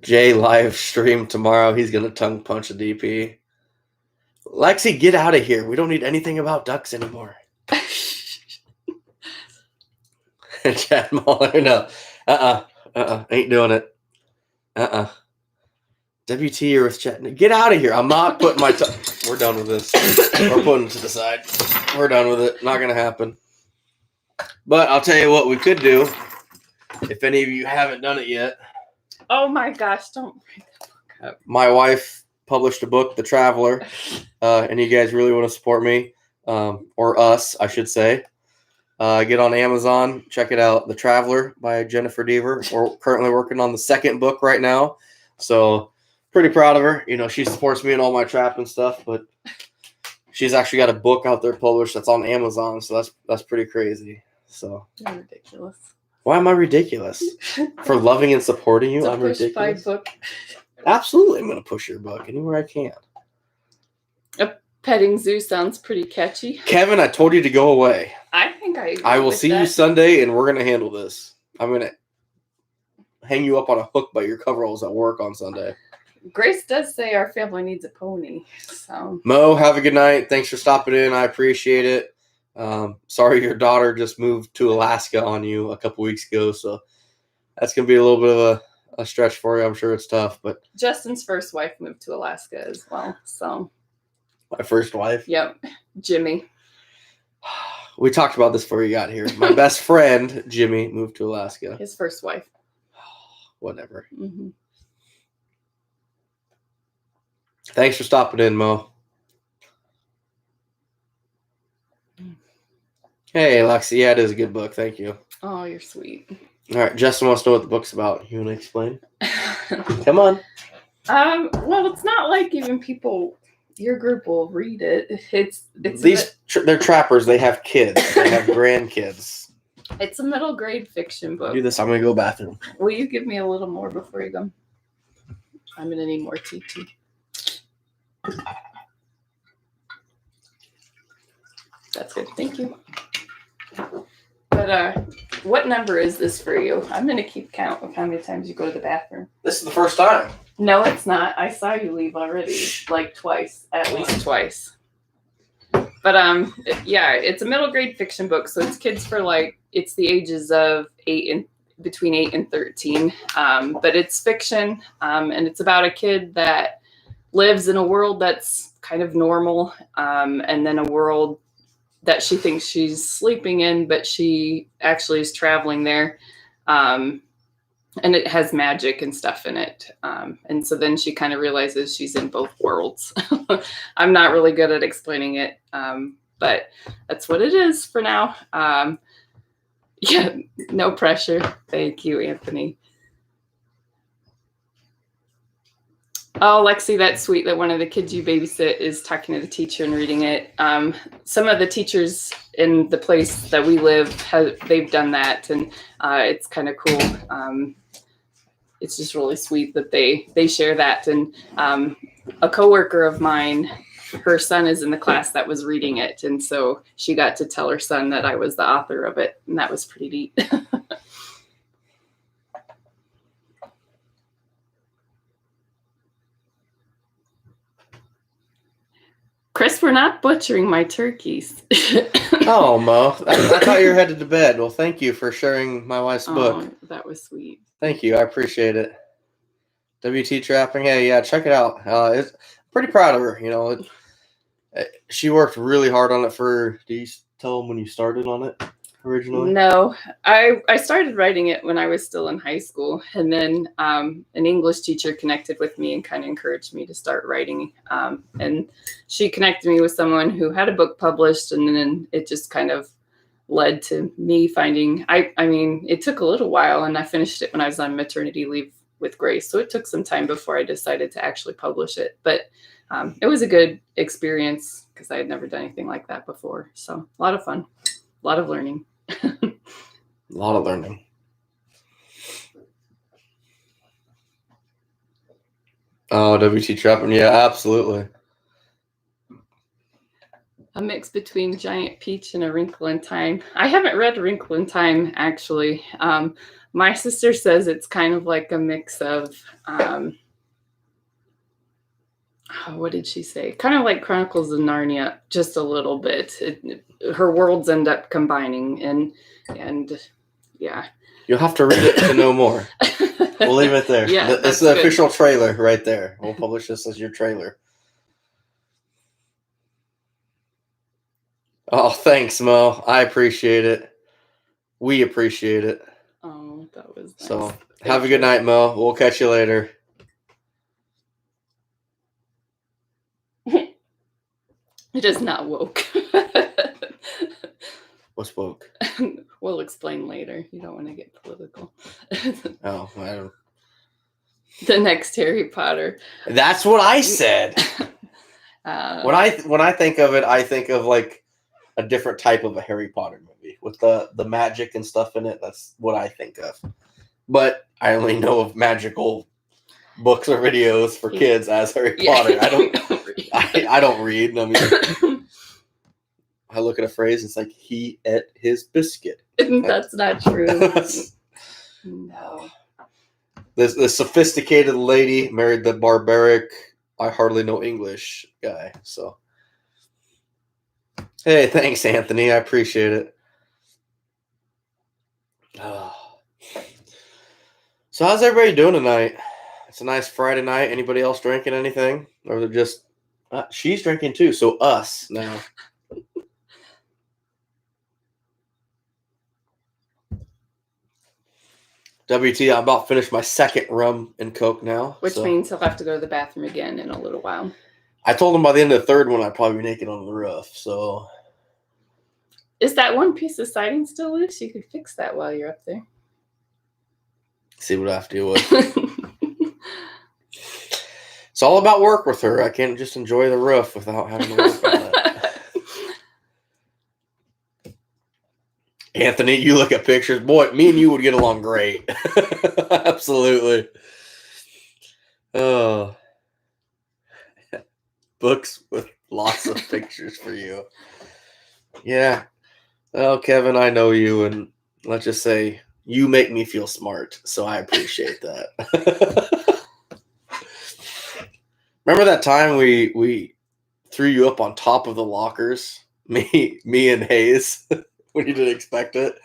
Jay live stream tomorrow. He's gonna tongue punch a DP. Lexi, get out of here. We don't need anything about ducks anymore. Chad Muller, no. Ain't doing it. WT or with Chad. Get out of here. I'm not putting my tongue. We're done with this. We're putting it to the side. We're done with it. Not gonna happen. But I'll tell you what we could do. If any of you haven't done it yet. Oh my gosh, don't bring the book up. My wife published a book, The Traveler, and you guys really want to support me, or us, I should say. Get on Amazon, check it out, The Traveler by Jennifer Deaver. We're currently working on the second book right now, so pretty proud of her. You know, she supports me in all my trapping stuff, but She's actually got a book out there published that's on Amazon, so that's pretty crazy. So You're ridiculous. why am I ridiculous? For loving and supporting you, I'm ridiculous. Book. Absolutely, I'm going to push your book anywhere I can. A petting zoo sounds pretty catchy. Kevin, I told you to go away. I think I agree I will with see that. you Sunday, and we're going to handle this. I'm going to hang you up on a hook by your coveralls at work on Sunday. Grace does say our family needs a pony. So Mo, have a good night. Thanks for stopping in. I appreciate it. Sorry your daughter just moved to Alaska on you a couple weeks ago, so that's going to be a little bit of a stretch for you. I'm sure it's tough, but Justin's first wife moved to Alaska as well. So my first wife. Yep, Jimmy. We talked about this before you got here. My best friend Jimmy moved to Alaska. His first wife. Whatever. Mm-hmm. Thanks for stopping in, Mo. Hey, Lexi. Yeah, it is a good book. Thank you. Oh, you're sweet. All right, Justin wants to know what the book's about. You want to explain? Come on. Well, it's not like even people, your group will read it. It's They're trappers. They have kids. They have grandkids. It's a middle grade fiction book. Do this. I'm gonna go bathroom. Will you give me a little more before you go? I'm gonna need more tea too. That's good. Thank you. But what number is this for you? I'm gonna keep count of how many times you go to the bathroom. This is the first time. No, it's not. I saw you leave already, like twice, at least twice. But yeah, it's a middle grade fiction book, so it's kids for it's the ages of between 8 and 13. But it's fiction, and it's about a kid that lives in a world that's kind of normal, and then a world that she thinks she's sleeping in, but she actually is traveling there. And it has magic and stuff in it. And so then she kind of realizes she's in both worlds. I'm not really good at explaining it, but that's what it is for now. Yeah, no pressure. Thank you, Anthony. Oh, Lexi, that's sweet that one of the kids you babysit is talking to the teacher and reading it. Some of the teachers in the place that we live, they've done that, and it's kind of cool. It's just really sweet that they share that. And a coworker of mine, her son is in the class that was reading it, and so she got to tell her son that I was the author of it, and that was pretty neat. Chris, we're not butchering my turkeys. Oh, Mo. I thought you were headed to bed. Well, thank you for sharing my wife's book. That was sweet. Thank you. I appreciate it. WT Trapping. Hey, yeah, check it out. I'm pretty proud of her. She worked really hard on it do you tell them when you started on it originally? No, I started writing it when I was still in high school. And then an English teacher connected with me and kind of encouraged me to start writing. And she connected me with someone who had a book published. And then it just kind of led to me finding, I mean, it took a little while, and I finished it when I was on maternity leave with Grace. So it took some time before I decided to actually publish it. But it was a good experience because I had never done anything like that before. So a lot of fun, a lot of learning. A lot of learning. Oh, WT Trapping. Yeah, absolutely. A mix between Giant Peach and A Wrinkle in Time. I haven't read A Wrinkle in Time, actually. My sister says it's kind of like a mix of, what did she say? Kind of like Chronicles of Narnia, just a little bit. Her worlds end up combining, and yeah. You'll have to read it to know more. We'll leave it there. Yeah, it's the official trailer right there. We'll publish this as your trailer. Oh, thanks, Mo. I appreciate it. We appreciate it. Oh, that was nice. So, have a good night, Mo. We'll catch you later. It is not woke. What's woke? We'll explain later. You don't want to get political. Oh, I don't. The next Harry Potter. That's what I said. When I think of it, I think of like a different type of a Harry Potter movie with the magic and stuff in it. That's what I think of. But I only know of magical books or videos for kids as Harry Potter. I don't read. I mean, I look at a phrase, it's like he ate his biscuit. That's not true. No. The sophisticated lady married the barbaric, I hardly know English guy. So, hey, thanks, Anthony. I appreciate it. So, how's everybody doing tonight? It's a nice Friday night. Anybody else drinking anything? Or is it just she's drinking too? So, us now. WT, I'm about finished my second rum and Coke now. Which means he'll have to go to the bathroom again in a little while. I told him by the end of the third one I'd probably be naked on the roof. So, is that one piece of siding still loose? You could fix that while you're up there. See what I have to deal with. It's all about work with her. I can't just enjoy the roof without having to work on it. Anthony, you look at pictures. Boy, me and you would get along great. Absolutely. Oh. Books with lots of pictures for you. Yeah. Well, Kevin, I know you, and let's just say you make me feel smart, so I appreciate that. Remember that time we threw you up on top of the lockers? Me and Hayes. When you didn't expect it.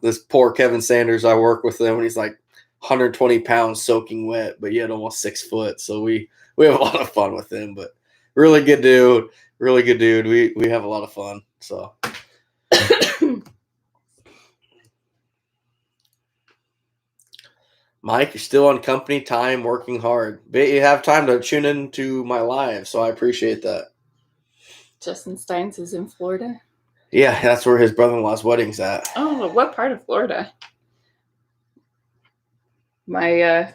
This poor Kevin Sanders, I work with him, and he's like 120 pounds soaking wet, but yet almost 6 foot. So we have a lot of fun with him, but really good dude. Really good dude. We have a lot of fun. So Mike, you're still on company time, working hard. But you have time to tune into my live, so I appreciate that. Justin Steins is in Florida. Yeah, that's where his brother-in-law's wedding's at. Oh, what part of Florida? My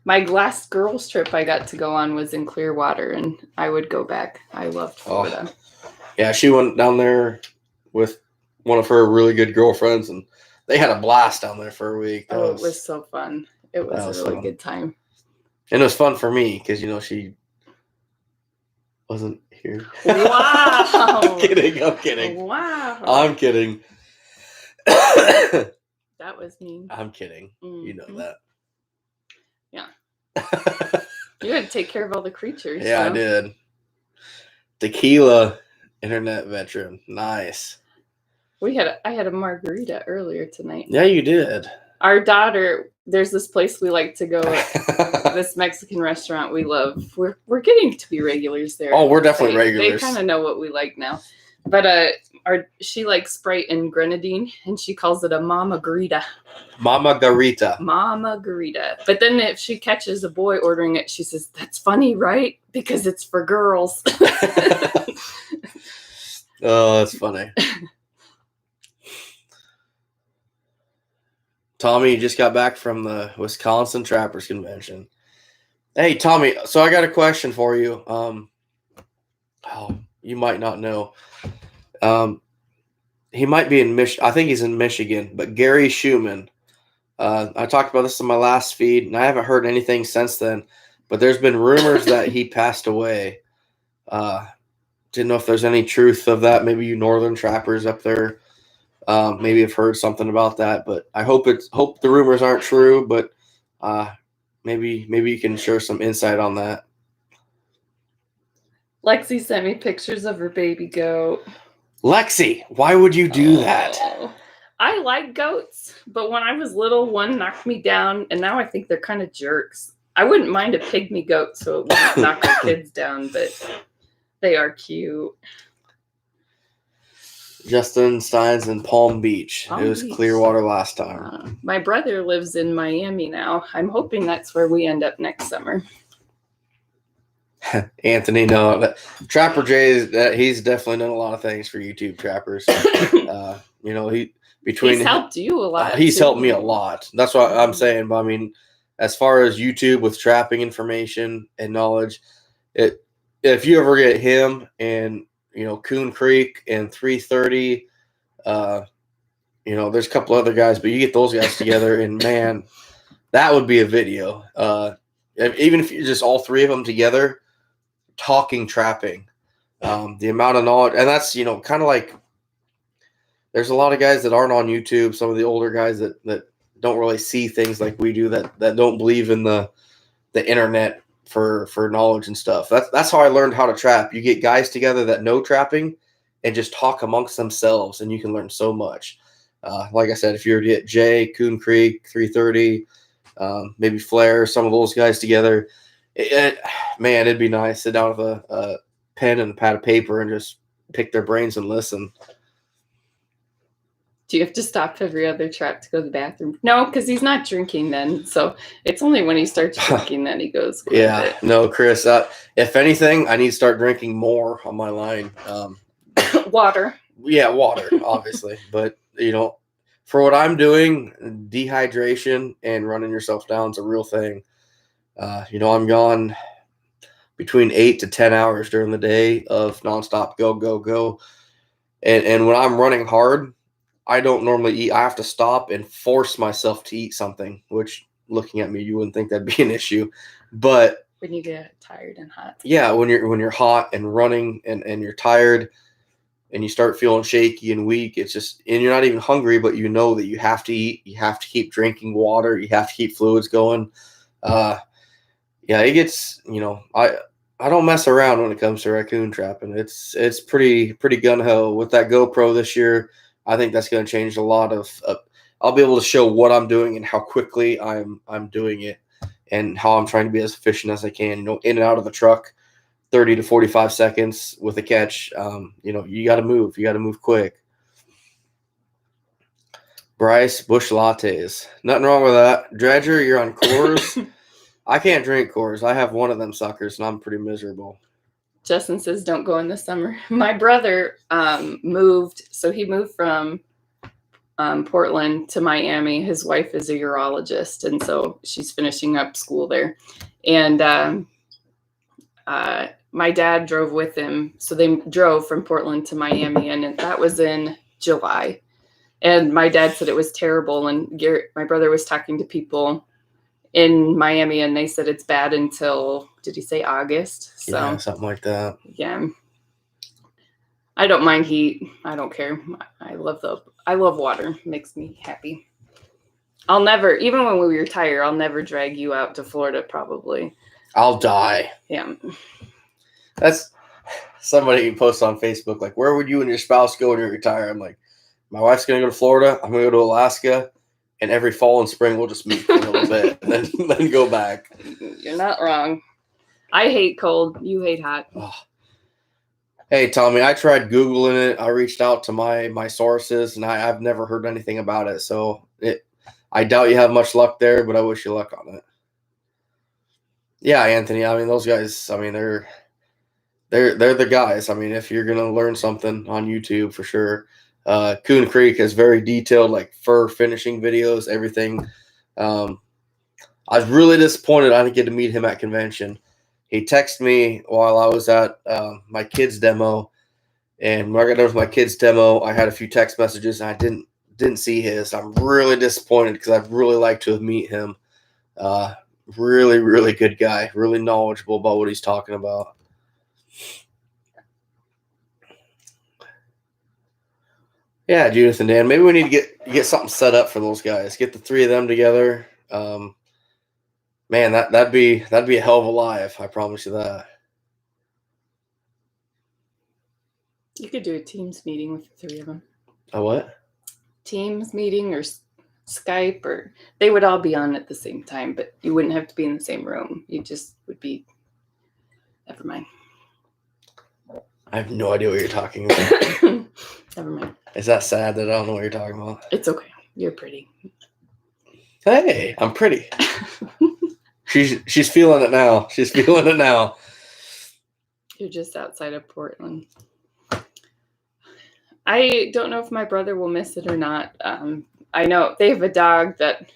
last girls trip I got to go on was in Clearwater, and I would go back. I loved Florida. Oh. Yeah, she went down there with one of her really good girlfriends, and they had a blast down there for a week. It was so fun. It was a really good time. And it was fun for me because, she wasn't here. Wow. I'm kidding. Wow. I'm kidding. That was mean. I'm kidding. Mm-hmm. You know that. Yeah. You had to take care of all the creatures. Yeah, I did. Tequila internet veteran. Nice. I had a margarita earlier tonight. Yeah, you did. Our daughter, there's this place we like to go, this Mexican restaurant we love. We're getting to be regulars there. Oh, we're definitely regulars. They kind of know what we like now. But she likes Sprite and grenadine, and she calls it a mamagarita. Mamagarita. But then if she catches a boy ordering it, she says, "That's funny, right? Because it's for girls." Oh, that's funny. Tommy, you just got back from the Wisconsin Trappers Convention. Hey, Tommy, so I got a question for you. You might not know. He might be in I think he's in Michigan, but Gary Schumann. I talked about this in my last feed, and I haven't heard anything since then. But there's been rumors that he passed away. Didn't know if there's any truth of that. Maybe you northern trappers up there maybe have heard something about that. But I hope the rumors aren't true. But maybe you can share some insight on that. Lexi sent me pictures of her baby goat. Lexi, why would you do that? I like goats, but when I was little, one knocked me down, and now I think they're kind of jerks. I wouldn't mind a pygmy goat so it wouldn't knock our kids down, but they are cute. Justin Stein's in Palm Beach. It was Clearwater last time. My brother lives in Miami now. I'm hoping that's where we end up next summer. Anthony, no. Trapper Jay, he's definitely done a lot of things for YouTube trappers. He's helped you a lot. He's helped me a lot. That's what I'm saying. But I mean, as far as YouTube with trapping information and knowledge, if you ever get him and Coon Creek and 330, there's a couple other guys, but you get those guys together, and man, that would be a video. Even if you're just all three of them together talking trapping, the amount of knowledge, and that's kind of like there's a lot of guys that aren't on YouTube. Some of the older guys that don't really see things like we do, that don't believe in the internet for knowledge and stuff. That's how I learned how to trap. You get guys together that know trapping and just talk amongst themselves, and you can learn so much. Like I said, if you were to get Jay, Coon Creek, 330, maybe Flair, some of those guys together, man, it'd be nice. Sit down with a pen and a pad of paper and just pick their brains and listen. Do you have to stop every other trap to go to the bathroom? No, because he's not drinking then. So it's only when he starts drinking that he goes. Yeah, no, Chris. If anything, I need to start drinking more on my line. Water. Yeah, water, obviously. But, for what I'm doing, dehydration and running yourself down is a real thing. I'm gone between 8 to 10 hours during the day of nonstop go, go, go. And when I'm running hard, I don't normally eat. I have to stop and force myself to eat something, which, looking at me, you wouldn't think that'd be an issue. But when you get tired and hot. Yeah, when you're hot and running and you're tired and you start feeling shaky and weak, it's just, and you're not even hungry, but you know that you have to eat. You have to keep drinking water. You have to keep fluids going. Yeah, it gets, I don't mess around when it comes to raccoon trapping. It's pretty gun ho with that GoPro this year. I think that's going to change a lot of. I'll be able to show what I'm doing and how quickly I'm doing it, and how I'm trying to be as efficient as I can. In and out of the truck, 30 to 45 seconds with a catch. You got to move. You got to move quick. Bryce, Bush lattes. Nothing wrong with that. Dredger, you're on Coors. I can't drink Coors. I have one of them suckers, and I'm pretty miserable. Justin says, don't go in the summer. My brother moved. So he moved from Portland to Miami. His wife is a urologist, and so she's finishing up school there. And my dad drove with him. So they drove from Portland to Miami, and that was in July. And my dad said it was terrible. And my brother was talking to people in Miami, and they said it's bad until, did he say August? So, yeah, something like that. Yeah. I don't mind heat. I don't care. I love water. It makes me happy. I'll never, even when we retire, I'll never drag you out to Florida, probably. I'll die. Yeah. That's somebody posts on Facebook, like, where would you and your spouse go when you retire? I'm like, my wife's going to go to Florida. I'm going to go to Alaska. And every fall and spring, we'll just meet for a little bit and then go back. You're not wrong. I hate cold. You hate hot. Oh. Hey, Tommy, I tried Googling it. I reached out to my sources, and I've never heard anything about it. So I doubt you have much luck there, but I wish you luck on it. Yeah, Anthony. I mean, those guys. I mean, they're the guys. I mean, if you're gonna learn something on YouTube, for sure. Coon Creek has very detailed, like, fur finishing videos, everything. I was really disappointed I didn't get to meet him at convention. He texted me while I was at my kids' demo, and when I got done with my kids' demo, I had a few text messages, and I didn't see his. I'm really disappointed because I'd really like to meet him. Really, really good guy, really knowledgeable about what he's talking about. Yeah, Judith and Dan. Maybe we need to get something set up for those guys. Get the three of them together. Man, that'd be a hell of a live. I promise you that. You could do a Teams meeting with the three of them. A what? Teams meeting or Skype, or they would all be on at the same time, but you wouldn't have to be in the same room. You just would be. Never mind. I have no idea what you're talking about. Never mind. Is that sad that I don't know what you're talking about? It's okay. You're pretty. Hey, I'm pretty. She's feeling it now. She's feeling it now. You're just outside of Portland. I don't know if my brother will miss it or not. I know they have a dog that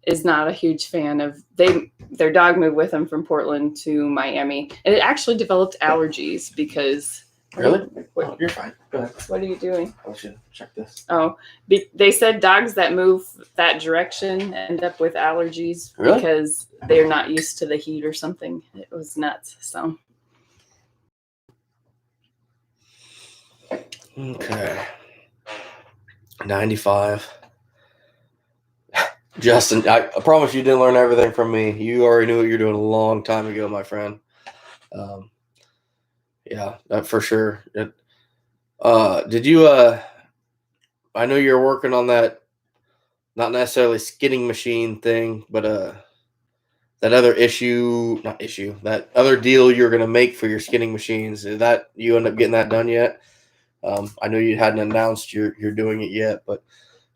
is not a huge fan of their dog moved with them from Portland to Miami, and it actually developed allergies because. Really? Oh, you're fine. Go ahead. What are you doing? I should check this. Oh, they said dogs that move that direction end up with allergies because they're not used to the heat or something. It was nuts. So. Okay. 95. Justin, I promise you didn't learn everything from me. You already knew what you were doing a long time ago, my friend. Yeah, that for sure. Did you I know you're working on that, not necessarily skinning machine thing, but that other that other deal you're gonna make for your skinning machines. Is that you end up getting that done yet? I know you hadn't announced you're doing it yet, but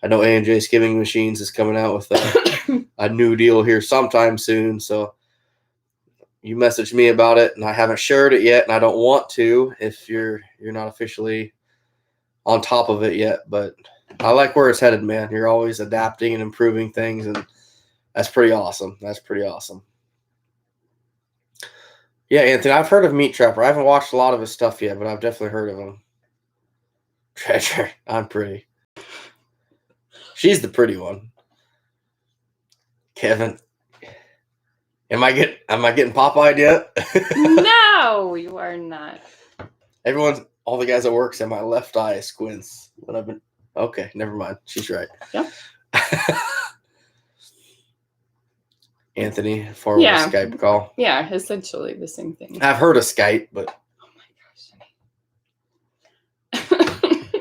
I know A&J Skimming Machines is coming out with a new deal here sometime soon. So you messaged me about it, and I haven't shared it yet, and I don't want to if you're not officially on top of it yet. But I like where it's headed, man. You're always adapting and improving things, and that's pretty awesome. That's pretty awesome. Yeah, Anthony, I've heard of Meat Trapper. I haven't watched a lot of his stuff yet, but I've definitely heard of him. Treasure, I'm pretty. She's the pretty one. Kevin, am I getting pop-eyed yet? No, you are not. All the guys at work say my left eye squints when I've been. Okay, never mind. She's right. Yep. Anthony, for a Skype call. Yeah, essentially the same thing. I've heard of Skype, but. Oh my gosh.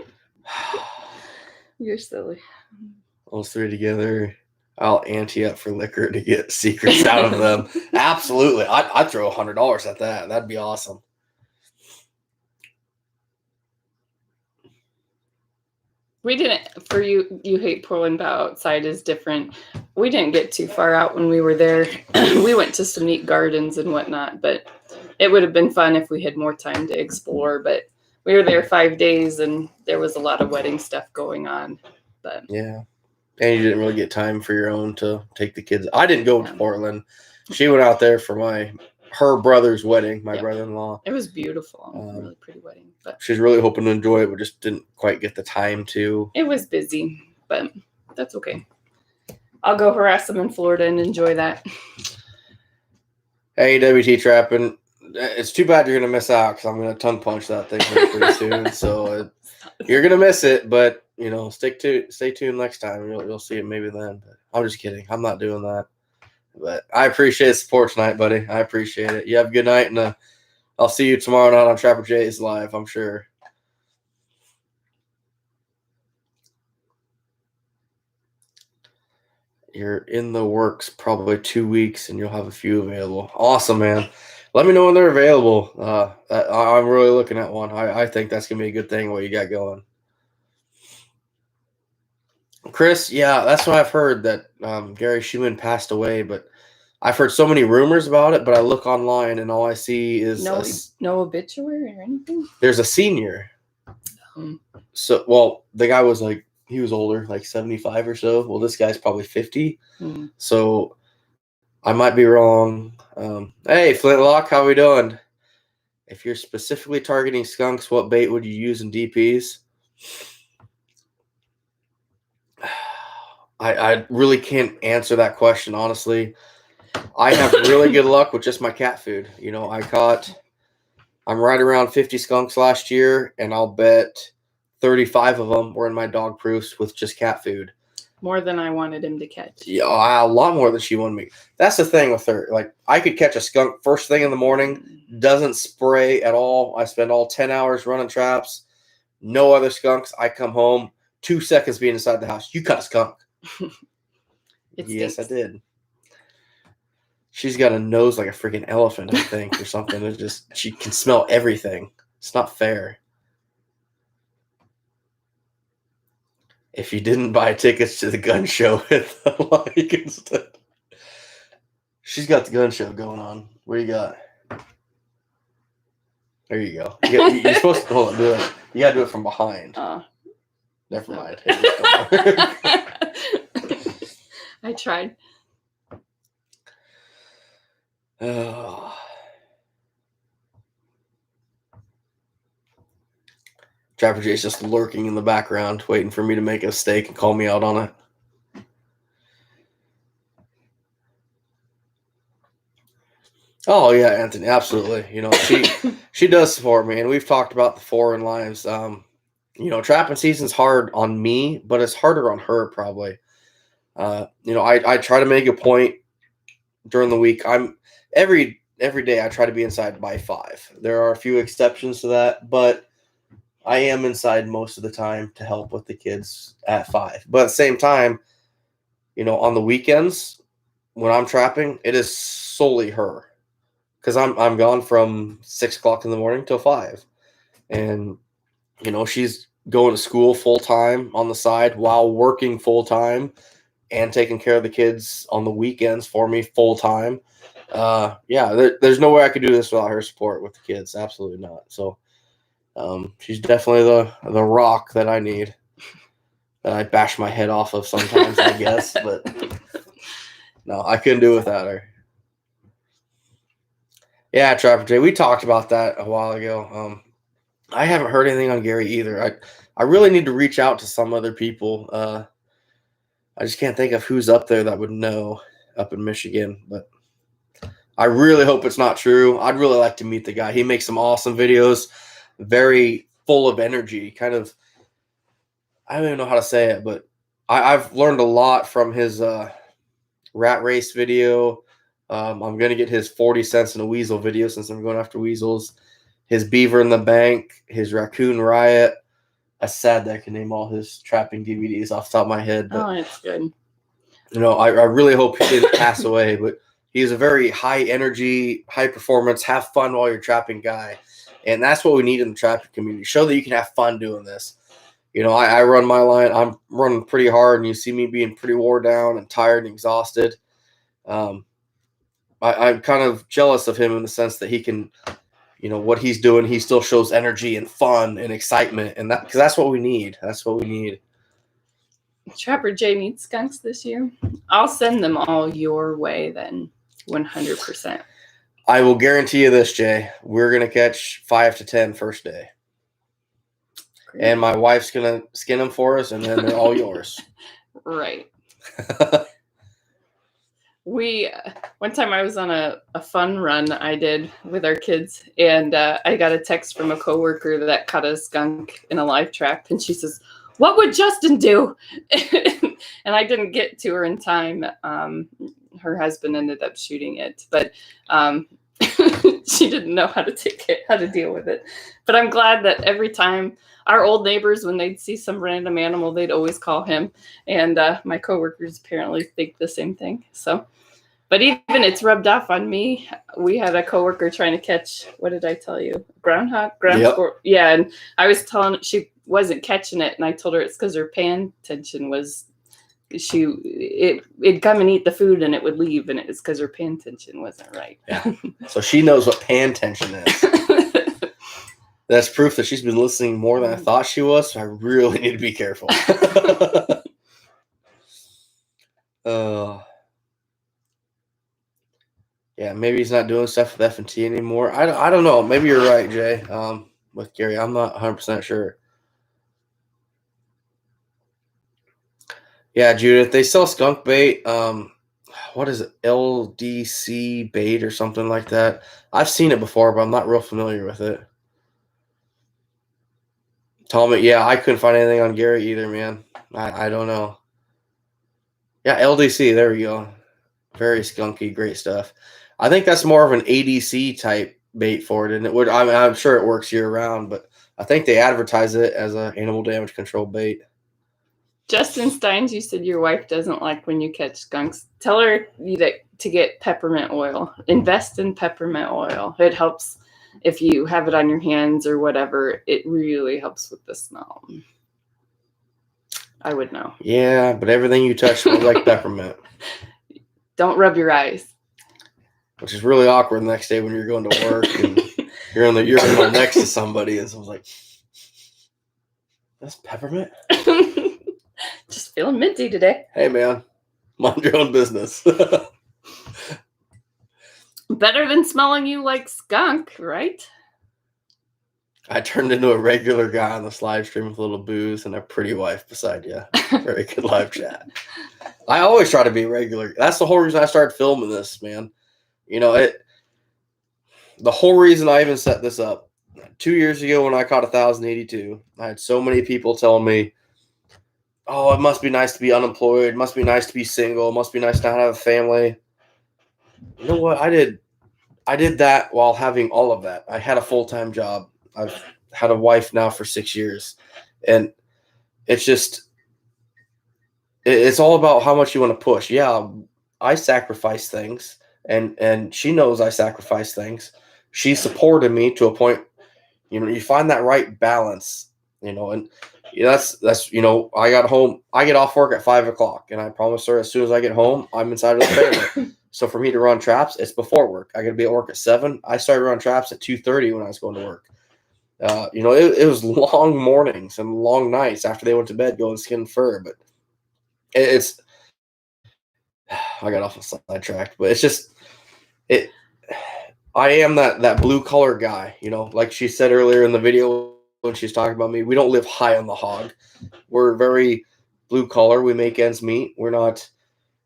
You're silly. Those three together, I'll ante up for liquor to get secrets out of them. Absolutely. I'd throw $100 at that. That'd be awesome. We didn't, for you hate Portland, but outside is different. We didn't get too far out when we were there. We went to some neat gardens and whatnot, but it would have been fun if we had more time to explore. But we were there 5 days, and there was a lot of wedding stuff going on. But yeah. And you didn't really get time for your own to take the kids. I didn't go to Portland. She went out there for her brother's wedding, my brother-in-law. It was beautiful. Really pretty wedding. But she's really hoping to enjoy it, but just didn't quite get the time to. It was busy, but that's okay. I'll go harass them in Florida and enjoy that. Hey, WT Trappin. It's too bad you're going to miss out because I'm going to tongue punch that thing pretty soon. So you're going to miss it, but, stay tuned next time. You'll see it maybe then. But I'm just kidding. I'm not doing that. But I appreciate the support tonight, buddy. I appreciate it. You have a good night, and I'll see you tomorrow night on Trapper J's Live, I'm sure. You're in the works probably 2 weeks, and you'll have a few available. Awesome, man. Let me know when they're available. I'm really looking at one. I think that's going to be a good thing, what you got going. Chris, yeah, that's what I've heard, that Gary Schumann passed away, but I've heard so many rumors about it, but I look online and all I see is no obituary or anything. There's a senior. So, the guy was he was older, 75 or so. Well, this guy's probably 50. So I might be wrong. Hey, Flintlock, how we doing? If you're specifically targeting skunks, what bait would you use in DPs? I really can't answer that question, honestly. I have really good luck with just my cat food. I'm right around 50 skunks last year, and I'll bet 35 of them were in my dog proofs with just cat food. More than I wanted him to catch. Yeah, a lot more than she wanted me. That's the thing with her. I could catch a skunk first thing in the morning, doesn't spray at all. I spend all 10 hours running traps, no other skunks. I come home, 2 seconds being inside the house. You caught a skunk. Yes, I did. She's got a nose like a freaking elephant, I think, or something. It's just, she can smell everything. It's not fair. If you didn't buy tickets to the gun show, hit the like instead. She's got the gun show going on. What do you got? There you go. You're supposed to hold on, do it. You gotta do it from behind. Never mind. I tried. Oh. Trapper Jay's just lurking in the background, waiting for me to make a mistake and call me out on it. Oh yeah, Anthony, absolutely. You know, she does support me, and we've talked about the foreign lives. You know, trapping season's hard on me, but it's harder on her probably. You know, I try to make a point during the week. I'm every day I try to be inside by 5. There are a few exceptions to that, but I am inside most of the time to help with the kids at 5. But at the same time, you know, on the weekends when I'm trapping, it is solely her because I'm gone from 6 o'clock in the morning till 5, and you know she's going to school full time on the side while working full time and taking care of the kids on the weekends for me full time. Yeah, there's no way I could do this without her support with the kids. Absolutely not. So she's definitely the rock that I need. That I bash my head off of sometimes, I guess, but no, I couldn't do it without her. Yeah, Trapper Jay, we talked about that a while ago. I haven't heard anything on Gary either. I really need to reach out to some other people. I just can't think of who's up there that would know up in Michigan, but I really hope it's not true. I'd really like to meet the guy. He makes some awesome videos, very full of energy. Kind of, I don't even know how to say it, but I've learned a lot from his rat race video. I'm going to get his 40 cents in a weasel video since I'm going after weasels. His beaver in the bank, his raccoon riot. That's sad that I can name all his trapping DVDs off the top of my head. But, it's good. You know, I really hope he didn't pass away, but he's a very high energy, high performance, have fun while you're trapping guy. And that's what we need in the trapping community. Show that you can have fun doing this. You know, I run my line. I'm running pretty hard, and you see me being pretty wore down and tired and exhausted. I'm kind of jealous of him in the sense that he can, you know, what he's doing, he still shows energy and fun and excitement, and that because that's what we need. That's what we need. Trapper Jay meets skunks this year. I'll send them all your way then, 100%. I will guarantee you this, Jay. We're gonna catch 5 to 10 first day. Great. And my wife's gonna skin them for us, and then they're all yours. Right. One time I was on a fun run I did with our kids, and I got a text from a coworker that caught a skunk in a live trap, and she says, "What would Justin do?" And I didn't get to her in time. Her husband ended up shooting it, but she didn't know how to deal with it. But I'm glad that every time our old neighbors, when they'd see some random animal, they'd always call him. And my coworkers apparently think the same thing. So, but even it's rubbed off on me. We had a coworker trying to catch, what did I tell you? Ground squirrel. Yeah. And I was telling she wasn't catching it. And I told her it's because her pan tension was, it'd come and eat the food and it would leave. And it was because her pan tension wasn't right. Yeah. So she knows what pan tension is. That's proof that she's been listening more than I thought she was. So I really need to be careful. Yeah, maybe he's not doing stuff with F&T anymore. I don't know. Maybe you're right, Jay. With Gary, I'm not 100% sure. Yeah, Judith, they sell skunk bait. What is it? LDC bait or something like that. I've seen it before, but I'm not real familiar with it. Tommy, yeah, I couldn't find anything on Gary either, man. I don't know. Yeah, LDC, there we go. Very skunky, great stuff. I think that's more of an ADC type bait for it, and it would. I'm sure it works year round, but I think they advertise it as an animal damage control bait. Justin Steins, you said your wife doesn't like when you catch skunks. Tell her to get peppermint oil. Invest in peppermint oil. It helps. If you have it on your hands or whatever, it really helps with the smell. I would know. Yeah, but everything you touch smells like peppermint. Don't rub your eyes. Which is really awkward the next day when you're going to work and you're in the urinal next to somebody and someone's like, "That's peppermint?" Just feeling minty today. Hey, man. Mind your own business. Better than smelling you like skunk, right? I turned into a regular guy on this live stream with a little booze and a pretty wife beside you. Very good live chat. I always try to be regular. That's the whole reason I started filming this, man. You know, the whole reason I even set this up 2 years ago when I caught 1,082, I had so many people telling me, oh, it must be nice to be unemployed. It must be nice to be single. It must be nice to not have a family. You know what? I did that while having all of that. I had a full-time job. I've had a wife now for 6 years. And it's just, it's all about how much you want to push. Yeah, I sacrifice things, and she knows I sacrifice things. She supported me to a point. You know, you find that right balance. You know, and that's you know, I got home. I get off work at 5:00, and I promised her as soon as I get home, I'm inside of the trailer. So for me to run traps, it's before work. I got to be at work at 7. I started running traps at 2:30 when I was going to work. You know, it was long mornings and long nights after they went to bed going skin fur, but it's I got off a sidetrack, but it's just it. I am that blue collar guy, you know, like she said earlier in the video when she's talking about me. We don't live high on the hog. We're very blue collar. We make ends meet. We're not,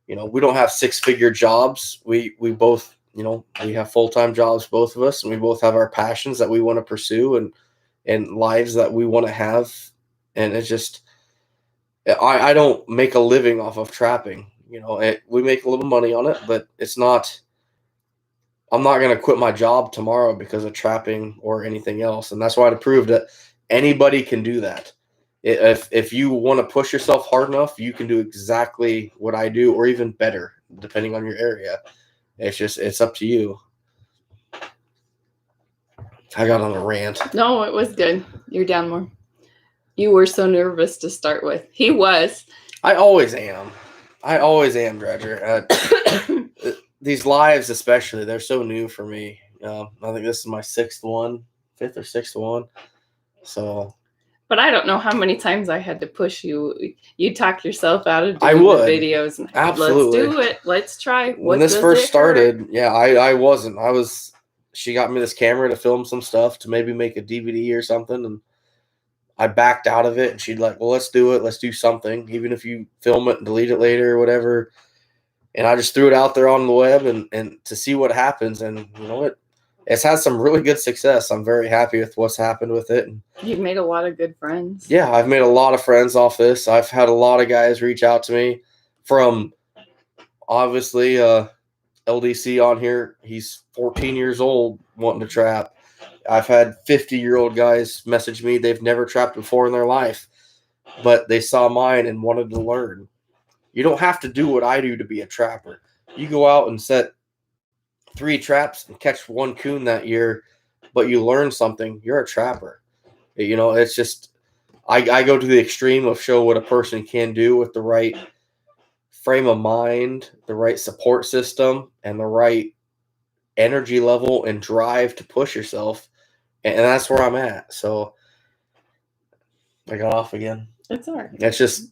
you know, we don't have 6-figure jobs. We both, you know, we have full-time jobs, both of us, and we both have our passions that we want to pursue and lives that we want to have. And it's just, I don't make a living off of trapping. You know, we make a little money on it, but it's not. I'm not going to quit my job tomorrow because of trapping or anything else, and that's why to prove that anybody can do that. If you want to push yourself hard enough, you can do exactly what I do, or even better, depending on your area. It's up to you. I got on a rant. No, it was good. You're down more. You were so nervous to start with. He was. I always am, Dredger. These lives, especially, they're so new for me. I think this is my 5th or sixth one. So, but I don't know how many times I had to push you. You talked yourself out of doing I would. The videos. And Absolutely. Let's do it. Let's try. When this first started, yeah, I wasn't. She got me this camera to film some stuff to maybe make a DVD or something, and I backed out of it. And she'd like, well, let's do it. Let's do something, even if you film it and delete it later or whatever. And I just threw it out there on the web and to see what happens. And you know it's had some really good success. I'm very happy with what's happened with it. And you've made a lot of good friends. Yeah, I've made a lot of friends off this. I've had a lot of guys reach out to me from, obviously, LDC on here. He's 14 years old wanting to trap. I've had 50-year-old guys message me. They've never trapped before in their life, but they saw mine and wanted to learn. You don't have to do what I do to be a trapper. You go out and set 3 traps and catch 1 coon that year, but you learn something. You're a trapper. You know, it's just, I go to the extreme of show what a person can do with the right frame of mind, the right support system, and the right energy level and drive to push yourself. And that's where I'm at. So I got off again. It's all right. It's just,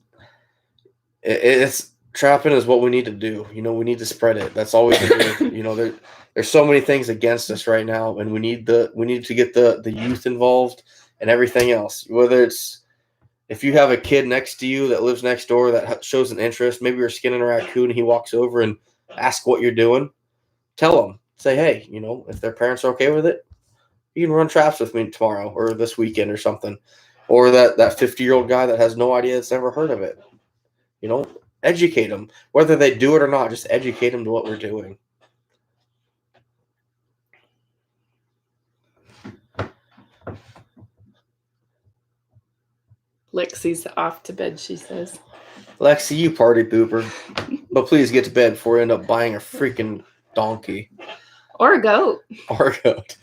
it's trapping is what we need to do. You know, we need to spread it. That's all we can do. You know, there's so many things against us right now, and we need to get the youth involved and everything else. Whether it's, if you have a kid next to you that lives next door that shows an interest, maybe you're skinning a raccoon and he walks over and asks what you're doing, tell them. Say, hey, you know, if their parents are okay with it, you can run traps with me tomorrow or this weekend or something. Or that 50-year-old guy that has no idea, that's never heard of it. You know, educate them. Whether they do it or not, just educate them to what we're doing. Lexi's off to bed, she says. Lexi, you party pooper. But please get to bed before you end up buying a freaking donkey. Or a goat. Or a goat.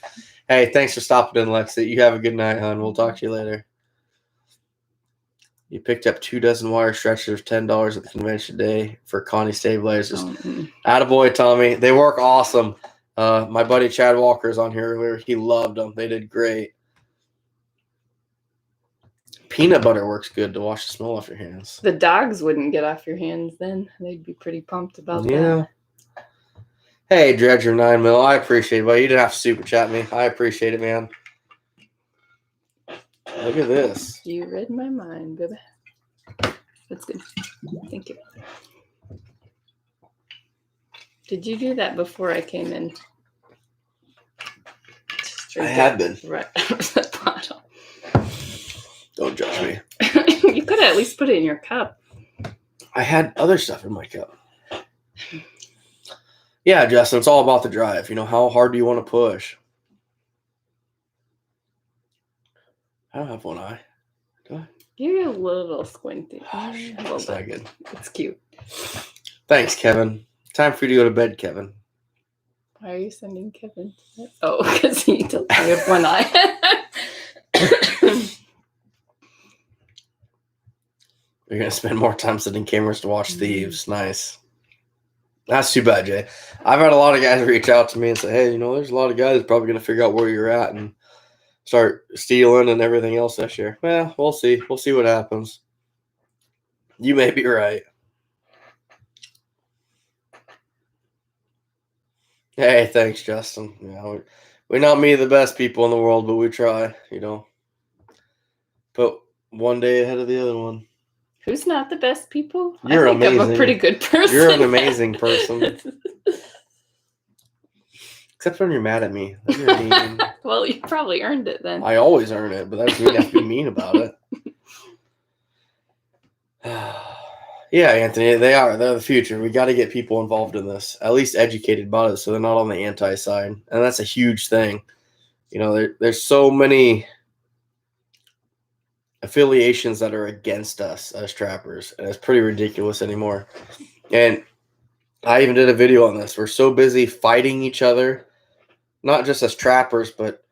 Hey, thanks for stopping in, Lexi. You have a good night, hon. We'll talk to you later. You picked up 2 dozen wire stretchers, $10 at the convention day for Connie stabilizers. Attaboy, Tommy. They work awesome. My buddy Chad Walker is on here earlier. He loved them. They did great. Peanut butter works good to wash the smell off your hands. The dogs wouldn't get off your hands then. They'd be pretty pumped about that. Hey, Dredger 9 mil, I appreciate it, but you didn't have to super chat me. I appreciate it, man. Look at this. You read my mind, baby. That's good. Thank you. Did you do that before I came in? I have been. Right out of the bottle. Don't judge me. You could at least put it in your cup. I had other stuff in my cup. Yeah, Justin, it's all about the drive. How hard do you want to push? I don't have one eye. Do I? You're a little squinty. That's not good. It's cute. Thanks, Kevin. Time for you to go to bed, Kevin. Why are you sending Kevin? Oh, because he told me with one eye. You're going to spend more time setting cameras to watch thieves. Nice. That's too bad, Jay. I've had a lot of guys reach out to me and say, hey, there's a lot of guys probably going to figure out where you're at and start stealing and everything else this year. Well, we'll see. We'll see what happens. You may be right. Hey, thanks, Justin. We're not me the best people in the world, but we try, Put one day ahead of the other one. Who's not the best people? You're amazing. I'm a pretty good person. You're an amazing person. Except when you're mad at me. Then you're mean. Well, you probably earned it then. I always earn it, but that doesn't mean you have to be mean about it. Yeah, Anthony, they're the future. We got to get people involved in this, at least educated about it, so they're not on the anti side, and that's a huge thing. There's so many affiliations that are against us as trappers, and it's pretty ridiculous anymore. And I even did a video on this. We're so busy fighting each other, not just as trappers, but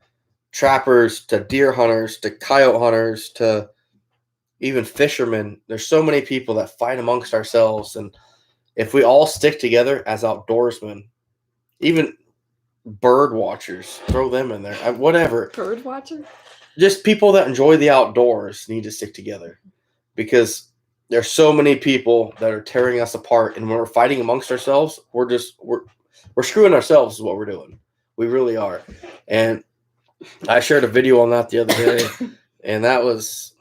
trappers to deer hunters to coyote hunters to even fishermen. There's so many people that fight amongst ourselves, and if we all stick together as outdoorsmen, even bird watchers, throw them in there, whatever. Bird watcher? Just people that enjoy the outdoors need to stick together, because there's so many people that are tearing us apart, and when we're fighting amongst ourselves, we're screwing ourselves is what we're doing. We really are. And I shared a video on that the other day, and that's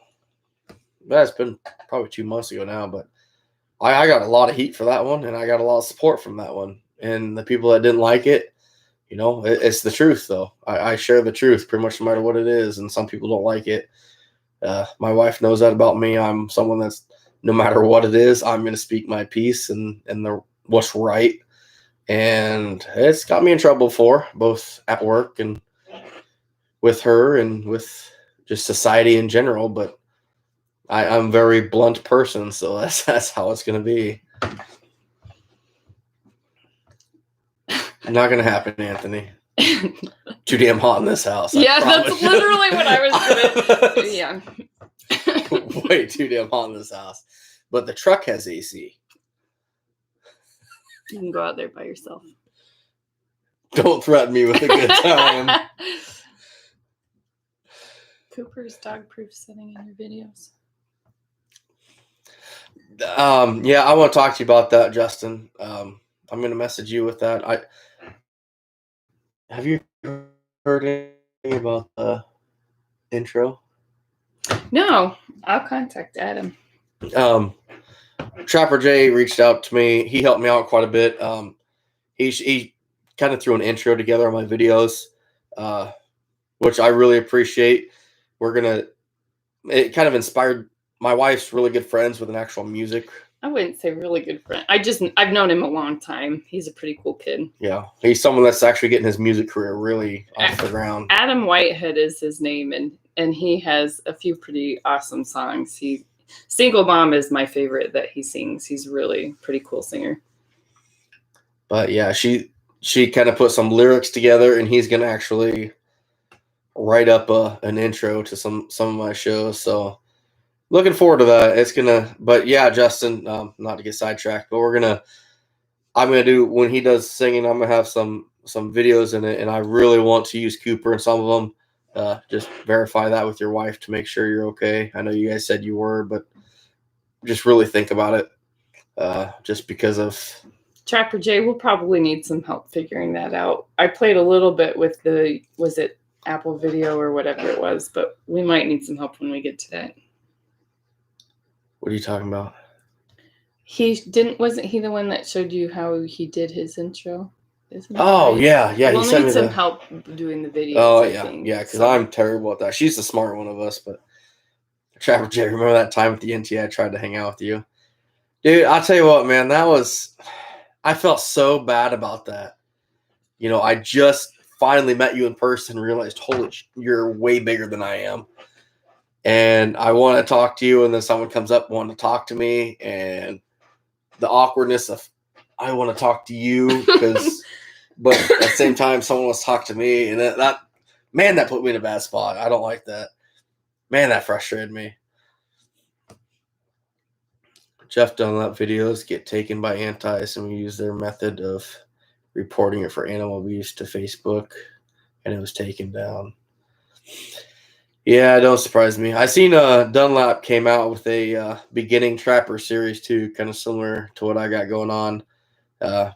been probably 2 months ago now, but I got a lot of heat for that one, and I got a lot of support from that one. And the people that didn't like it, it's the truth, though. I share the truth pretty much no matter what it is, and some people don't like it. My wife knows that about me. I'm someone that's, no matter what it is, I'm going to speak my piece and what's right. And it's got me in trouble before, both at work and with her and with just society in general, but I'm a very blunt person, so that's how it's going to be. Not going to happen, Anthony. Too damn hot in this house. Yeah, that's literally what I was going to. Yeah. Way too damn hot in this house. But the truck has AC. You can go out there by yourself. Don't threaten me with a good time. Cooper's dog-proof setting in your videos. Yeah, I want to talk to you about that, Justin. I'm going to message you with that. Have you heard anything about the intro? No, I'll contact Adam. Trapper Jay reached out to me. He helped me out quite a bit. He kind of threw an intro together on my videos, which I really appreciate. It kind of inspired. My wife's really good friends with an actual music. I wouldn't say really good friend. I've known him a long time. He's a pretty cool kid. Yeah, he's someone that's actually getting his music career really off the ground. Adam Whitehead is his name, and he has a few pretty awesome songs. Single Mom is my favorite that he sings. He's really pretty cool singer. But yeah, she kind of put some lyrics together, and he's gonna actually write up an intro to some of my shows. So looking forward to that. But yeah, Justin, not to get sidetracked, but I'm gonna do, when he does singing, I'm gonna have some videos in it, and I really want to use Cooper in some of them. Just verify that with your wife to make sure you're okay. I know you guys said you were, but just really think about it. Just because of Trapper Jay will probably need some help figuring that out. I played a little bit with was it Apple Video or whatever it was, but we might need some help when we get to that. What are you talking about? Wasn't he the one that showed you how he did his intro? Oh, right? Yeah. We'll need some help doing the videos. Oh, yeah, because I'm terrible at that. She's the smart one of us, but Trapper Jay, remember that time at the NT I tried to hang out with you? Dude, I'll tell you what, man, I felt so bad about that. I just finally met you in person and realized, holy, you're way bigger than I am. And I want to talk to you, and then someone comes up wanting to talk to me, and the awkwardness of I want to talk to you but at the same time someone wants to talk to me, and that put me in a bad spot. I don't like that. Man, that frustrated me. Jeff Dunlap videos get taken by antis, and we use their method of reporting it for animal abuse to Facebook, and it was taken down. Yeah, don't surprise me. I seen Dunlap came out with a beginning trapper series too, kind of similar to what I got going on. I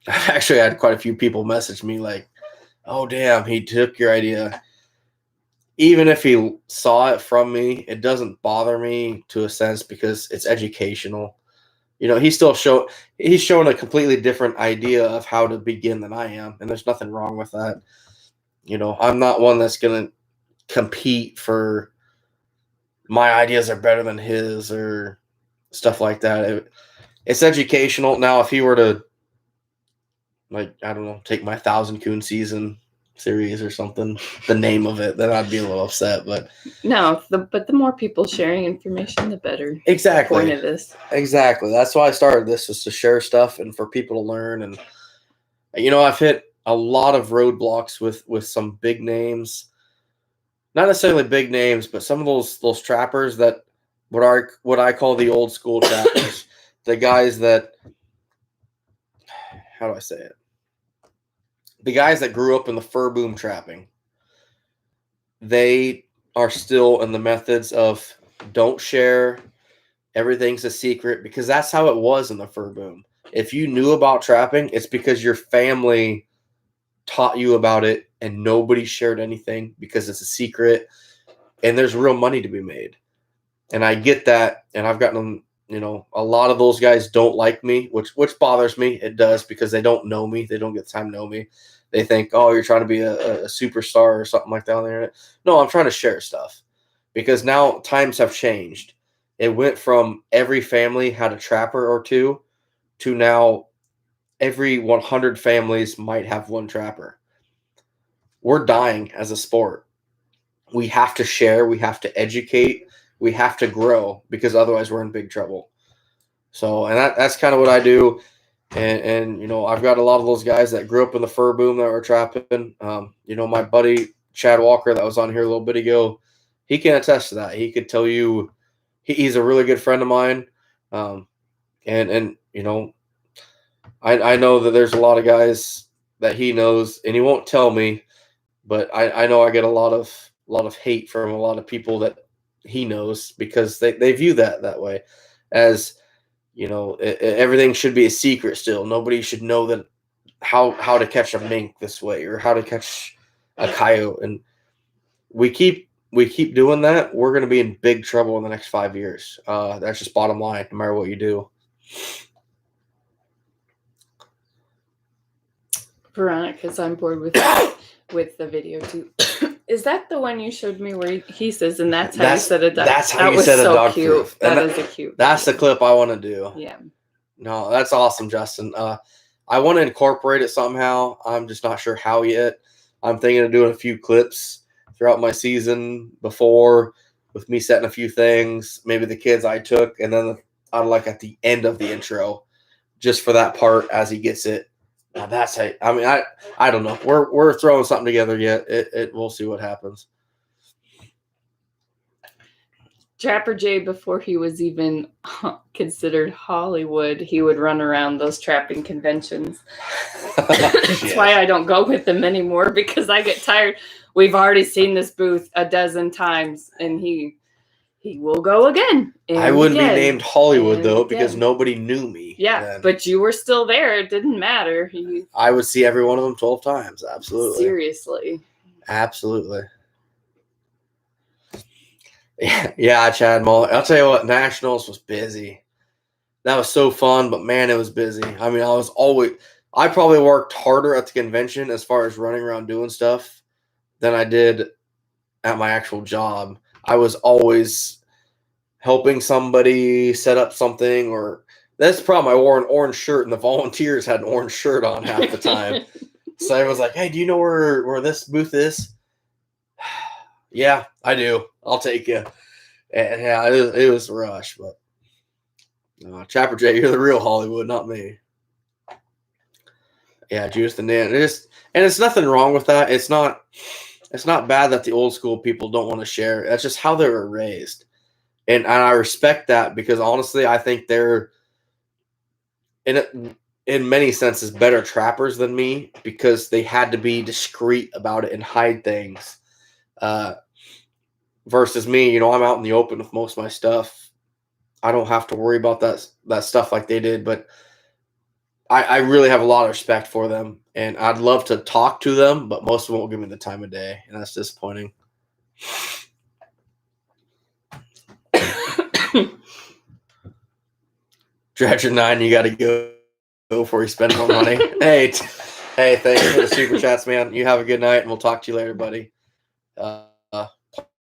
actually had quite a few people message me like, "Oh, damn, he took your idea." Even if he saw it from me, it doesn't bother me to a sense because it's educational. He's showing a completely different idea of how to begin than I am, and there's nothing wrong with that. I'm not one that's gonna compete for my ideas are better than his or stuff like that. It's educational. Now, if he were to, like, I don't know, take my 1,000 Coon season series or something, the name of it, then I'd be a little upset. But no, the more people sharing information, the better. Exactly. The point of this. Exactly. That's why I started this, was to share stuff and for people to learn. And I've hit a lot of roadblocks with some big names. Not necessarily big names, but some of those trappers that what I call the old school trappers, the guys that, how do I say it? The guys that grew up in the fur boom trapping. They are still in the methods of don't share, everything's a secret, because that's how it was in the fur boom. If you knew about trapping, it's because your family taught you about it and nobody shared anything because it's a secret and there's real money to be made. And I get that. And I've gotten, a lot of those guys don't like me, which bothers me. It does, because they don't know me. They don't get the time to know me. They think, oh, you're trying to be a superstar or something like that on the internet. No, I'm trying to share stuff, because now times have changed. It went from every family had a trapper or two to now every 100 families might have one trapper. We're dying as a sport. We have to share. We have to educate. We have to grow, because otherwise we're in big trouble. So, and that's kind of what I do. And I've got a lot of those guys that grew up in the fur boom that were trapping. My buddy Chad Walker that was on here a little bit ago, he can attest to that. He could tell you he's a really good friend of mine. I know that there's a lot of guys that he knows, and he won't tell me, but I know I get a lot of hate from a lot of people that he knows, because they view that way, as everything should be a secret still. Nobody should know that how to catch a mink this way or how to catch a coyote. And we keep doing that, we're going to be in big trouble in the next 5 years. That's just bottom line, no matter what you do. Veronica's on board with the video too. Is that the one you showed me where he says, and that's how you said a dog? That's how you said a dog proof. That is a cute. That's the clip I want to do. Yeah. No, that's awesome, Justin. I want to incorporate it somehow. I'm just not sure how yet. I'm thinking of doing a few clips throughout my season before, with me setting a few things, maybe the kids I took, and then I'd like at the end of the intro, just for that part as he gets it. Now that's how, I don't know. We're throwing something together yet. We'll see what happens. Trapper Jay, before he was even considered Hollywood, he would run around those trapping conventions. That's why I don't go with him anymore, because I get tired. We've already seen this booth a dozen times, and he will go again. I wouldn't be named Hollywood, though, because nobody knew me. Yeah, then. But you were still there. It didn't matter. I would see every one of them 12 times. Absolutely. Seriously. Absolutely. Yeah, Chad Muller. I'll tell you what, Nationals was busy. That was so fun, but man, it was busy. I mean, I probably worked harder at the convention as far as running around doing stuff than I did at my actual job. I was always helping somebody set up something, or that's the problem. I wore an orange shirt, and the volunteers had an orange shirt on half the time. So I was like, "Hey, do you know where this booth is?" Yeah, I do. I'll take you. And yeah, it was a rush, but Trapper Jay, you're the real Hollywood, not me. Yeah, Judith and Dan. It's nothing wrong with that. It's not bad that the old school people don't want to share. That's just how they were raised. And I respect that, because honestly, I think they're in many senses better trappers than me, because they had to be discreet about it and hide things. Versus me, I'm out in the open with most of my stuff. I don't have to worry about that stuff like they did, but I really have a lot of respect for them, and I'd love to talk to them, but most of them won't give me the time of day, and that's disappointing. Dredger 9, you got to go before you spend more money. Hey, thanks for the super chats, man. You have a good night, and we'll talk to you later, buddy.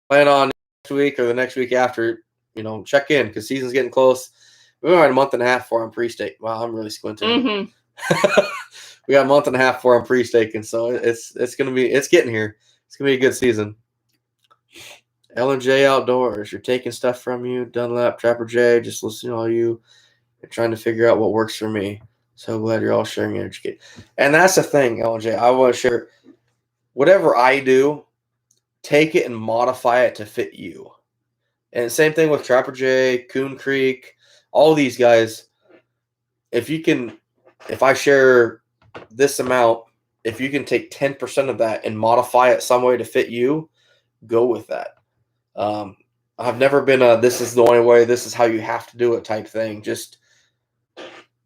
Plan on next week or the next week after, check in, because season's getting close. We're a month and a half before I'm pre-staked. Wow, I'm really squinting. Mm-hmm. We got a month and a half before I'm pre-staking, so it's getting here. It's gonna be a good season. L&J Outdoors, you're taking stuff from you. Dunlap, Trapper J, just listening to all you. You're trying to figure out what works for me. So glad you're all sharing your education. And that's the thing, L&J. I want to share whatever I do. Take it and modify it to fit you. And same thing with Trapper J, Coon Creek, all these guys. If I share this amount, if you can take 10% of that and modify it some way to fit you, go with that. I've never been this is the only way, this is how you have to do it type thing. Just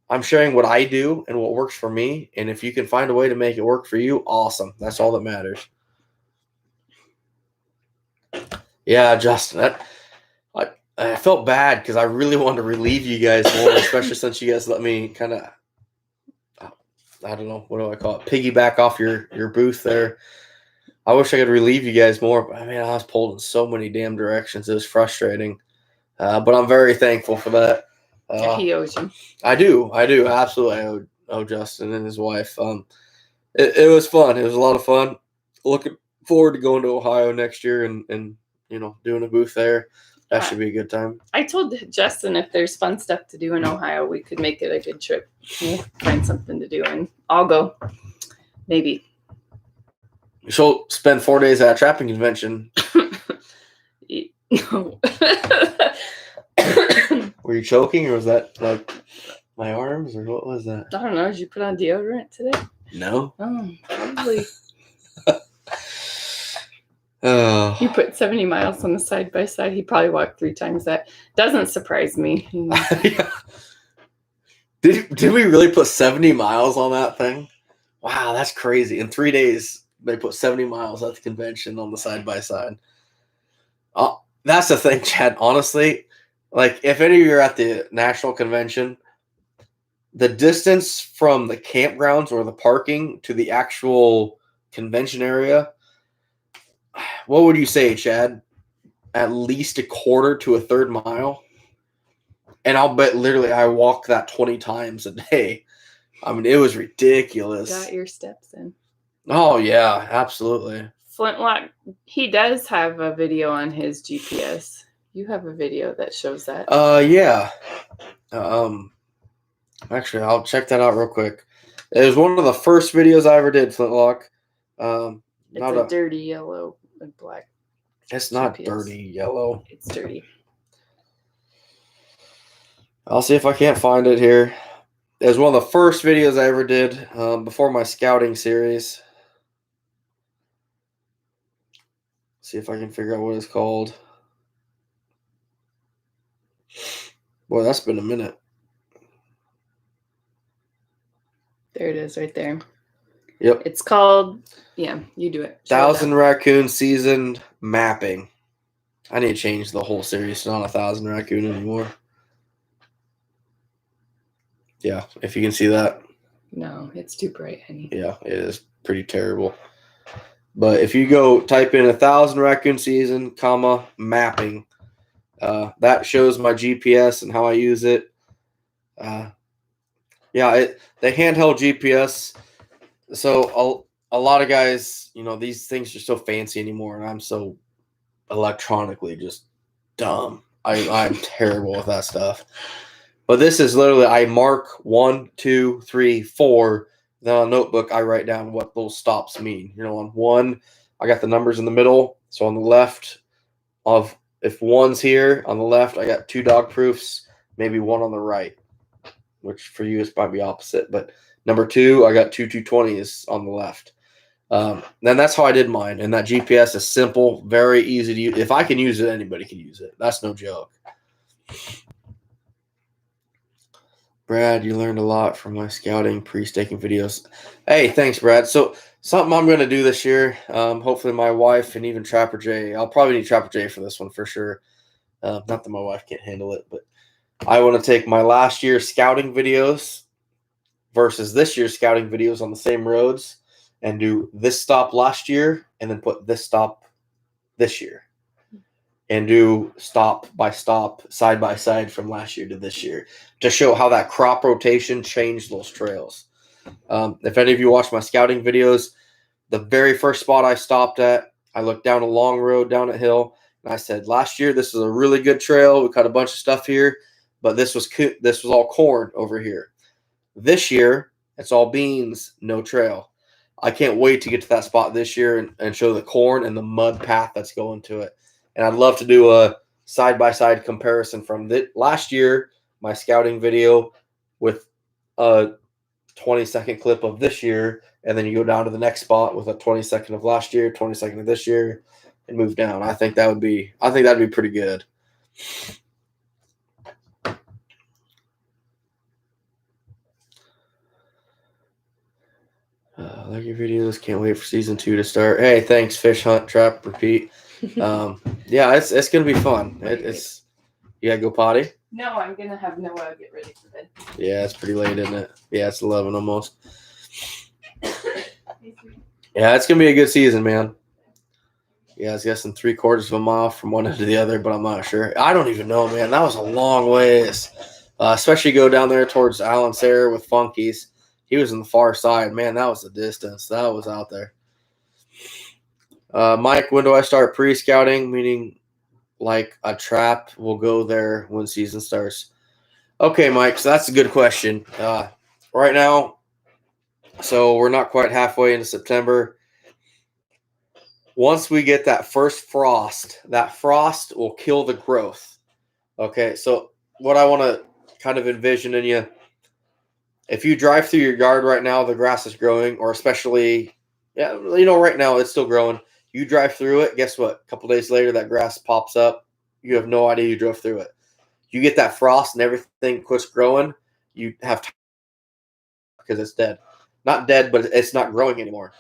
I'm sharing what I do and what works for me. And if you can find a way to make it work for you, awesome. That's all that matters. Yeah, Justin, I felt bad because I really wanted to relieve you guys more, especially since you guys let me kind of, I don't know, what do I call it, piggyback off your booth there. I wish I could relieve you guys more, but I was pulled in so many damn directions. It was frustrating, but I'm very thankful for that. He owes you. I do, absolutely. I owe Justin and his wife. It was fun. It was a lot of fun. Looking forward to going to Ohio next year and doing a booth there. That should be a good time. I told Justin if there's fun stuff to do in Ohio, we could make it a good trip. We'll find something to do, and I'll go. Maybe. She'll spend 4 days at a trapping convention. No. Were you choking, or was that like my arms, or what was that? I don't know. Did you put on deodorant today? No. Oh, probably. Oh. You put 70 miles on the side-by-side. He probably walked 3 times that. Doesn't surprise me. Yeah. Did we really put 70 miles on that thing? Wow, that's crazy. In 3 days, they put 70 miles at the convention on the side-by-side. That's the thing, Chad. Honestly, like, if any of you are at the national convention, the distance from the campgrounds or the parking to the actual convention area, what would you say, Chad? At least a quarter to a third mile? And I'll bet literally I walk that 20 times a day. I mean, it was ridiculous. Got your steps in. Oh, yeah, absolutely. Flintlock, he does have a video on his GPS. You have a video that shows that. Yeah. Actually, I'll check that out real quick. It was one of the first videos I ever did, Flintlock. It's a dirty yellow and black. It's not GPS. Dirty yellow. It's dirty. I'll see if I can't find it here. It was one of the first videos I ever did before my scouting series. See if I can figure out what it's called. Boy, that's been a minute. There it is right there. Yep. It's called, yeah, you do it. 1,000 Raccoon Season Mapping. I need to change the whole series to not 1,000 Raccoon anymore. Yeah, if you can see that. No, it's too bright, honey. Yeah, it is pretty terrible. But if you go type in 1,000 Raccoon Season, comma, mapping, that shows my GPS and how I use it. Yeah, the handheld GPS. So a lot of guys, these things are so fancy anymore, and I'm so electronically just dumb. I'm terrible with that stuff. But this is literally, I mark 1, 2, 3, 4. Then on a notebook, I write down what those stops mean. On 1, I got the numbers in the middle. So on the left if 1's here, on the left, I got 2 dog proofs, maybe 1 on the right, which for you is probably opposite. But number 2, I got 2 220s on the left. Then that's how I did mine. And that GPS is simple, very easy to use. If I can use it, anybody can use it. That's no joke. Brad, you learned a lot from my scouting pre-staking videos. Hey, thanks, Brad. So something I'm going to do this year, hopefully my wife and even Trapper J, I'll probably need Trapper J for this one for sure. Not that my wife can't handle it, but I want to take my last year's scouting videos versus this year's scouting videos on the same roads and do this stop last year and then put this stop this year. And do stop by stop, side by side from last year to this year to show how that crop rotation changed those trails. If any of you watch my scouting videos, the very first spot I stopped at, I looked down a long road, down a hill, and I said, last year, this is a really good trail. We cut a bunch of stuff here, but this was all corn over here. This year, it's all beans, no trail. I can't wait to get to that spot this year and show the corn and the mud path that's going to it. And I'd love to do a side-by-side comparison from last year, my scouting video, with a 20-second clip of this year, and then you go down to the next spot with a 20-second of last year, 20-second of this year, and move down. I think that'd be pretty good. Like your videos. Can't wait for season 2 to start. Hey, thanks, Fish Hunt Trap Repeat. Yeah, it's gonna be fun. It's you gotta go potty. No, I'm gonna have Noah get ready for bed. Yeah, it's pretty late, isn't it? Yeah, it's 11 almost. Yeah, it's gonna be a good season, man. Yeah, I was guessing 3/4 of a mile from one end to the other, but I'm not sure. I don't even know, man. That was a long ways. Especially go down there towards Allen Sayre with Funkies. He was on the far side. Man, that was the distance. That was out there. Mike, when do I start pre-scouting? Meaning like a trap will go there when season starts. Okay, Mike, so that's a good question. Right now, so we're not quite halfway into September. Once we get that first frost, that frost will kill the growth. Okay, so what I want to kind of envision in you, if you drive through your yard right now, the grass is growing, or especially, right now it's still growing. You drive through it, guess what? A couple days later, that grass pops up. You have no idea you drove through it. You get that frost and everything quits growing, you have to, because it's dead. Not dead, but it's not growing anymore.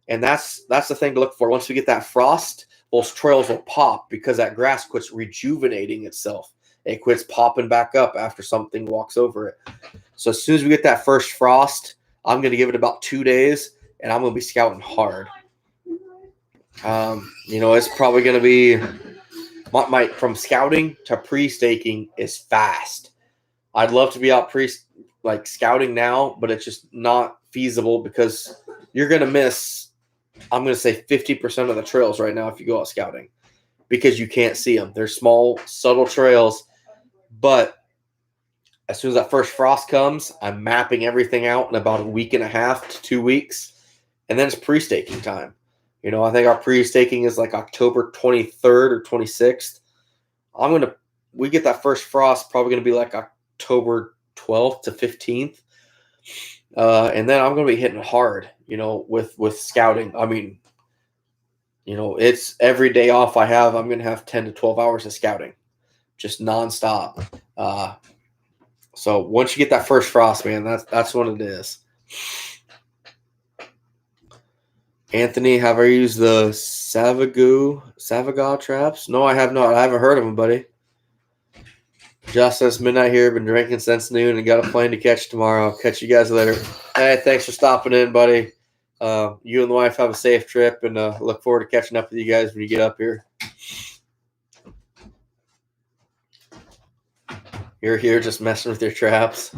And that's the thing to look for. Once we get that frost, those trails will pop because that grass quits rejuvenating itself. It quits popping back up after something walks over it. So as soon as we get that first frost, I'm going to give it about 2 days, and I'm going to be scouting hard. It's probably going to be my from scouting to pre-staking is fast. I'd love to be out scouting now, but it's just not feasible because you're going to miss, I'm going to say 50% of the trails right now if you go out scouting because you can't see them. They're small, subtle trails, but as soon as that first frost comes, I'm mapping everything out in about a week and a half to 2 weeks, and then it's pre-staking time. I think our pre-staking is like October 23rd or 26th. We get that first frost probably going to be like October 12th to 15th. And then I'm going to be hitting hard, with scouting. I mean, it's every day off I have, I'm going to have 10 to 12 hours of scouting, just nonstop. So once you get that first frost, man, that's what it is. Anthony, have I used the Savaga traps? No, I have not. I haven't heard of them, buddy. Just since midnight here, been drinking since noon and got a plane to catch tomorrow. I'll catch you guys later. Hey, thanks for stopping in, buddy. You and the wife have a safe trip, and look forward to catching up with you guys when you get up here. You're here just messing with your traps.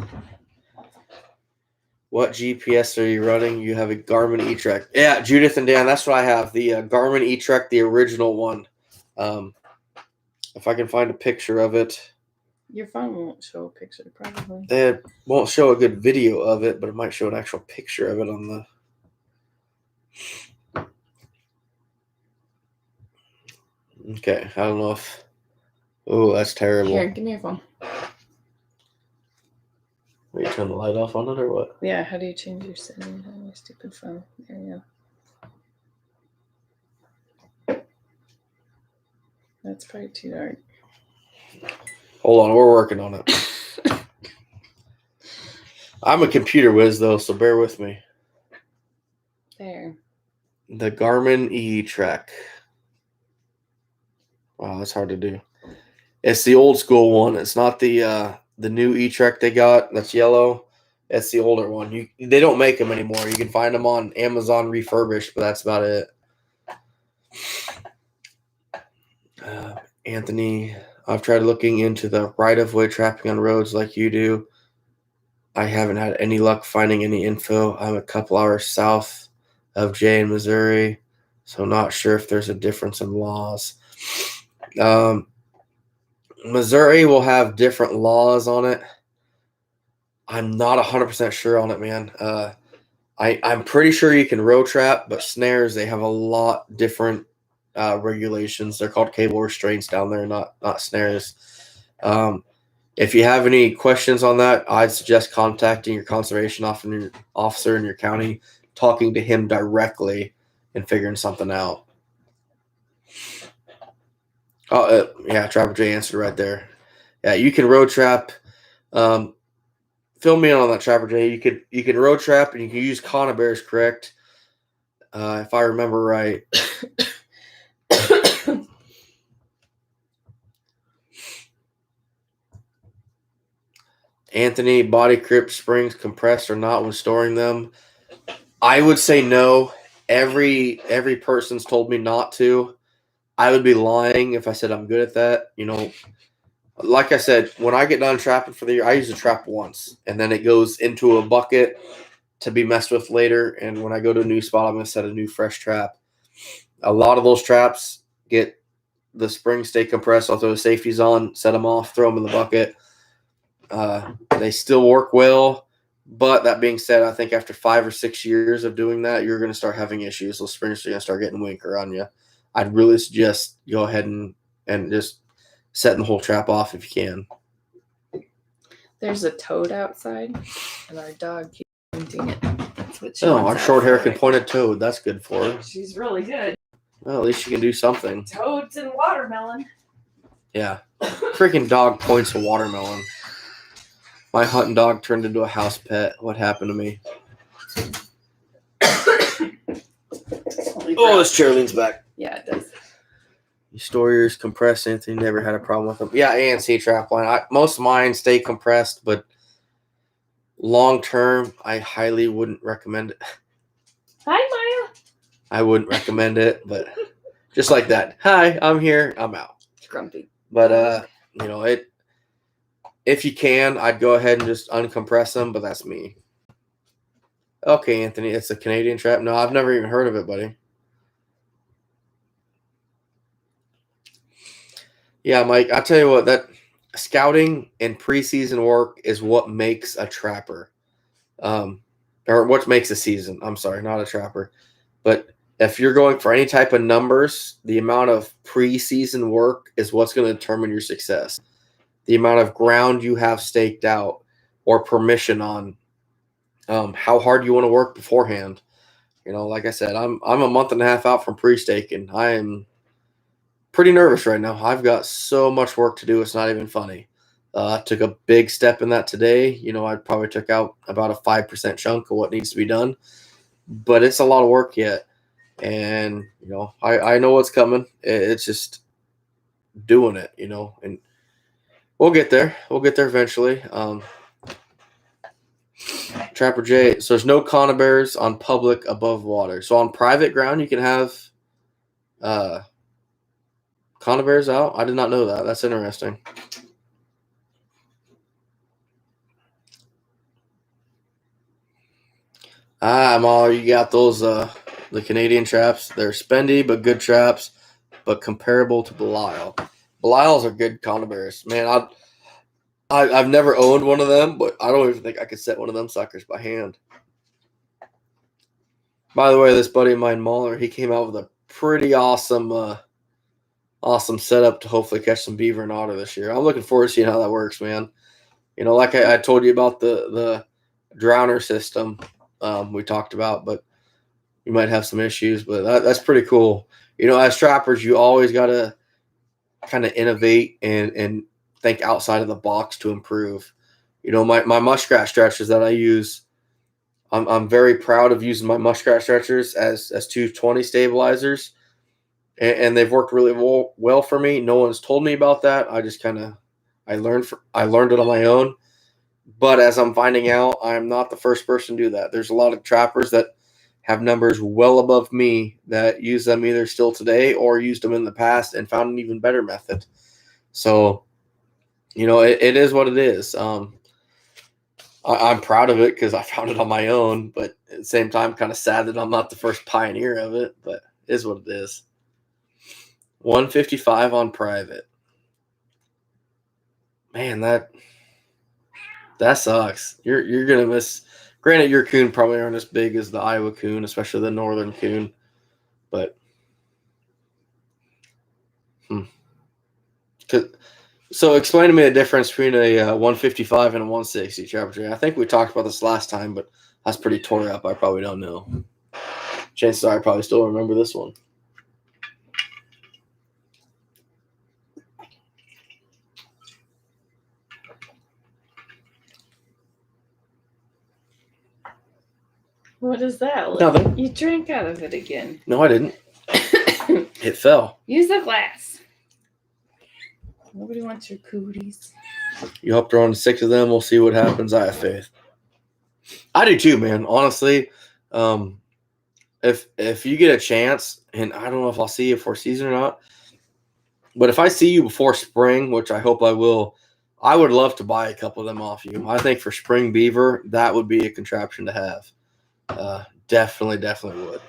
What GPS are you running? You have a Garmin E-Trek. Yeah, Judith and Dan, that's what I have. The Garmin E-Trek, the original one. If I can find a picture of it. Your phone won't show a picture, probably. It won't show a good video of it, but it might show an actual picture of it on the... Okay, I don't know if... Oh, that's terrible. Here, give me your phone. Wait, turn the light off on it or what? Yeah, how do you change your settings on your stupid phone? There you go. That's probably too dark. Hold on, we're working on it. I'm a computer whiz, though, so bear with me. There. The Garmin E-Trek. Wow, that's hard to do. It's the old school one. It's not the new E-Trek they got. That's yellow. It's the older one. They don't make them anymore. You can find them on Amazon refurbished, but that's about it. Anthony, I've tried looking into the right-of-way trapping on roads like you do. I haven't had any luck finding any info. I'm a couple hours south of Jay in Missouri, so not sure if there's a difference in laws. Missouri will have different laws on it. I'm not 100% sure on it, man. I'm pretty sure you can row trap, but snares, they have a lot different regulations. They're called cable restraints down there, not snares. If you have any questions on that, I'd suggest contacting your conservation officer in your county, talking to him directly and figuring something out. Oh, yeah, Trapper J answered right there. Yeah, you can road trap. Fill me in on that, Trapper J. You can road trap and you can use conibears, correct? If I remember right. Anthony, body grip springs compressed or not when storing them? I would say no. Every person's told me not to. I would be lying if I said I'm good at that. Like I said, when I get done trapping for the year, I use a trap once, and then it goes into a bucket to be messed with later. And when I go to a new spot, I'm going to set a new fresh trap. A lot of those traps get the springs stay compressed. I'll throw the safeties on, set them off, throw them in the bucket. They still work well. But that being said, I think after 5 or 6 years of doing that, you're going to start having issues. Those springs are going to start getting winker on you. I'd really suggest go ahead and just setting the whole trap off if you can. There's a toad outside, and our dog keeps pointing it. That's what she our short hair can point a toad. That's good for her. She's really good. Well, at least she can do something. Toads and watermelon. Yeah. Freaking dog points a watermelon. My hunting dog turned into a house pet. What happened to me? Oh, this chair leans back. Yeah, it does. Store yours compressed. Anthony never had a problem with them. Yeah, ANC trap line. Most of mine stay compressed, but long term, I highly wouldn't recommend it. Hi, Maya. I wouldn't recommend it, but just like that. Hi, I'm here. I'm out. Grumpy. But if you can, I'd go ahead and just uncompress them, but that's me. Okay, Anthony, it's a Canadian trap. No, I've never even heard of it, buddy. Yeah, Mike, I'll tell you what, that scouting and preseason work is what makes a trapper. Or what makes a season. I'm sorry, not a trapper. But if you're going for any type of numbers, the amount of preseason work is what's going to determine your success. the amount of ground you have staked out or permission on, how hard you want to work beforehand. Like I said, I'm a month and a half out from pre-staking. I am pretty nervous right now. I've got so much work to do. It's not even funny. I took a big step in that today. I probably took out about a 5% chunk of what needs to be done, but it's a lot of work yet. And, I know what's coming. It's just doing it, and we'll get there. We'll get there eventually. Trapper J. So there's no conibears on public above water. So on private ground, you can have conibears out. I did not know that. That's interesting. Molly, you got those the Canadian traps. They're spendy but good traps, but comparable to Belial. Belial's are good conibears. Man, I've never owned one of them, but I don't even think I could set one of them suckers by hand. By the way, this buddy of mine, Mahler, he came out with a pretty awesome setup to hopefully catch some beaver and otter this year. I'm looking forward to seeing how that works, man. Like I told you about the drowner system we talked about, but you might have some issues, but that's pretty cool. As trappers, you always got to kind of innovate and think outside of the box to improve. My muskrat stretchers that I use, I'm very proud of using my muskrat stretchers as 220 stabilizers, and they've worked really well for me. No one's told me about that. I just I learned it on my own. But as I'm finding out, I'm not the first person to do that. There's a lot of trappers that have numbers well above me that use them either still today or used them in the past and found an even better method. So, it is what it is. I'm proud of it because I found it on my own, but at the same time, kind of sad that I'm not the first pioneer of it, but it is what it is. 155 on private. Man, that sucks. You're gonna miss. Granted, your coon probably aren't as big as the Iowa coon, especially the northern coon, but So explain to me the difference between a 155 and a 160 Trapper. I think we talked about this last time, but I was pretty tore up. I probably don't know. Chances are I probably still remember this one. What is that? Nothing. You drank out of it again. No, I didn't. It fell. Use the glass. Nobody wants your cooties. You hope they're on 6 of them. We'll see what happens. I have faith. I do too, man. Honestly, if you get a chance, and I don't know if I'll see you before season or not, but if I see you before spring, which I hope I will, I would love to buy a couple of them off you. I think for spring beaver, that would be a contraption to have. Definitely would.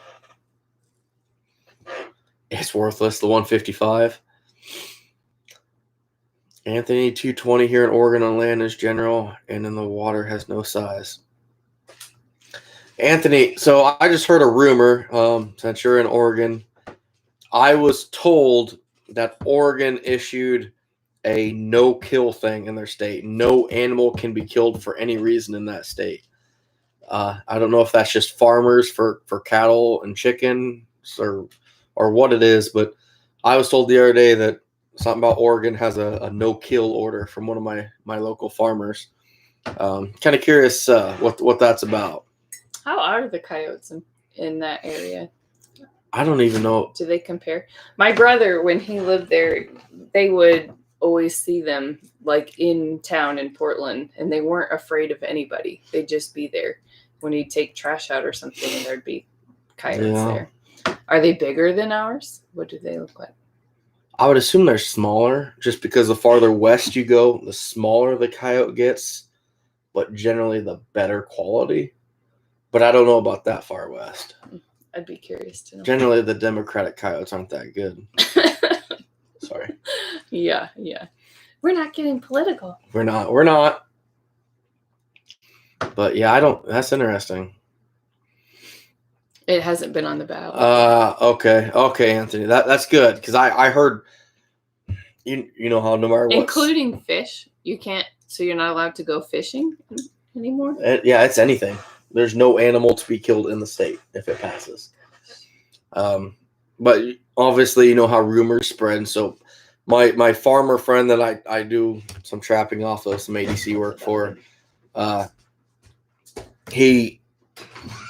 It's worthless, the 155. Anthony, 220 here in Oregon on land is general, and in the water has no size. Anthony, so I just heard a rumor, since you're in Oregon. I was told that Oregon issued a no-kill thing in their state. No animal can be killed for any reason in that state. I don't know if that's just farmers for cattle and chickens or what it is, but I was told the other day that something about Oregon has a no-kill order from one of my local farmers. Kind of curious what that's about. How are the coyotes in that area? I don't even know. Do they compare? My brother, when he lived there, they would always see them like in town in Portland, and they weren't afraid of anybody. They'd just be there when he'd take trash out or something, and there'd be coyotes there. Are they bigger than ours? What do they look like? I would assume they're smaller, just because the farther west you go, the smaller the coyote gets, but generally the better quality. But I don't know about that far west. I'd be curious to know. Generally, the Democratic coyotes aren't that good. Sorry. Yeah. We're not getting political. We're not. But yeah, I don't. That's interesting. It hasn't been on the ballot. Okay, Anthony. That's good, because I heard you know how no matter what, including fish, you can't. So you're not allowed to go fishing anymore. Yeah, it's anything. There's no animal to be killed in the state if it passes. But obviously, you know how rumors spread. So my farmer friend that I do some trapping off of, some ADC work for, he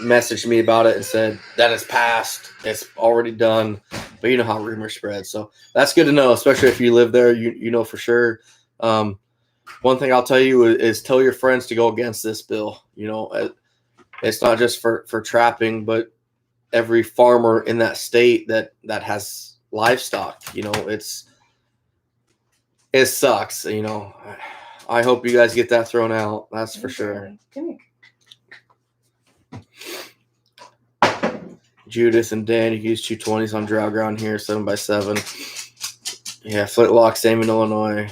messaged me about it and said that it's passed, it's already done. But you know how rumors spread, so that's good to know, especially if you live there. You know for sure. One thing I'll tell you is tell your friends to go against this bill. You know, it's not just for trapping, but every farmer in that state that has livestock. You know, it sucks. You know, I hope you guys get that thrown out. That's for sure. Judith and Dan, you can use 220s on drought ground here, 7x7. Yeah, flintlock, same in Illinois.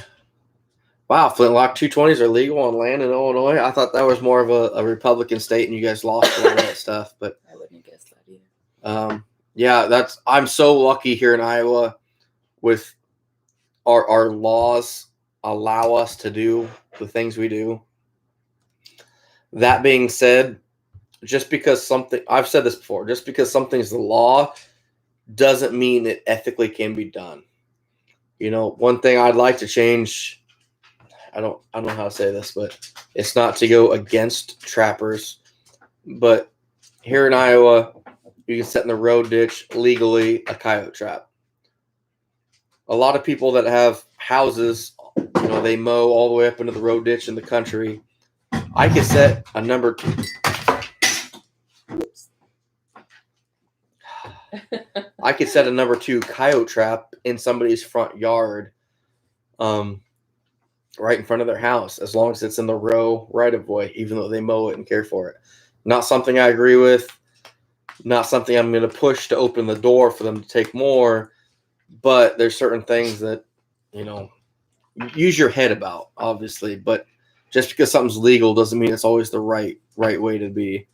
Wow, flintlock 220s are legal on land in Illinois. I thought that was more of a Republican state, and you guys lost all that stuff. But I wouldn't guess that either. Yeah, I'm so lucky here in Iowa with our laws allow us to do the things we do. That being said, just because something, I've said this before, just because something's the law doesn't mean it ethically can be done. You know, one thing I'd like to change, I don't know how to say this, but it's not to go against trappers. But here in Iowa, you can set in the road ditch legally a coyote trap. A lot of people that have houses, you know, they mow all the way up into the road ditch in the country. I could set a number two. I could set a number 2 coyote trap in somebody's front yard, right in front of their house, as long as it's in the row right of way, even though they mow it and care for it. Not something I agree with. Not something I'm going to push to open the door for them to take more. But there's certain things that, you know, use your head about, obviously. But just because something's legal doesn't mean it's always the right way to be.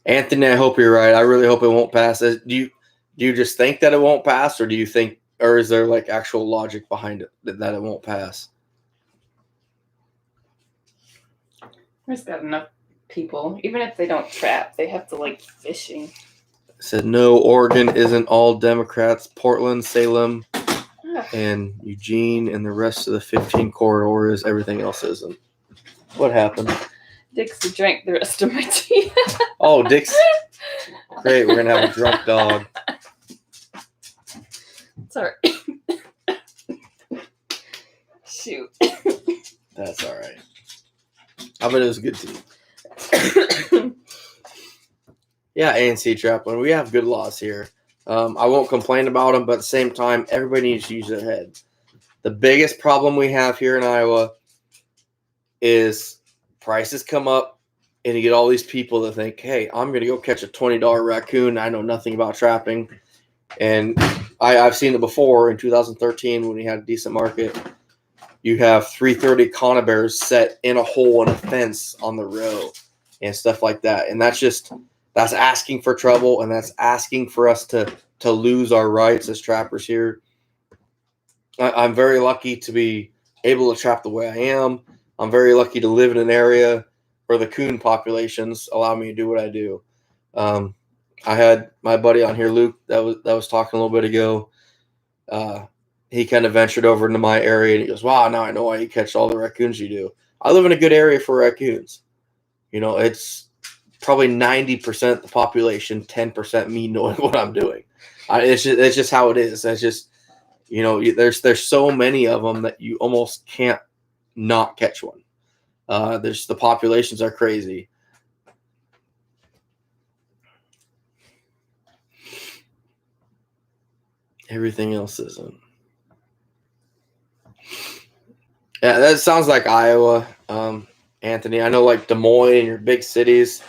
Anthony, I hope you're right. I really hope it won't pass. Do you just think that it won't pass, or do you think, or is there like actual logic behind it that it won't pass? There's got enough people, even if they don't trap, they have to like fishing. Said no, Oregon isn't all Democrats. Portland, Salem, and Eugene, and the rest of the 15 corridors. Everything else isn't. What happened? Dixie drank the rest of my tea. Oh, Dixie. Great, we're going to have a drunk dog. Sorry. Shoot. That's all right. I bet it was good tea. Yeah, ANC Trappin. We have good laws here. I won't complain about them, but at the same time, everybody needs to use their head. The biggest problem we have here in Iowa is prices come up, and you get all these people that think, hey, I'm going to go catch a $20 raccoon. I know nothing about trapping. And I've seen it before in 2013 when we had a decent market. You have 330 conibears set in a hole in a fence on the row and stuff like that. And that's asking for trouble, and that's asking for us to lose our rights as trappers here. I'm very lucky to be able to trap the way I am. I'm very lucky to live in an area where the coon populations allow me to do what I do. I had my buddy on here, Luke, that was talking a little bit ago. He kind of ventured over into my area, and he goes, wow, now I know why you catch all the raccoons you do. I live in a good area for raccoons. You know, it's probably 90% the population, 10% me knowing what I'm doing. It's just how it is. It's just, you know, there's so many of them that you almost can't not catch one. The populations are crazy. Everything else isn't. Yeah, that sounds like Iowa, Anthony. I know, like Des Moines and your big cities.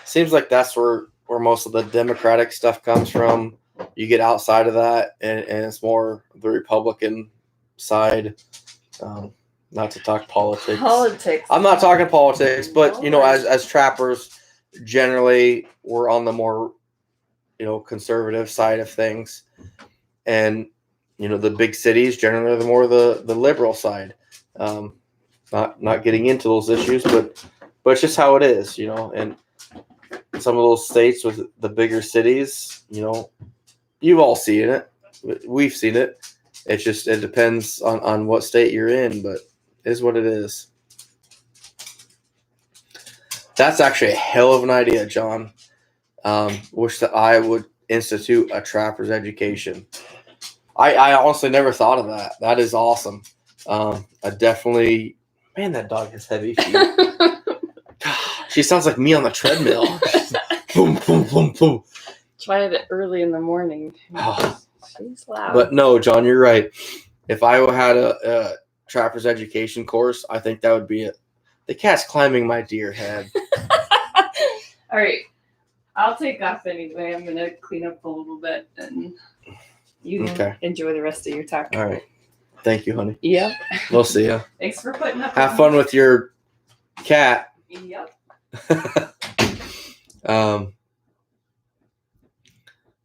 Seems like that's where most of the Democratic stuff comes from. You get outside of that, and it's more the Republican side. Not to talk politics. I'm not talking politics, but you know, as trappers, generally we're on the more, you know, conservative side of things, and the big cities generally are the liberal side. Not getting into those issues, but it's just how it is, and some of those states with the bigger cities, you've all seen it. We've seen it. It depends on what state you're in, but it is what it is. That's actually a hell of an idea, John. Wish that I would institute a trapper's education. I honestly never thought of that. That is awesome. I definitely, man, that dog has heavy feet. She sounds like me on the treadmill. Boom, boom, boom, boom. Try it early in the morning. She's loud. But no, John, you're right. If I had a trapper's education course, I think that would be it. The cat's climbing my deer head. All right. I'll take off anyway. I'm going to clean up a little bit and you enjoy the rest of your talk. All right. Thank you, honey. Yep. We'll see ya. Thanks for putting up. Have fun with your cat. Yep.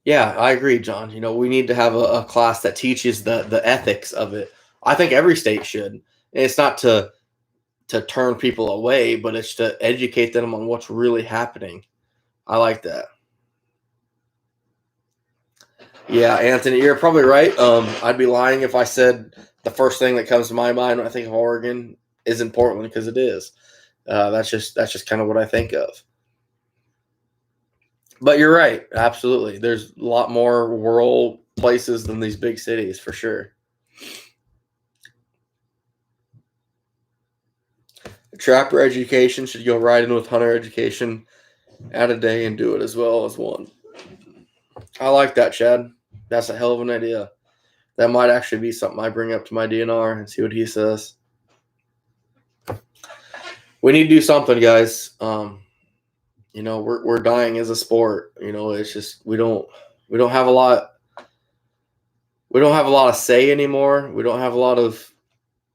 Yeah, I agree, John. We need to have a class that teaches the ethics of it. I think every state should. And it's not to turn people away, but it's to educate them on what's really happening. I like that. Yeah, Anthony, you're probably right. I'd be lying if I said the first thing that comes to my mind when I think of Oregon isn't Portland, because it is. That's just kind of what I think of. But you're right, absolutely. There's a lot more rural places than these big cities, for sure. Trapper education should go right in with hunter education, add a day and do it as well as one. I like that, Chad. That's a hell of an idea. That might actually be something I bring up to my DNR and see what he says. We need to do something, guys. We're dying as a sport. It's just we don't have a lot. We don't have a lot of say anymore. We don't have a lot of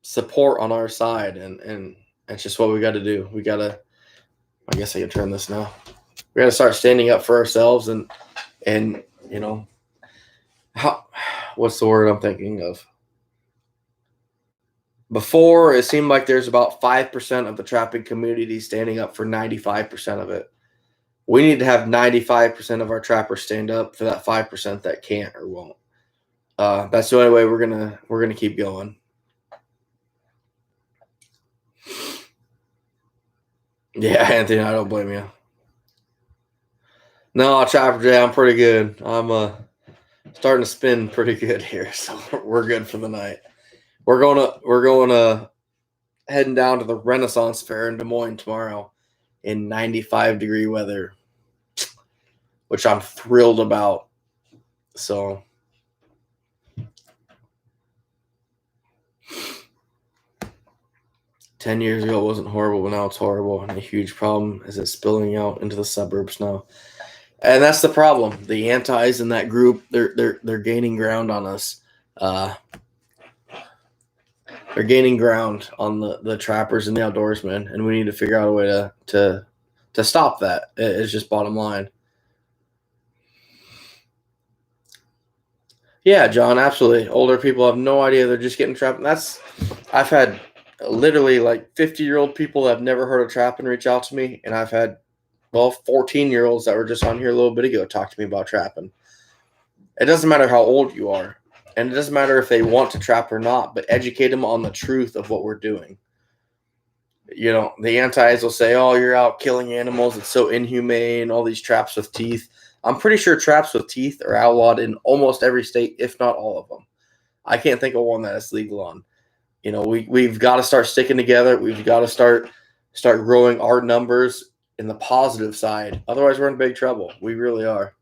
support on our side, and that's just what we got to do. We got to. I guess I can turn this now. We got to start standing up for ourselves, and what's the word I'm thinking of? Before, it seemed like there's about 5% of the trapping community standing up for 95% of it. We need to have 95% of our trappers stand up for that 5% that can't or won't. That's the only way we're gonna keep going. Yeah, Anthony, I don't blame you. No, Trapper J, I'm pretty good. I'm starting to spin pretty good here, so we're good for the night. We're going to heading down to the Renaissance Fair in Des Moines tomorrow in 95-degree weather, which I'm thrilled about. So 10 years ago it wasn't horrible, but now it's horrible, and a huge problem is it's spilling out into the suburbs now. And that's the problem. The antis in that group, they're gaining ground on us. They're gaining ground on the trappers and the outdoorsmen, and we need to figure out a way to stop that. It's just bottom line. Yeah, John, absolutely. Older people have no idea. They're just getting trapped. I've had literally like 50-year-old people that have never heard of trapping reach out to me, and I've had 14-year-olds that were just on here a little bit ago talk to me about trapping. It doesn't matter how old you are, and it doesn't matter if they want to trap or not, but educate them on the truth of what we're doing. The antis will say, oh, you're out killing animals. It's so inhumane, all these traps with teeth. I'm pretty sure traps with teeth are outlawed in almost every state, if not all of them. I can't think of one that is legal on. We've got to start sticking together. We've got to start growing our numbers in the positive side. Otherwise, we're in big trouble. We really are.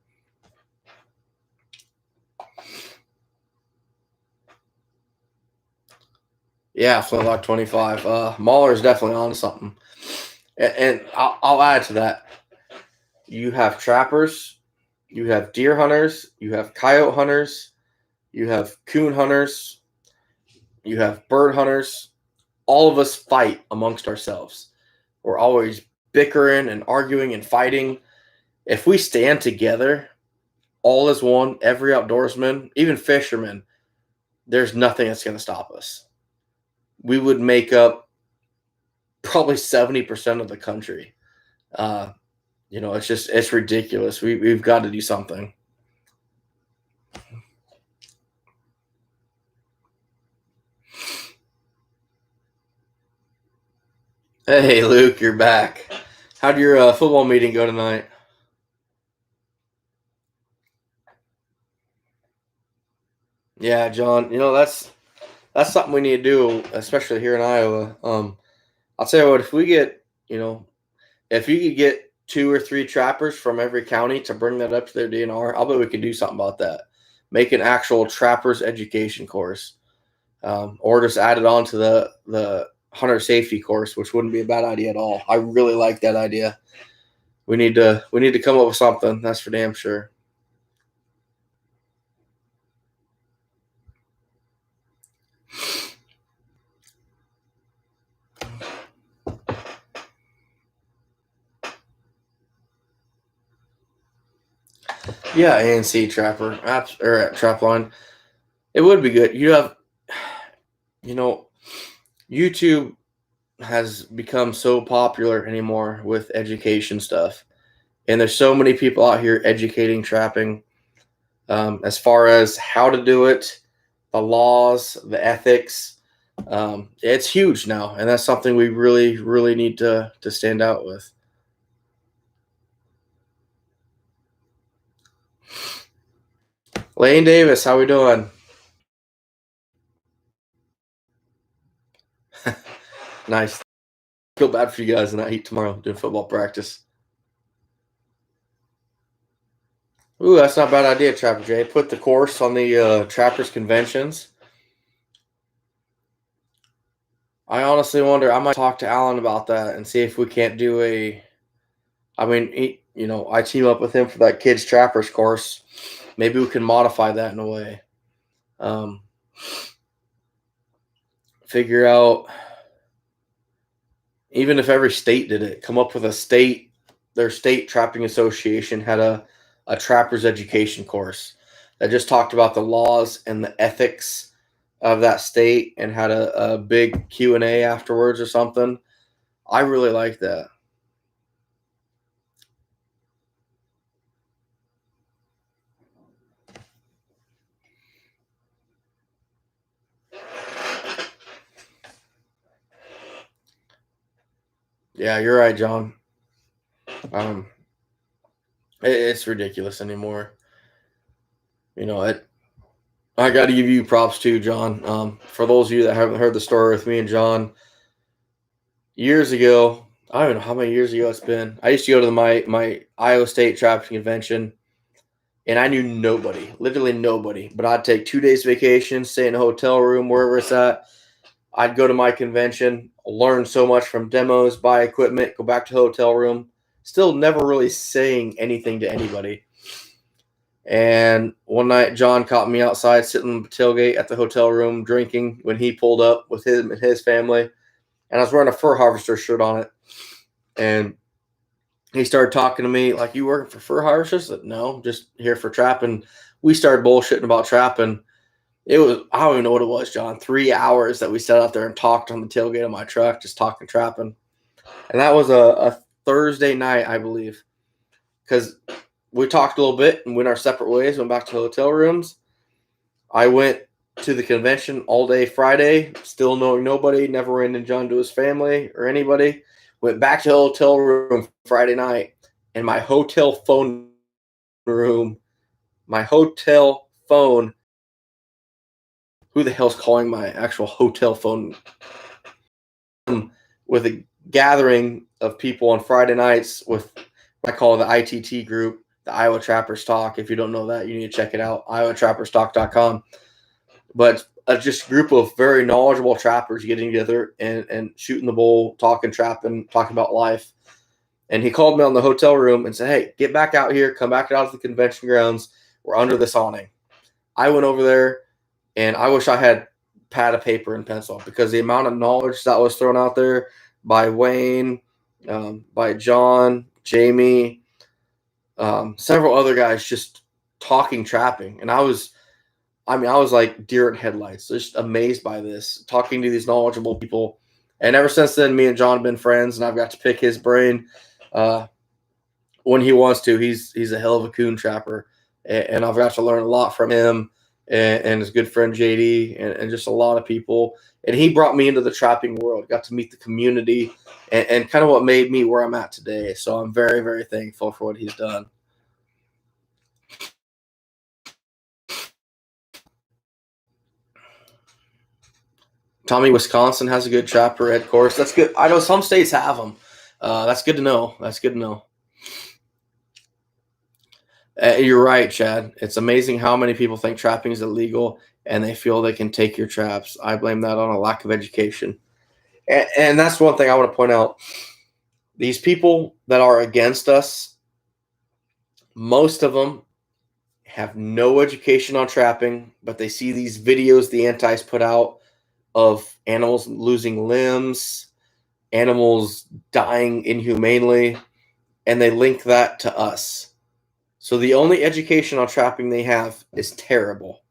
Yeah, Flintlock 25. Mahler's definitely on something. And I'll add to that. You have trappers, you have deer hunters, you have coyote hunters, you have coon hunters, you have bird hunters. All of us fight amongst ourselves. We're always bickering and arguing and fighting. If we stand together, all as one, every outdoorsman, even fishermen, there's nothing that's going to stop us. We would make up probably 70% of the country. It's ridiculous. We've got to do something. Hey, Luke, you're back. How'd your football meeting go tonight? Yeah, John. That's something we need to do, especially here in Iowa. I'll tell you what, if you could get 2 or 3 trappers from every county to bring that up to their DNR, I'll bet we could do something about that. Make an actual trappers education course, or just add it on to the hunter safety course, which wouldn't be a bad idea at all. I really like that idea. We need to come up with something. That's for damn sure. Yeah, ANC trapper apps or trap line. It would be good. YouTube has become so popular anymore with education stuff, and there's so many people out here educating trapping, as far as how to do it, the laws, the ethics. It's huge now, and that's something we really, really need to stand out with. Lane Davis, how we doing? Nice. Feel bad for you guys in that heat tomorrow doing football practice. Ooh, that's not a bad idea, Trapper Jay. Put the course on the Trappers conventions. I honestly wonder. I might talk to Alan about that and see if we can't do a. I mean, I team up with him for that kids Trappers course. Maybe we can modify that in a way. Figure out, even if every state did it, come up with their state trapping association had a trappers education course that just talked about the laws and the ethics of that state and had a big Q&A afterwards or something. I really like that. Yeah, you're right, John. It's ridiculous anymore. I got to give you props too, John. For those of you that haven't heard the story with me and John, years ago, I don't know how many years ago it's been. I used to go to my Iowa State trapping convention, and I knew nobody, literally nobody. But I'd take 2 days vacation, stay in a hotel room wherever it's at. I'd go to my convention, learn so much from demos, buy equipment, go back to the hotel room. Still never really saying anything to anybody. And one night, John caught me outside sitting on the tailgate at the hotel room drinking when he pulled up with him and his family. And I was wearing a fur harvester shirt on it. And he started talking to me like, "You working for fur harvesters?" I said, "No, just here for trapping." We started bullshitting about trapping. It was, I don't even know what it was, John. 3 hours that we sat out there and talked on the tailgate of my truck, just talking trapping. And that was a Thursday night, I believe. Because we talked a little bit and went our separate ways, went back to the hotel rooms. I went to the convention all day Friday, still knowing nobody, never ran into John to his family or anybody. Went back to the hotel room Friday night, and my hotel phone, who the hell's calling my actual hotel phone? With a gathering of people on Friday nights with what I call the ITT group, the Iowa Trappers Talk. If you don't know that, you need to check it out, iowatrapperstalk.com. But just a group of very knowledgeable trappers getting together and shooting the bull, talking trapping, talking about life. And he called me on the hotel room and said, "Hey, get back out here. Come back out to the convention grounds. We're under this awning." I went over there, and I wish I had pad of paper and pencil, because the amount of knowledge that was thrown out there by Wayne, by John, Jamie, several other guys just talking trapping. And I was I mean, I was like deer in headlights, just amazed by this, talking to these knowledgeable people. And ever since then, me and John have been friends, and I've got to pick his brain when he wants to. He's a hell of a coon trapper, and I've got to learn a lot from him and his good friend JD and just a lot of people. And he brought me into the trapping world, got to meet the community, and kind of what made me where I'm at today. So I'm very, very thankful for what he's done. Tommy, Wisconsin has a good trapper ed course. That's good. I know some states have them. That's good to know. That's good to know. You're right, Chad. It's amazing how many people think trapping is illegal and they feel they can take your traps. I blame that on a lack of education. And that's one thing I want to point out. These people that are against us, most of them have no education on trapping, but they see these videos the antis put out of animals losing limbs, animals dying inhumanely, and they link that to us. So the only education on trapping they have is terrible.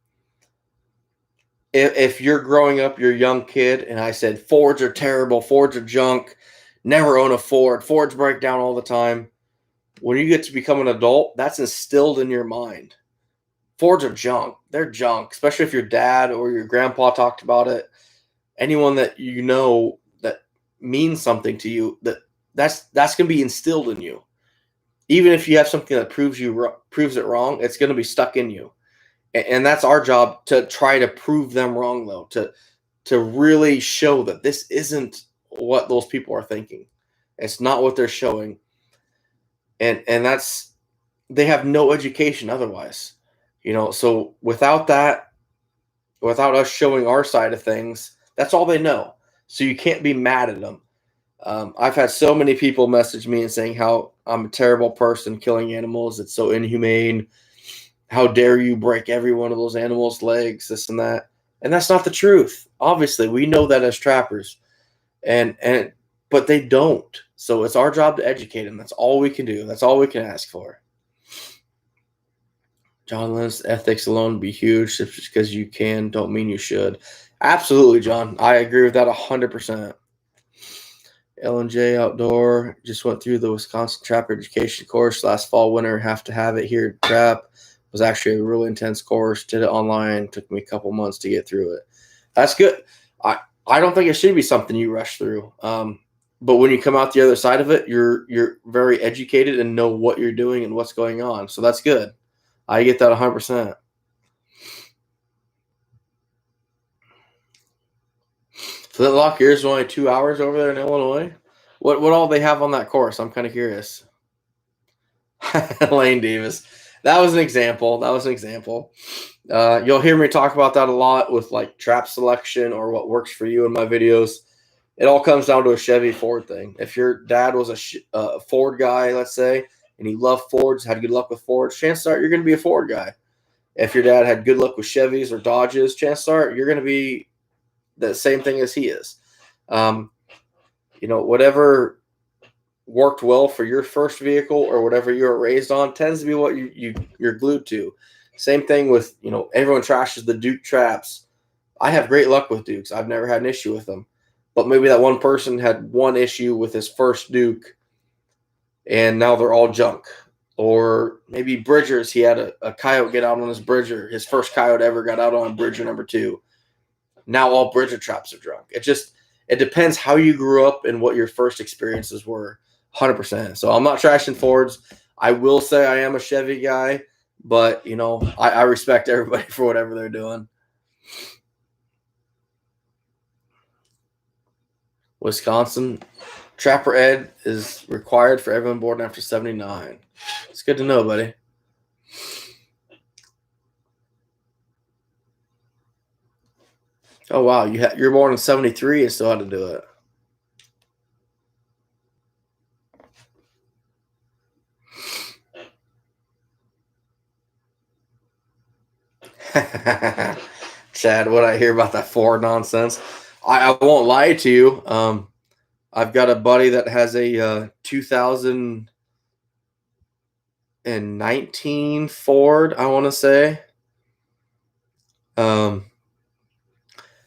If you're growing up, you're a young kid, and I said, Fords are terrible, Fords are junk, never own a Ford, Fords break down all the time. When you get to become an adult, that's instilled in your mind. Fords are junk. They're junk, especially if your dad or your grandpa talked about it. Anyone that you know that means something to you, that's going to be instilled in you. Even if you have something that proves it wrong, it's going to be stuck in you. And that's our job, to try to prove them wrong, though, to really show that this isn't what those people are thinking. It's not what they're showing. And that's, they have no education otherwise. So without that, without us showing our side of things, that's all they know. So you can't be mad at them. I've had so many people message me and saying how I'm a terrible person killing animals. It's so inhumane. How dare you break every one of those animals' legs, this and that. And that's not the truth. Obviously, we know that as trappers. But they don't. So it's our job to educate them. That's all we can do. That's all we can ask for. John Lynch, ethics alone would be huge. Just because you can don't mean you should. Absolutely, John. I agree with that 100%. L&J Outdoor just went through the Wisconsin Trapper Education course last fall, winter. Have to have it here. Trap was actually a really intense course. Did it online. Took me a couple months to get through it. That's good. I don't think it should be something you rush through. But when you come out the other side of it, you're very educated and know what you're doing and what's going on. So that's good. I get that 100%. Flintlock, yours is only 2 hours over there in Illinois. What all they have on that course? I'm kind of curious. Lane Davis. That was an example. You'll hear me talk about that a lot with like trap selection or what works for you in my videos. It all comes down to a Chevy Ford thing. If your dad was a Ford guy, let's say, and he loved Fords, had good luck with Fords, chances are you're going to be a Ford guy. If your dad had good luck with Chevys or Dodges, chances are you're going to be the same thing as he is. Whatever worked well for your first vehicle or whatever you were raised on tends to be what you're glued to. Same thing with, everyone trashes the Duke traps. I have great luck with Dukes. I've never had an issue with them. But maybe that one person had one issue with his first Duke, and now they're all junk. Or maybe Bridgers, he had a coyote get out on his Bridger. His first coyote ever got out on Bridger number 2. Now all Bridger traps are drunk. It depends how you grew up and what your first experiences were, 100%. So I'm not trashing Fords. I will say I am a Chevy guy, but, I respect everybody for whatever they're doing. Wisconsin, Trapper Ed is required for everyone born after 79. It's good to know, buddy. Oh, wow. You're born in 73 and still had to do it. Chad, what I hear about that Ford nonsense. I won't lie to you. I've got a buddy that has a 2019 Ford, I want to say.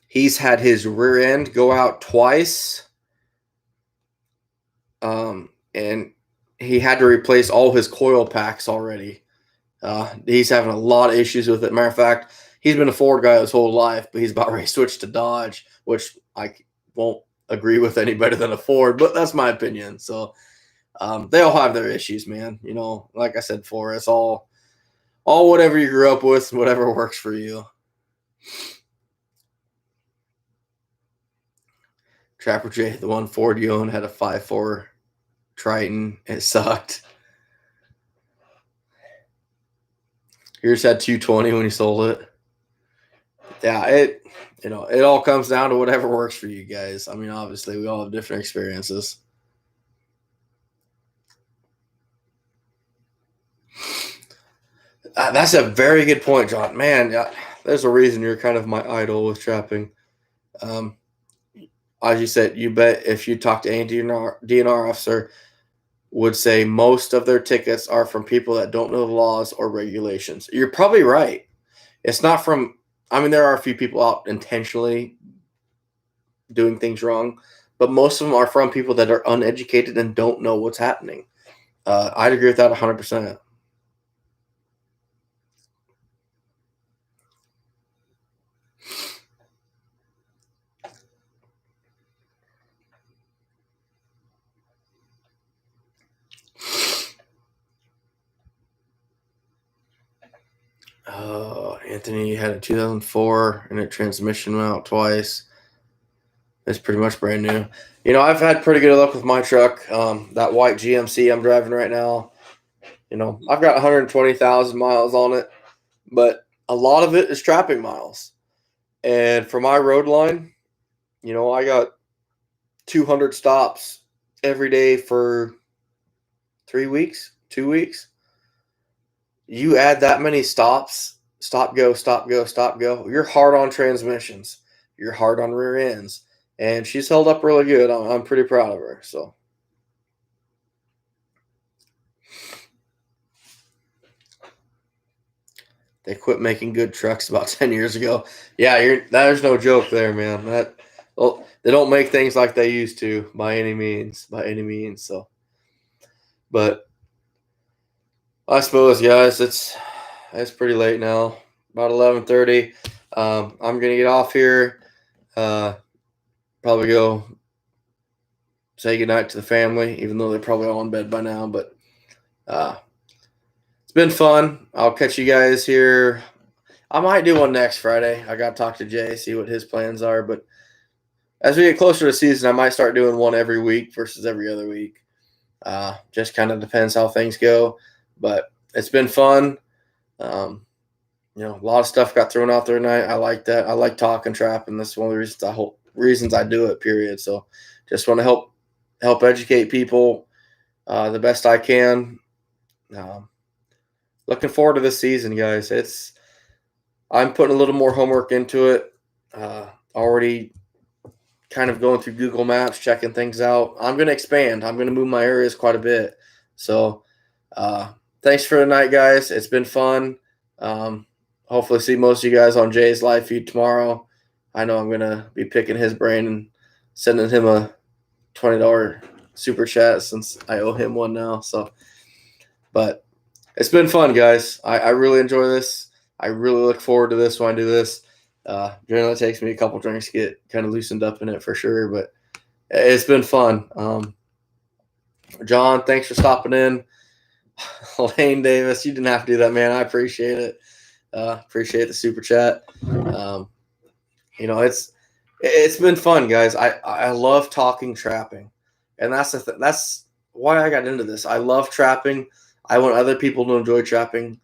He's had his rear end go out twice. And he had to replace all his coil packs already. He's having a lot of issues with it. Matter of fact, he's been a Ford guy his whole life, but he's about ready to switch to Dodge, which I won't agree with any better than a Ford, but that's my opinion. So they all have their issues, man. You know, like I said before, it's all whatever you grew up with, whatever works for you. Trapper J, the one Ford you own, had a 5.4 Triton. It sucked. Yours had 220 when you sold it. Yeah, it all comes down to whatever works for you guys. I mean, obviously, we all have different experiences. That's a very good point, John. Man, there's a reason you're kind of my idol with trapping. As you said, you bet if you talk to any DNR officer, would say most of their tickets are from people that don't know the laws or regulations. You're probably right. It's not from, I mean, there are a few people out intentionally doing things wrong, but most of them are from people that are uneducated and don't know what's happening. I'd agree with that 100%. Anthony had a 2004 and a transmission went out twice. It's pretty much brand new. You know, I've had pretty good luck with my truck. That white GMC I'm driving right now. You know, I've got 120,000 miles on it, but a lot of it is trapping miles. And for my road line, you know, I got 200 stops every day for 3 weeks, 2 weeks. You add that many stops, stop, go, stop, go, stop, go. You're hard on transmissions. You're hard on rear ends. And she's held up really good. I'm pretty proud of her. So. They quit making good trucks about 10 years ago. Yeah, there's no joke there, man. They don't make things like they used to by any means. So, but I suppose, guys, it's pretty late now. About 11:30. I'm gonna get off here. Probably go say goodnight to the family, even though they're probably all in bed by now. But it's been fun. I'll catch you guys here. I might do one next Friday. I got to talk to Jay, see what his plans are. But as we get closer to the season, I might start doing one every week versus every other week. Just kind of depends how things go. But it's been fun. You know, a lot of stuff got thrown out there tonight. I like that. I like talking trapping. That's one of the reasons I do it, period. So just want to help educate people the best I can. Looking forward to this season, guys. I'm putting a little more homework into it. Already kind of going through Google Maps, checking things out. I'm going to expand. I'm going to move my areas quite a bit. So thanks for tonight, guys. It's been fun. Hopefully see most of you guys on Jay's live feed tomorrow. I know I'm going to be picking his brain and sending him a $20 super chat since I owe him one now. So, but it's been fun, guys. I really enjoy this. I really look forward to this when I do this. Generally, it takes me a couple drinks to get kind of loosened up in it for sure, but it's been fun. John, thanks for stopping in. Lane Davis, you didn't have to do that, man. I appreciate it. Appreciate the super chat. You know, it's been fun, guys. I love talking trapping, and that's why I got into this. I love trapping. I want other people to enjoy trapping.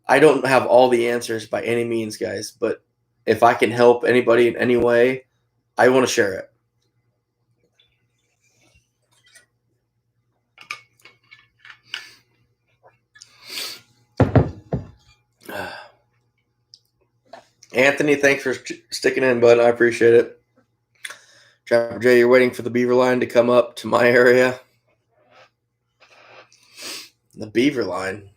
I don't have all the answers by any means, guys, but if I can help anybody in any way, I want to share it. Anthony, thanks for sticking in, bud. I appreciate it. Trapper Jay, you're waiting for the beaver line to come up to my area. The beaver line.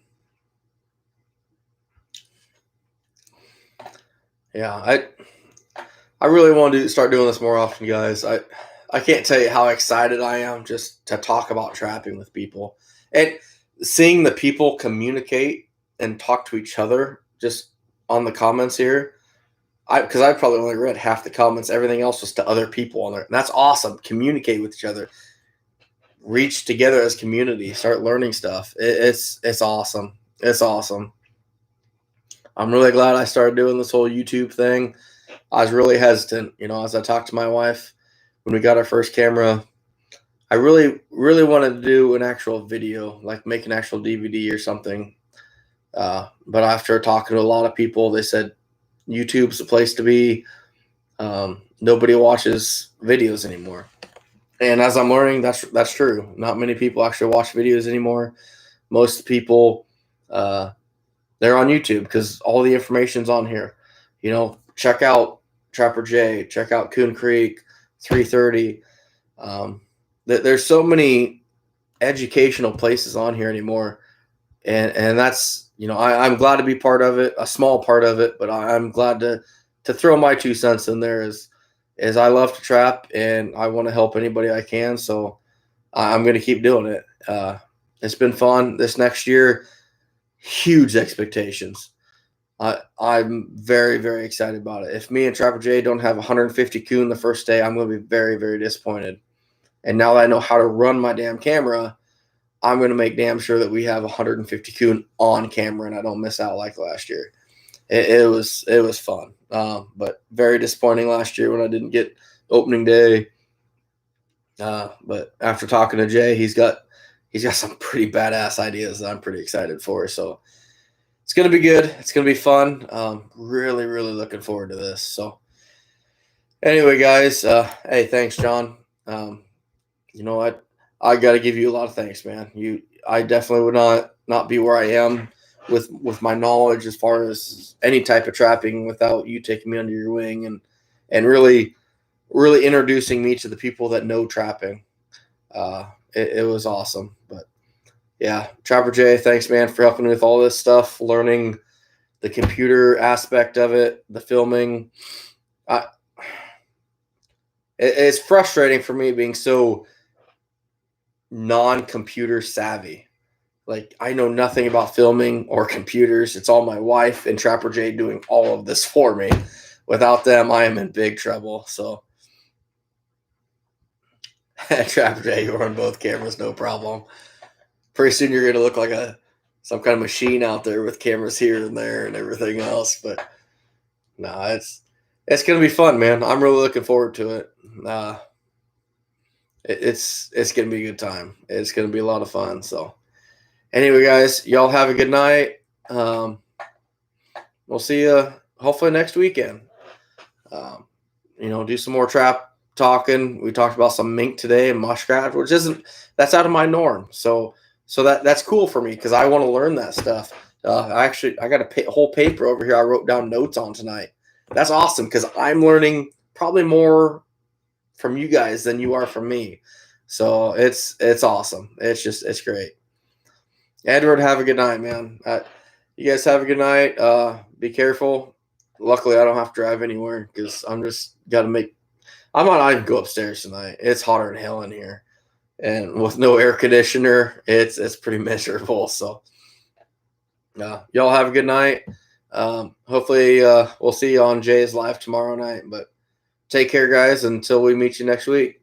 Yeah, I really want to start doing this more often, guys. I can't tell you how excited I am just to talk about trapping with people and seeing the people communicate and talk to each other just on the comments here. I probably only read half the comments. Everything else was to other people on there. And that's awesome. Communicate with each other. Reach together as community. Start learning stuff. It's awesome. It's awesome. I'm really glad I started doing this whole YouTube thing. I was really hesitant, as I talked to my wife when we got our first camera. I really, really wanted to do an actual video, like make an actual DVD or something. But after talking to a lot of people, they said YouTube's the place to be. Nobody watches videos anymore, and as I'm learning, that's true. Not many people actually watch videos anymore. Most people, uh, they're on YouTube because all the information's on here. Check out Trapper J, check out Coon Creek, 330. There's so many educational places on here anymore, and that's I'm glad to be part of it, a small part of it, but I'm glad to throw my 2 cents in there. As I love to trap and I want to help anybody I can, so I'm going to keep doing it. It's been fun. This next year, huge expectations. I'm very, very excited about it. If me and Trapper J don't have 150 coon the first day, I'm going to be very, very disappointed. And now that I know how to run my damn camera, I'm going to make damn sure that we have 150 coon on camera and I don't miss out like last year. It was fun, but very disappointing last year when I didn't get opening day. But after talking to Jay, he's got some pretty badass ideas that I'm pretty excited for. So it's going to be good. It's going to be fun. Really, really looking forward to this. So anyway, guys, hey, thanks, John. You know what? I got to give you a lot of thanks, man. I definitely would not be where I am with my knowledge as far as any type of trapping without you taking me under your wing and really, really introducing me to the people that know trapping. It was awesome. But yeah, Trapper J, thanks, man, for helping me with all this stuff, learning the computer aspect of it, the filming. It's frustrating for me being so non-computer savvy. Like, I know nothing about filming or computers. It's all my wife and Trapper J doing all of this for me. Without them, I am in big trouble. So, Trapper J, you run both cameras, no problem. Pretty soon you're going to look like some kind of machine out there with cameras here and there and everything else. But no, it's going to be fun, man. I'm really looking forward to it. It's going to be a good time. It's going to be a lot of fun. So anyway, guys, y'all have a good night. We'll see you hopefully next weekend. Do some more trap talking. We talked about some mink today and muskrat, which that's out of my norm. So that's cool for me because I want to learn that stuff. I got a whole paper over here I wrote down notes on tonight. That's awesome because I'm learning probably more from you guys than you are from me. So it's awesome. It's great. Edward, have a good night, man. You guys have a good night. Be careful. Luckily, I don't have to drive anywhere because I'm just got to make. I might not even go upstairs tonight. It's hotter than hell in here, and with no air conditioner, it's pretty miserable. So, y'all have a good night. Hopefully, we'll see you on Jay's live tomorrow night. But take care, guys. Until we meet you next week.